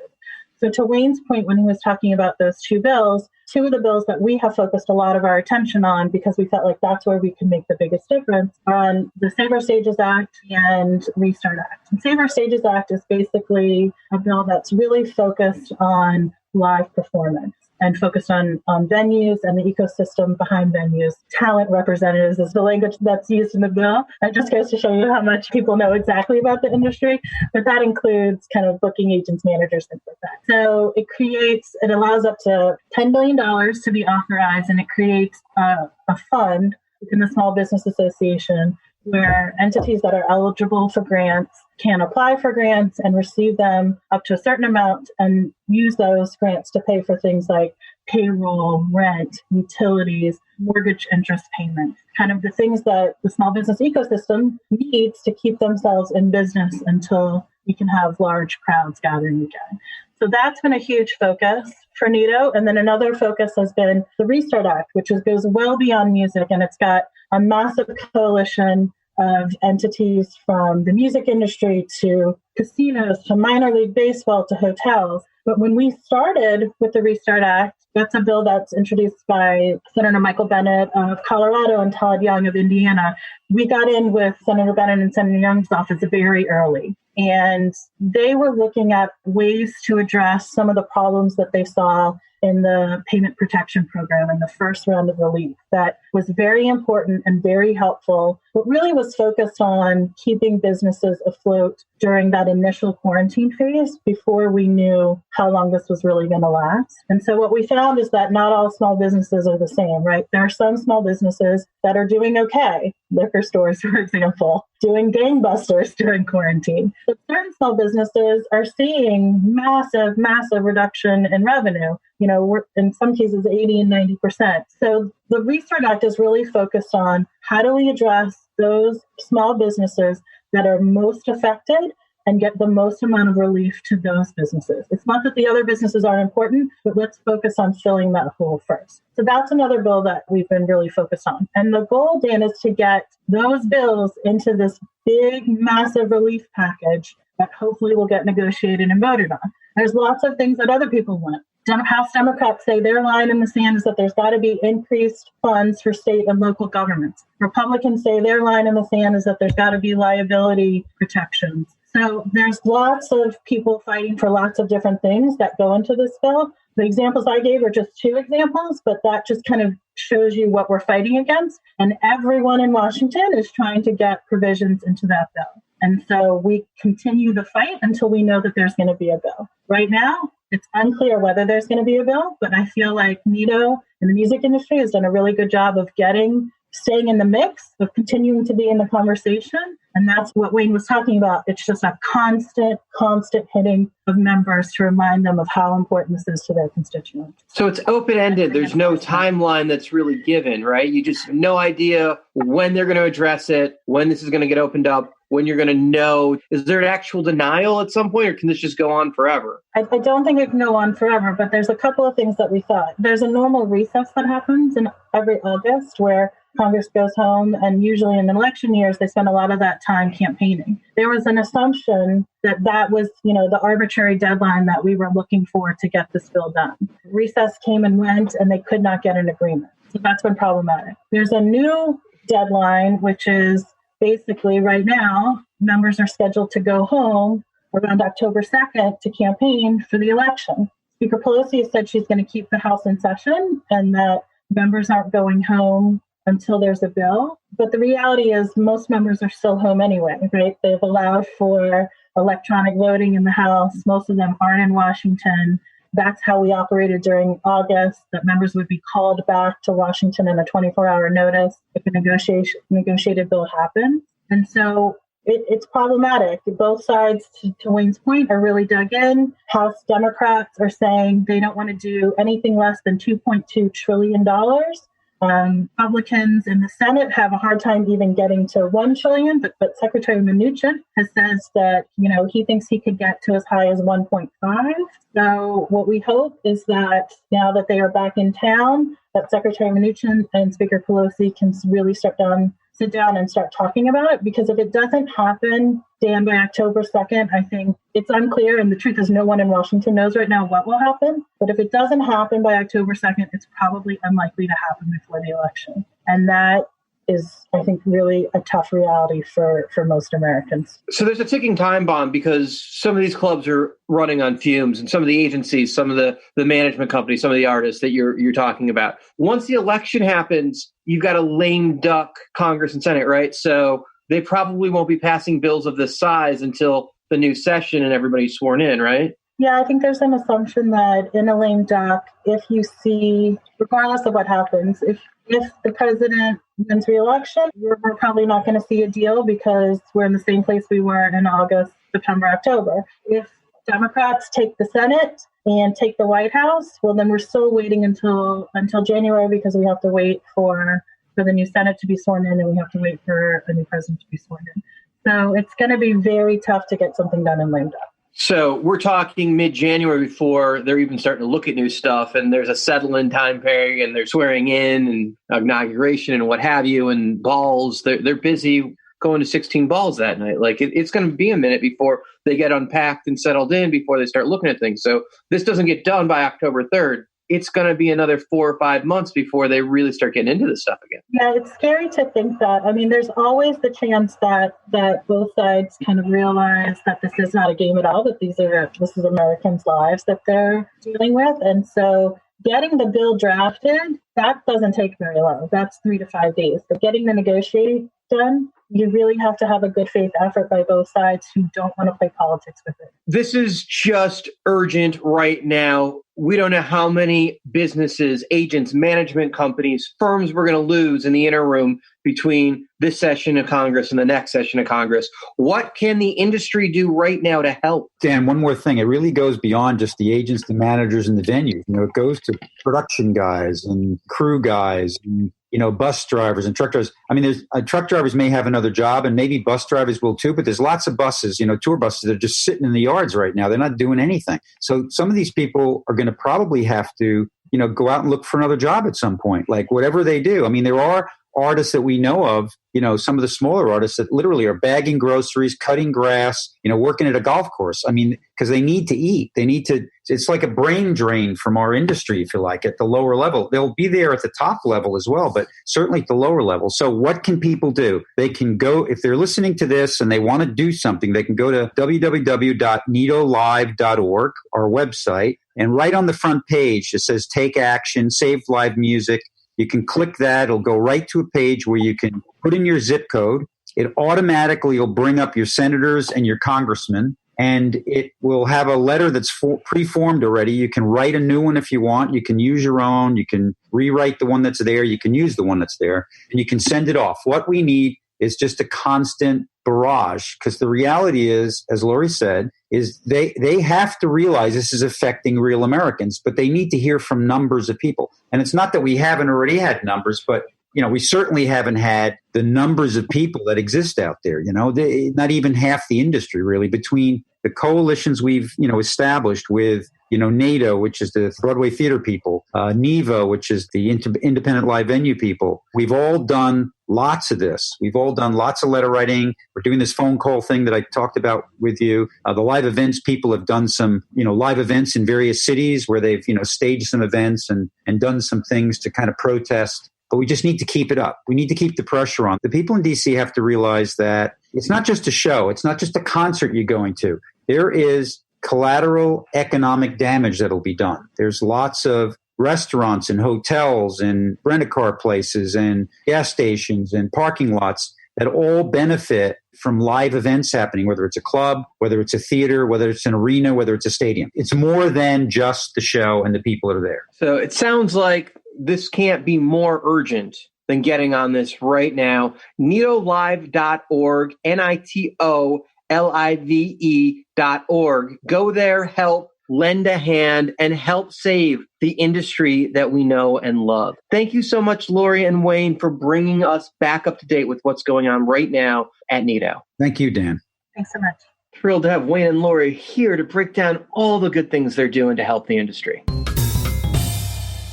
Speaker 15: So to Wayne's point, when he was talking about those two bills, two of the bills that we have focused a lot of our attention on, because we felt like that's where we can make the biggest difference, are on the Save Our Stages Act and Restart Act. And Save Our Stages Act is basically a bill that's really focused on live performance and focused on venues and the ecosystem behind venues. Talent representatives is the language that's used in the bill. That just goes to show you how much people know exactly about the industry, but that includes kind of booking agents, managers, things like that. So it allows up to $10 billion to be authorized, and it creates a fund within the Small Business Association where entities that are eligible for grants can apply for grants and receive them up to a certain amount and use those grants to pay for things like payroll, rent, utilities, mortgage interest payments, kind of the things that the small business ecosystem needs to keep themselves in business until we can have large crowds gathering again. So that's been a huge focus for NITO. And then another focus has been the Restart Act, which goes well beyond music, and it's got a massive coalition of entities from the music industry to casinos to minor league baseball to hotels. But when we started with the Restart Act, that's a bill that's introduced by Senator Michael Bennet of Colorado and Todd Young of Indiana. We got in with Senator Bennet and Senator Young's office very early. And they were looking at ways to address some of the problems that they saw in the payment protection program in the first round of relief. That was very important and very helpful, but really was focused on keeping businesses afloat during that initial quarantine phase before we knew how long this was really going to last. And so what we found is that not all small businesses are the same, right? There are some small businesses that are doing okay. Liquor stores, for example, doing gangbusters during quarantine. But certain small businesses are seeing massive reduction in revenue. We're in some cases 80 and 90%. So the Restart Act is really focused on how do we address those small businesses that are most affected and get the most amount of relief to those businesses. It's not that the other businesses aren't important, but let's focus on filling that hole first. So that's another bill that we've been really focused on. And the goal, Dan, is to get those bills into this big, massive relief package that hopefully will get negotiated and voted on. There's lots of things that other people want. House Democrats say their line in the sand is that there's got to be increased funds for state and local governments. Republicans say their line in the sand is that there's got to be liability protections. So there's lots of people fighting for lots of different things that go into this bill. The examples I gave are just 2 examples, but that just kind of shows you what we're fighting against. And everyone in Washington is trying to get provisions into that bill. And so we continue the fight until we know that there's going to be a bill. Right now, it's unclear whether there's going to be a bill, but I feel like Nito and the music industry has done a really good job of staying in the mix, of continuing to be in the conversation. And that's what Wayne was talking about. It's just a constant hitting of members to remind them of how important this is to their constituents.
Speaker 3: So it's open-ended. There's no timeline that's really given, right? You just have no idea when they're going to address it, when this is going to get opened up, when you're going to know. Is there an actual denial at some point, or can this just go on forever?
Speaker 15: I don't think it can go on forever, but there's a couple of things that we thought. There's a normal recess that happens in every August where Congress goes home, and usually in election years, they spend a lot of that time campaigning. There was an assumption that was, the arbitrary deadline that we were looking for to get this bill done. Recess came and went, and they could not get an agreement. So that's been problematic. There's a new deadline, which is basically right now, members are scheduled to go home around October 2nd to campaign for the election. Speaker Pelosi has said she's going to keep the House in session and that members aren't going home until there's a bill. But the reality is most members are still home anyway, right? They've allowed for electronic voting in the House. Most of them aren't in Washington. That's how we operated during August, that members would be called back to Washington in a 24-hour notice if a negotiated bill happened. And so it's problematic. Both sides, to Wayne's point, are really dug in. House Democrats are saying they don't want to do anything less than $2.2 trillion. Republicans in the Senate have a hard time even getting to $1 trillion, but Secretary Mnuchin has says that, he thinks he could get to as high as 1.5. So what we hope is that now that they are back in town, that Secretary Mnuchin and Speaker Pelosi can really sit down and start talking about it, because if it doesn't happen, Dan, by October 2nd, I think it's unclear, and the truth is no one in Washington knows right now what will happen. But if it doesn't happen by October 2nd, it's probably unlikely to happen before the election. And that is, I think, really a tough reality for most Americans.
Speaker 3: So there's a ticking time bomb because some of these clubs are running on fumes, and some of the agencies, some of the management companies, some of the artists that you're talking about. Once the election happens, you've got a lame duck Congress and Senate, right? So they probably won't be passing bills of this size until the new session and everybody's sworn in, right?
Speaker 15: Yeah, I think there's an assumption that in a lame duck, if you see, regardless of what happens, if the president wins re-election, we're probably not going to see a deal because we're in the same place we were in August, September, October. If Democrats take the Senate and take the White House, well, then we're still waiting until January because we have to wait for the new Senate to be sworn in and we have to wait for a new president to be sworn in. So it's going to be very tough to get something done in lame duck.
Speaker 3: So we're talking mid-January before they're even starting to look at new stuff, and there's a settle-in time period, and they're swearing in and inauguration and what have you, and balls. They're busy going to 16 balls that night. Like it's going to be a minute before they get unpacked and settled in before they start looking at things. So this doesn't get done by October 3rd. It's going to be another 4 or 5 months before they really start getting into this stuff again.
Speaker 15: Yeah, it's scary to think that. I mean, there's always the chance that both sides kind of realize that this is not a game at all, that this is Americans' lives that they're dealing with. And so getting the bill drafted, that doesn't take very long. That's 3 to 5 days. But getting the negotiating done, you really have to have a good faith effort by both sides who don't want to play politics with it.
Speaker 3: This is just urgent right now. We don't know how many businesses, agents, management companies, firms we're going to lose in the interim between this session of Congress and the next session of Congress. What can the industry do right now to help?
Speaker 10: Dan, one more thing. It really goes beyond just the agents, the managers, and the venues. It goes to production guys and crew guys and bus drivers and truck drivers. I mean, truck drivers may have another job, and maybe bus drivers will too, but there's lots of buses, tour buses that are just sitting in the yards right now. They're not doing anything. So some of these people are going to probably have to, go out and look for another job at some point, like whatever they do. I mean, there are artists that we know of, some of the smaller artists that literally are bagging groceries, cutting grass, working at a golf course. I mean, because they need to eat. It's like a brain drain from our industry, if you like, at the lower level. They'll be there at the top level as well, but certainly at the lower level. So what can people do? They can go, if they're listening to this and they want to do something, they can go to www.nitolive.org, our website, and right on the front page, it says Take Action, Save Live Music. You can click that. It'll go right to a page where you can put in your zip code. It automatically will bring up your senators and your congressmen, and it will have a letter that's pre-formed already. You can write a new one if you want. You can use your own. You can rewrite the one that's there. You can use the one that's there, and you can send it off. What we need is just a constant barrage, because the reality is, as Lori said, is they have to realize this is affecting real Americans, but they need to hear from numbers of people. And it's not that we haven't already had numbers, but we certainly haven't had the numbers of people that exist out there. Not even half the industry really, between the coalitions we've established with NATO, which is the Broadway theater people, NEVA, which is the independent live venue people. We've all done lots of this. We've all done lots of letter writing. We're doing this phone call thing that I talked about with you. The live events people have done some, live events in various cities where they've, staged some events and done some things to kind of protest. But we just need to keep it up. We need to keep the pressure on. The people in D.C. have to realize that it's not just a show. It's not just a concert you're going to. There is collateral economic damage that'll be done. There's lots of restaurants and hotels and rent-a-car places and gas stations and parking lots that all benefit from live events happening, whether it's a club, whether it's a theater, whether it's an arena, whether it's a stadium. It's more than just the show and the people that are there.
Speaker 3: So it sounds like this can't be more urgent than getting on this right now. NitoLive.org, NitoLive.org. Go there, help, lend a hand, and help save the industry that we know and love. Thank you so much, Lori and Wayne, for bringing us back up to date with what's going on right now at NITO.
Speaker 10: Thank you, Dan.
Speaker 15: Thanks so much.
Speaker 3: Thrilled to have Wayne and Lori here to break down all the good things they're doing to help the industry.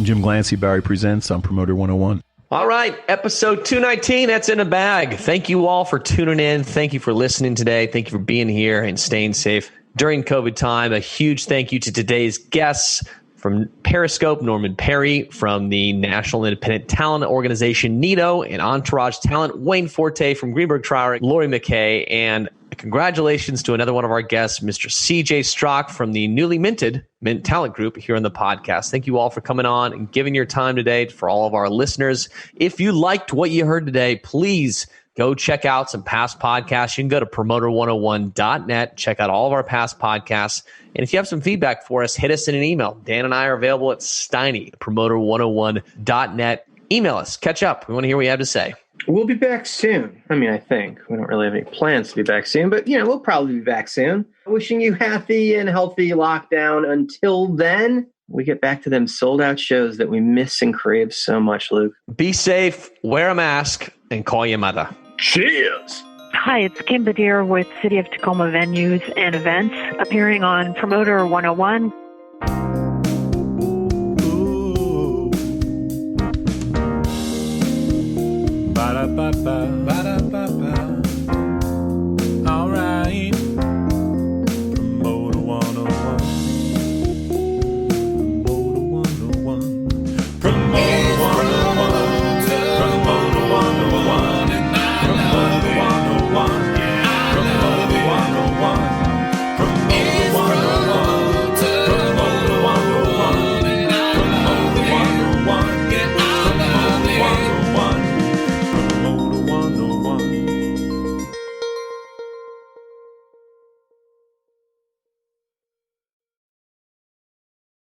Speaker 1: Jim Glancy, Barry Presents on Promoter 101.
Speaker 4: All right, episode 219, that's in a bag. Thank you all for tuning in. Thank you for listening today. Thank you for being here and staying safe during COVID time. A huge thank you to today's guests from Periscope, Norman Perry, from the National Independent Talent Organization, NITO, and Entourage Talent, Wayne Forte from Greenberg Trauer, Lori McKay, and congratulations to another one of our guests, Mr. CJ Strock from the newly minted Mint Talent Group here on the podcast. Thank you all for coming on and giving your time today for all of our listeners. If you liked what you heard today, please go check out some past podcasts. You can go to promoter101.net, check out all of our past podcasts. And if you have some feedback for us, hit us in an email. Dan and I are available at Steiny, promoter101.net. Email us, catch up. We want to hear what you have to say.
Speaker 3: We'll be back soon. I think we don't really have any plans to be back soon, but we'll probably be back soon. Wishing you happy and healthy lockdown. Until then, we get back to them sold out shows that we miss and crave so much, Luke.
Speaker 4: Be safe, wear a mask, and call your mother.
Speaker 1: Cheers!
Speaker 16: Hi, it's Kim Badir with City of Tacoma Venues and Events, appearing on Promoter 101.
Speaker 1: Ba-da-ba-ba.